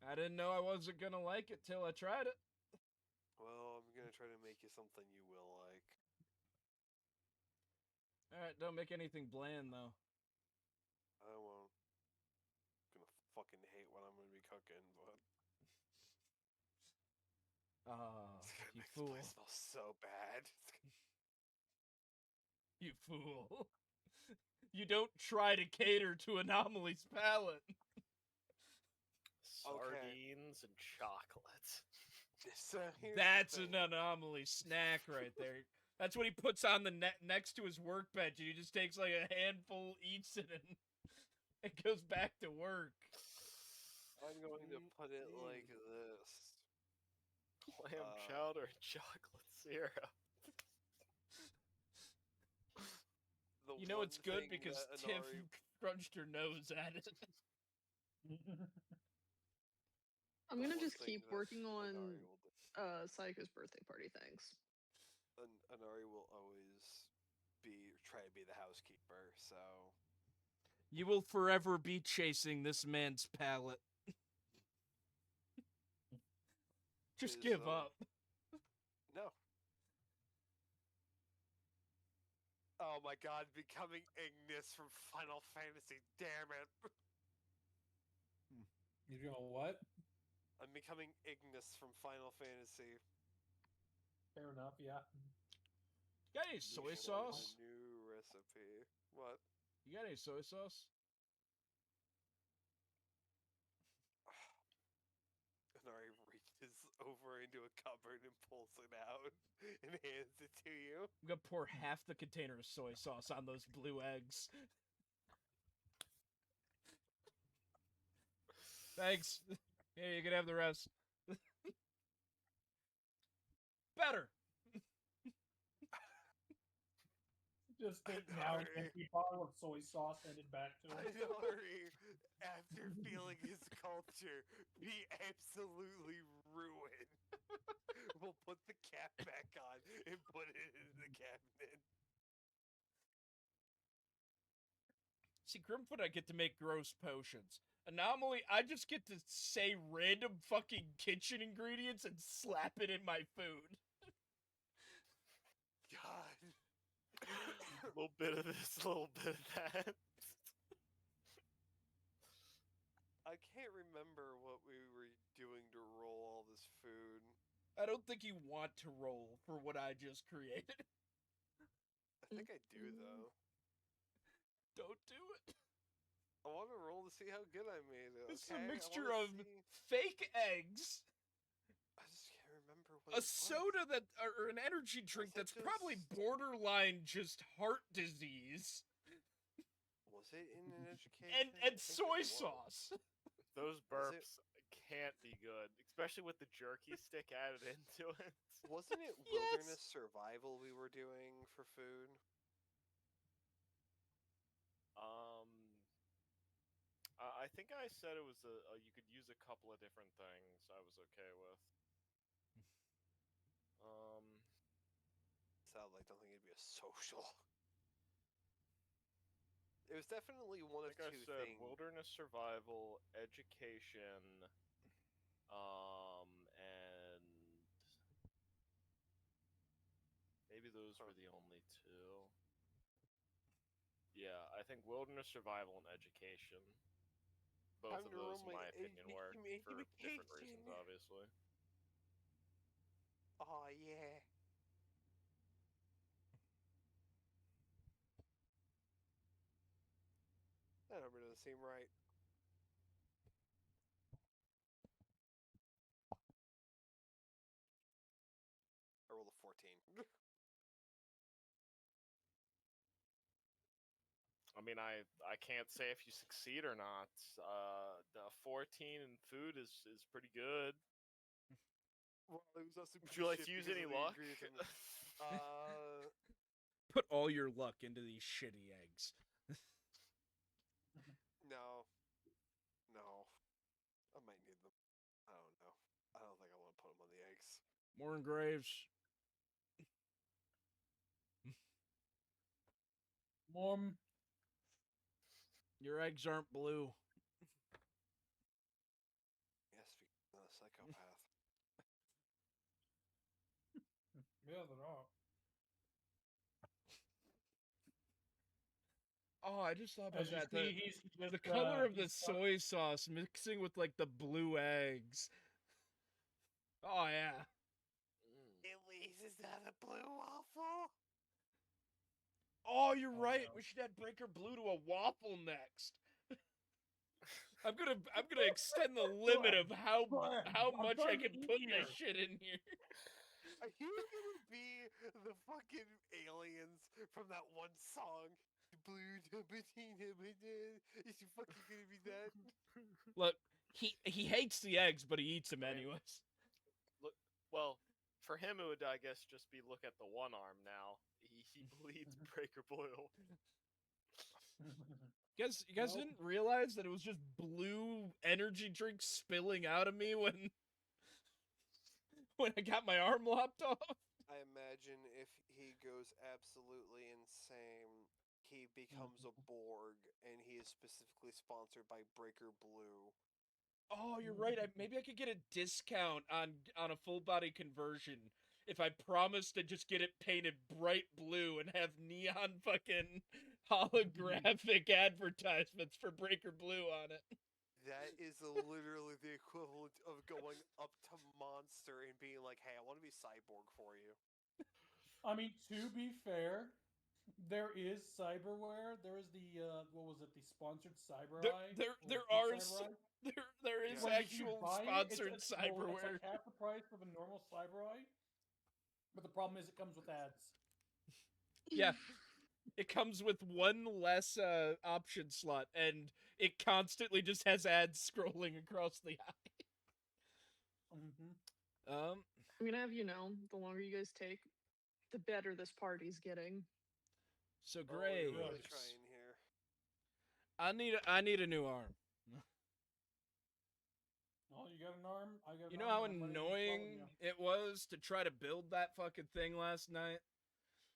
I didn't know I wasn't gonna like it till I tried it. Well, I'm gonna try to make you something you will like. Alright, don't make anything bland, though. I won't. I'm gonna fucking hate what I'm gonna be cooking, but Ah, it's gonna you make fool. the place smell so bad. You fool. You don't try to cater to Anomaly's palate. Sardines and chocolate. So here's the That's thing. an Anomaly snack right there. That's what he puts on the next to his workbench, and he just takes like a handful, eats it, and goes back to work. I'm going to put it like this. Clam chowder and chocolate syrup. You know it's good because Tiff crunched her nose at it. I'm gonna just keep working on Psycho's birthday party things. Anari will always try to be the housekeeper, so You will forever be chasing this man's palate. Just give up. No. Oh my god, becoming Ignis from Final Fantasy, damn it. You're gonna what? I'm becoming Ignis from Final Fantasy. Fair enough, yeah. You got any soy sauce? New recipe. What? You got any soy sauce? Anari reaches over into a cupboard and pulls it out and hands it to you. I'm gonna pour half the container of soy sauce on those blue eggs. Thanks. Here, you can have the rest. Better. Just take now an empty bottle of soy sauce handed back to him. Anari, after feeling his culture be absolutely ruined, we'll put the cap back on and put it in the cabinet. See, Grimfoot, I get to make gross potions. Anomaly, I just get to say random fucking kitchen ingredients and slap it in my food. God. A little bit of this, a little bit of that. I can't remember what we were doing to roll all this food. I don't think you want to roll for what I just created. I think I do, though. Don't do it. I want to roll to see how good I made it. This is Okay? a I mixture wanna of see- fake eggs, I just can't remember what a it was. soda that, or an energy drink it that's probably just- borderline just heart disease, Was it in an education? I and think soy it was. sauce. Those Was it- burps can't be good, especially with the jerky stick added into it. Wasn't it Yes. wilderness survival we were doing for food? I think I said it was you could use a couple of different things. I was okay with. Sadly, I don't think it'd be a social. It was definitely one I of think I two said things. wilderness survival, education, and maybe those were the only two. Yeah, I think wilderness survival and education. Both Time of to roll those, in my my opinion, work for different education. reasons, obviously. Oh yeah. That number doesn't seem right. I rolled a 14. I mean, I can't say if you succeed or not. The 14 in food is pretty good. Well, it was also Would you like to shit use because any of the luck? ingredients. Put all your luck into these shitty eggs. No. No. I might need them. I don't know. I don't think I want to put them on the eggs. Morning, Graves. Mom, Your eggs aren't blue. Yes, because I'm not a psychopath. yeah, they're not. Oh, I just thought about As you that. see, he's just, The color of the he's soy sauce mixing with like the blue eggs. Oh yeah. At least it's not a blue waffle. Oh, you're Oh, right. no. We should add Breaker Blue to a waffle next. I'm gonna extend the limit of how Brian, I'm much I trying to can eat put here. this shit in here. Are you gonna be the fucking aliens from that one song? Blue is you fucking gonna be that? Look, he hates the eggs, but he eats them anyways. Look, well, for him it would, I guess, just be look at the one arm now. He bleeds Breaker Blue. You guys Nope. didn't realize that it was just blue energy drink spilling out of me when I got my arm lopped off. I imagine if he goes absolutely insane, he becomes a Borg, and he is specifically sponsored by Breaker Blue. Oh, you're right. Maybe I could get a discount on a full body conversion if I promise to just get it painted bright blue and have neon fucking holographic advertisements for Breaker Blue on it. That is literally the equivalent of going up to Monster and being like, "Hey, I want to be Cyborg for you." I mean, to be fair, there is cyberware. There is the what was it? The sponsored cyber eye. There or are Cyber Eye. there is Yeah. If you actual buy it, sponsored it's cyberware. like half the price of a normal cyber eye. But the problem is, it comes with ads. Yeah. It comes with one less option slot, and it constantly just has ads scrolling across the eye. Mm-hmm. Um, I'm gonna have you know, the longer you guys take, the better this party's getting. so Oh, Graves, you're really trying here. I need a new arm. Oh, you got an arm? I got. You an know arm, how and I'm ready to swallow annoying you. it was to try to build that fucking thing last night?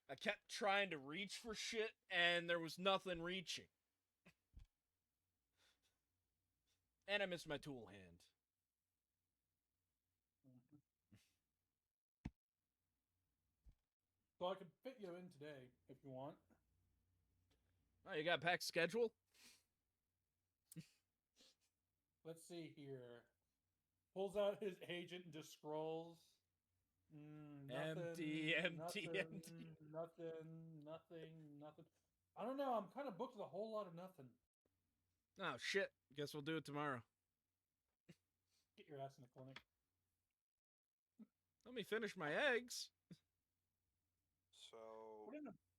I kept trying to reach for shit, and there was nothing reaching. And I missed my tool hand. Mhm. So I could fit you in today if you want. Oh, you got a packed schedule? Let's see here. Pulls out his agent and just scrolls. Empty, empty, nothing, empty. nothing. I don't know. I'm kind of booked with a whole lot of nothing. Oh shit! Guess we'll do it tomorrow. Get your ass in the clinic. Let me finish my eggs. So,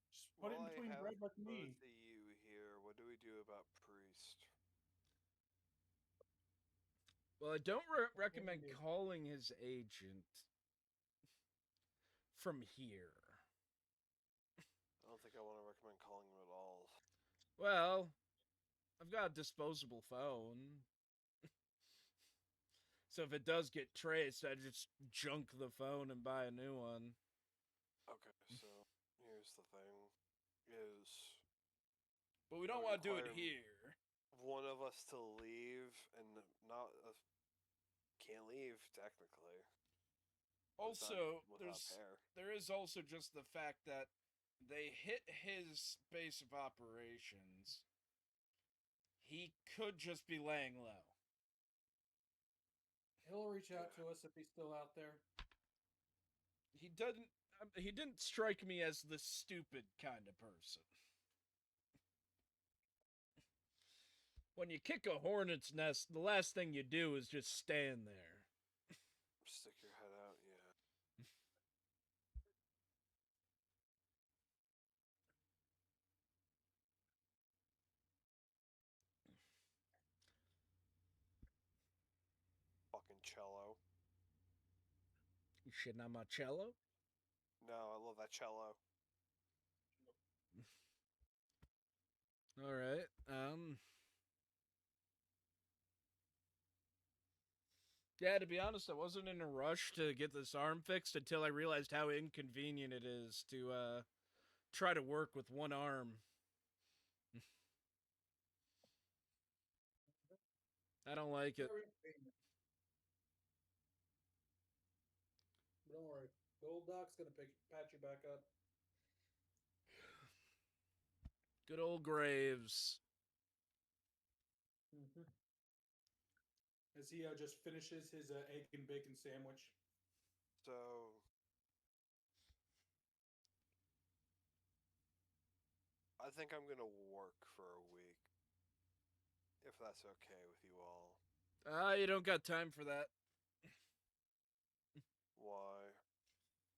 Just put it in between I have bread like both me. of you here, what do we do about Priest? Well, I don't recommend calling his agent from here. I don't think I want to recommend calling him at all. Well, I've got a disposable phone. So if it does get traced, I just junk the phone and buy a new one. Okay, so here's the thing, is But we don't want to do it here. one of us to leave and not can't leave technically. Also, without pair. there is also just the fact that they hit his base of operations. He could just be laying low. He'll reach out to us if he's still out there. He didn't strike me as the stupid kind of person. When you kick a hornet's nest, the last thing you do is just stand there. Stick your head out, yeah. Fucking cello. You shitting on my cello? No, I love that cello. Alright, yeah, to be honest, I wasn't in a rush to get this arm fixed until I realized how inconvenient it is to, try to work with one arm. I don't like it. Don't worry. The old doc's gonna patch you back up. Good old Graves. Mm-hmm. As he just finishes his egg and bacon sandwich. So, I think I'm gonna work for a week. If that's okay with you all. You don't got time for that. Why?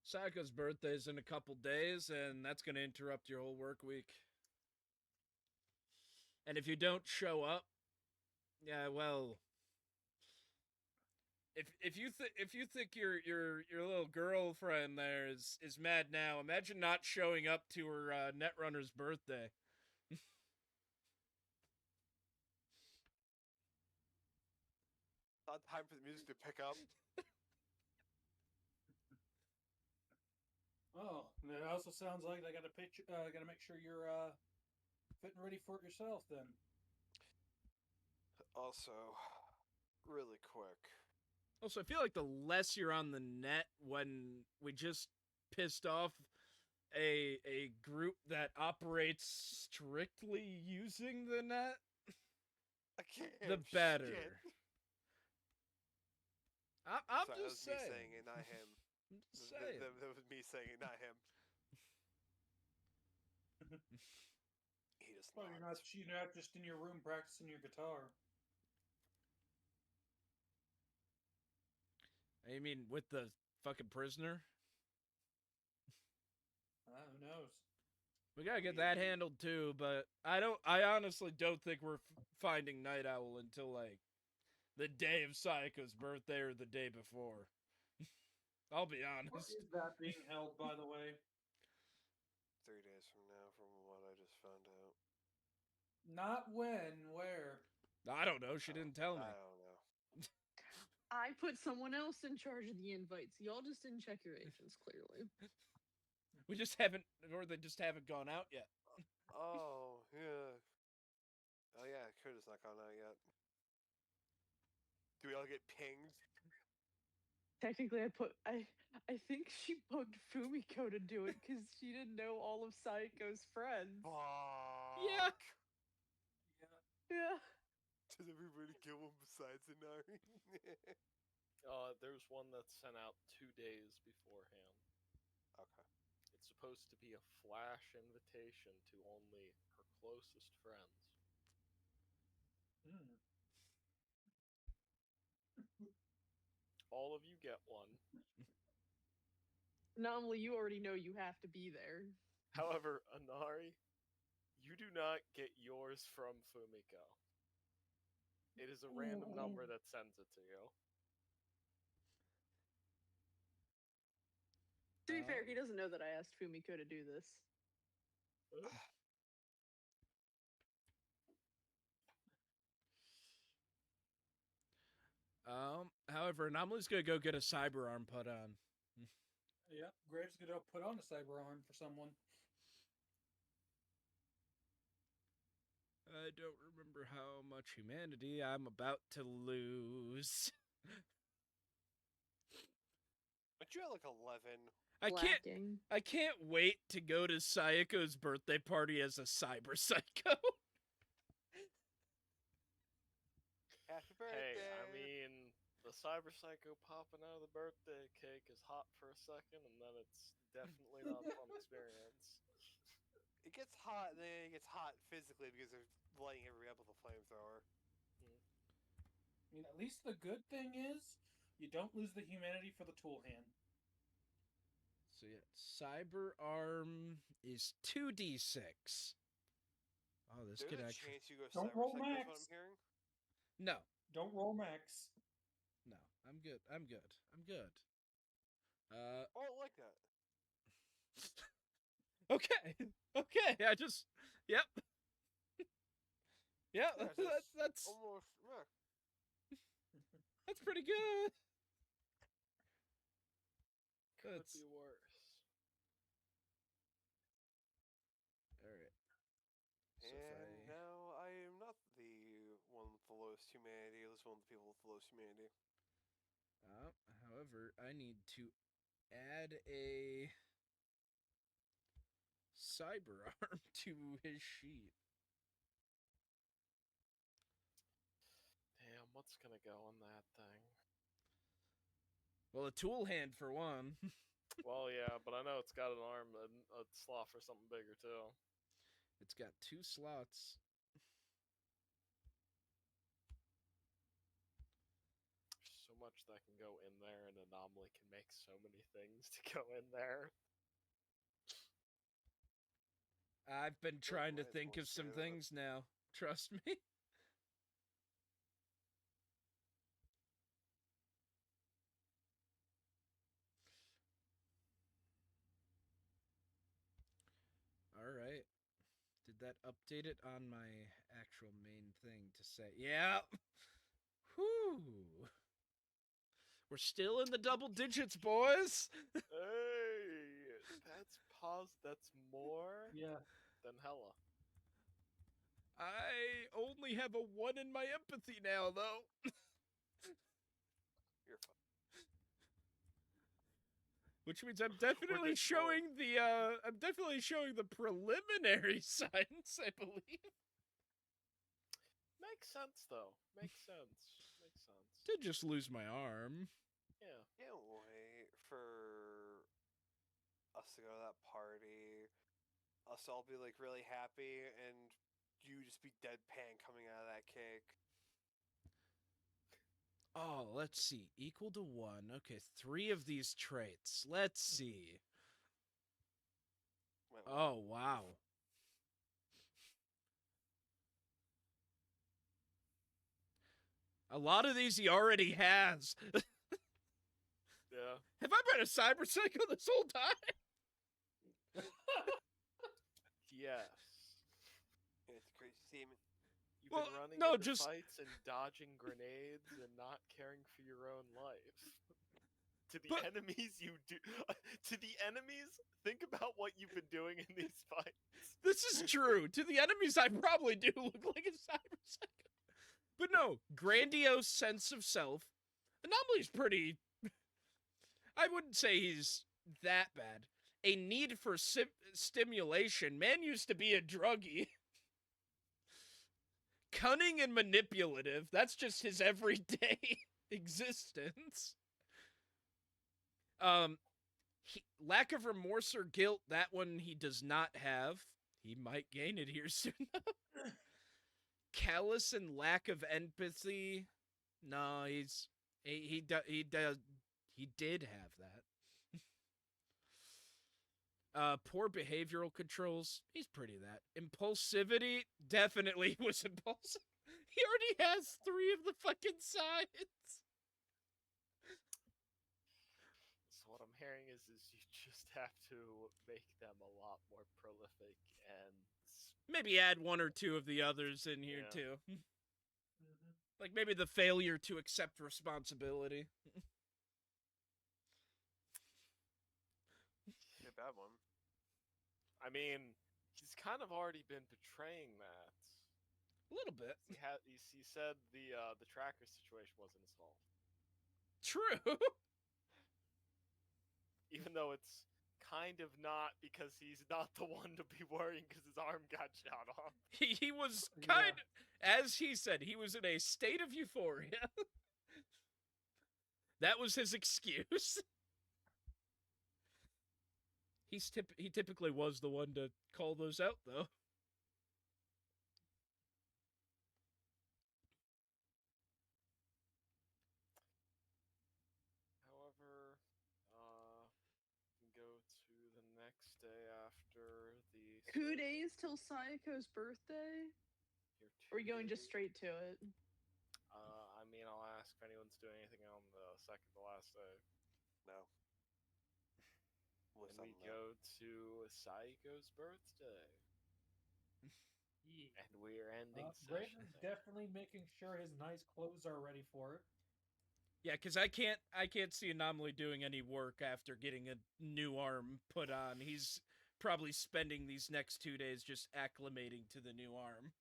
Saka's birthday's in a couple days, and that's going to interrupt your whole work week. And if you don't show up, yeah, well, if you think your little girlfriend there is mad now, imagine not showing up to her Netrunner's birthday. Not time for the music to pick up. Oh, and it also sounds like I got to make sure you're fit and ready for it yourself. Then. Also, really quick. Also, I feel like the less you're on the net when we just pissed off a group that operates strictly using the net, I can't. the better. Shit. I'm Sorry, just that was saying. me saying it, not him. I'm just saying. That was me saying it, not him. He does Well, not. you're not just in your room practicing your guitar. You mean with the fucking prisoner? Who knows? We gotta get that handled too, but I honestly don't think we're finding Night Owl until like the day of Sayaka's birthday or the day before. I'll be honest. What is that being held, by the way? 3 days from now, from what I just found out. Not when, where? I don't know. She didn't tell me. I don't know. I put someone else in charge of the invites. Y'all just didn't check your agents, clearly. We just haven't, or they just haven't gone out yet. Oh, yeah. Oh, yeah, Coda's not gone out yet. Do we all get pinged? Technically, I think she bugged Fumiko to do it because she didn't know all of Saiko's friends. Fuck. Yeah. Yeah. Does everybody kill him besides Inari? There's one that's sent out 2 days beforehand. Okay. It's supposed to be a flash invitation to only her closest friends. Hmm. All of you get one. Anomaly, you already know you have to be there. However, Inari, you do not get yours from Fumiko. It is a random number that sends it to you. To be fair, he doesn't know that I asked Fumiko to do this. However, Anomaly's gonna go get a cyber arm put on. Yeah, Graves is gonna put on a cyber arm for someone. I don't remember how much humanity I'm about to lose. But you had like 11. I can't wait to go to Sayako's birthday party as a cyber psycho. Happy birthday! Hey, I mean, the cyber psycho popping out of the birthday cake is hot for a second, and then it's definitely not a fun experience. It gets hot, and then it gets hot physically because they're lighting everybody up with a flamethrower. I mean, at least the good thing is you don't lose the humanity for the tool hand. So yeah, cyber arm is 2d6. Oh, this There's could a actually. chance you go Don't cyber roll psycho is max. what I'm hearing. No, Don't roll max. no, I'm good. I'm good. I'm good. Oh, I like that. Okay. Okay. I just. Yep. Yeah, Yeah, that's almost. Yeah. that's pretty good. Could That's be worse. all right. So And now I am not the one with the lowest humanity. At least one of the people with the lowest humanity. However, I need to add a cyber arm to his sheet. Damn, what's gonna go on that thing? Well, a tool hand for one. Well, yeah, but I know it's got an arm and a slot for something bigger too. It's got 2 slots. There's so much that can go in there, and Anomaly can make so many things to go in there. I've been trying to might as think well of some save it. things now. Trust me. All right. Did that update it on my actual main thing to say? Yeah. Whew. We're still in the double digits, boys. Hey, that's more Yeah. than hella. I only have a 1 in my empathy now, though. You're fine. Which means I'm definitely just showing the preliminary signs, I believe. Makes sense, though. Makes sense. Makes sense. Did just lose my arm. Yeah. Can't wait for us to go to that party. Us all be like really happy, and you just be deadpan coming out of that cake. Oh, let's see. Equal to 1. Okay, 3 of these traits. Let's see. Wait, Oh, wow. A lot of these he already has. Yeah. Have I been a cyber psycho this whole time? Yes. It's crazy seeming. You've Well, been running no, into just- fights and dodging grenades and not caring for your own life. To the But- enemies you do. To the enemies, think about what you've been doing in these fights. This is true. To the enemies, I probably do look like a cyber psycho. But no, grandiose sense of self. Anomaly's pretty. I wouldn't say he's that bad. A need for stimulation. Man used to be a druggie. Cunning and manipulative. That's just his everyday existence. Lack of remorse or guilt, that one he does not have. He might gain it here soon. Callous and lack of empathy. No, he did have that. Poor behavioral controls. He's pretty that. Impulsivity, definitely was impulsive. He already has 3 of the fucking signs. So what I'm hearing is you just have to make them a lot more prolific and Maybe add 1 or 2 of the others in here Yeah. too. Mhm. Like maybe the failure to accept responsibility. A bad one. I mean, he's kind of already been betraying that. A little bit. He said the tracker situation wasn't his fault, True. even though it's kind of not because he's not the one to be worrying because his arm got shot off. He was Yeah. kind of, as he said, he was in a state of euphoria. That was his excuse. He typically was the one to call those out, though. However, we can go to the next day after the. 2 days till Sayako's birthday? Here, Or are we going 2 just days. straight to it? I mean, I'll ask if anyone's doing anything on the second to last day. No. What's And we on that? go to Saiko's birthday. Yeah. And we're ending Graves session is there. definitely making sure his nice clothes are ready for it. Yeah, because I can't see Anomaly doing any work after getting a new arm put on. He's probably spending these next 2 days just acclimating to the new arm.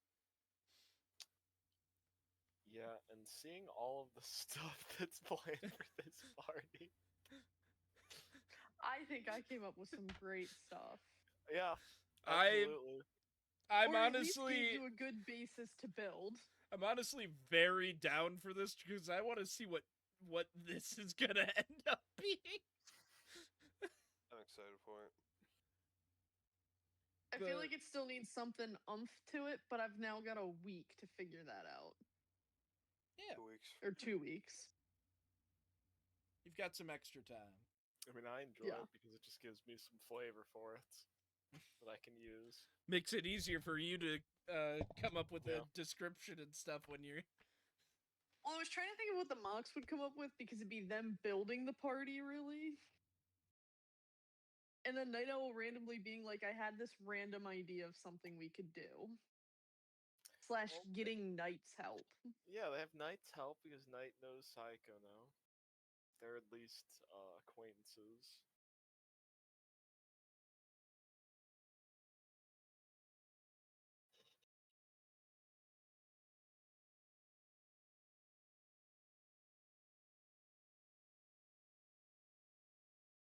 Yeah, and seeing all of the stuff that's planned for this party. I think I came up with some great stuff. Yeah, I'm absolutely. I'm or at least honestly gave you a good basis to build. I'm honestly very down for this because I want to see what this is gonna end up being. I'm excited for it. I feel But- like it still needs something oomph to it, but I've now got a week to figure that out. Yeah, 2 weeks. Or 2 weeks. you've got some extra time. I mean, I enjoy Yeah. it because it just gives me some flavor for it that I can use. Makes it easier for you to come up with Yeah. a description and stuff when you're. Well, I was trying to think of what the mocks would come up with because it'd be them building the party, really. And then Night Owl randomly being like, I had this random idea of something we could do. / Well, getting Knight's help. Yeah, they have Knight's help because Knight knows Psycho now. They're at least acquaintances.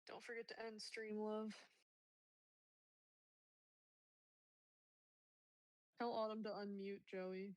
Don't forget to end stream, love. Tell Autumn to unmute, Joey.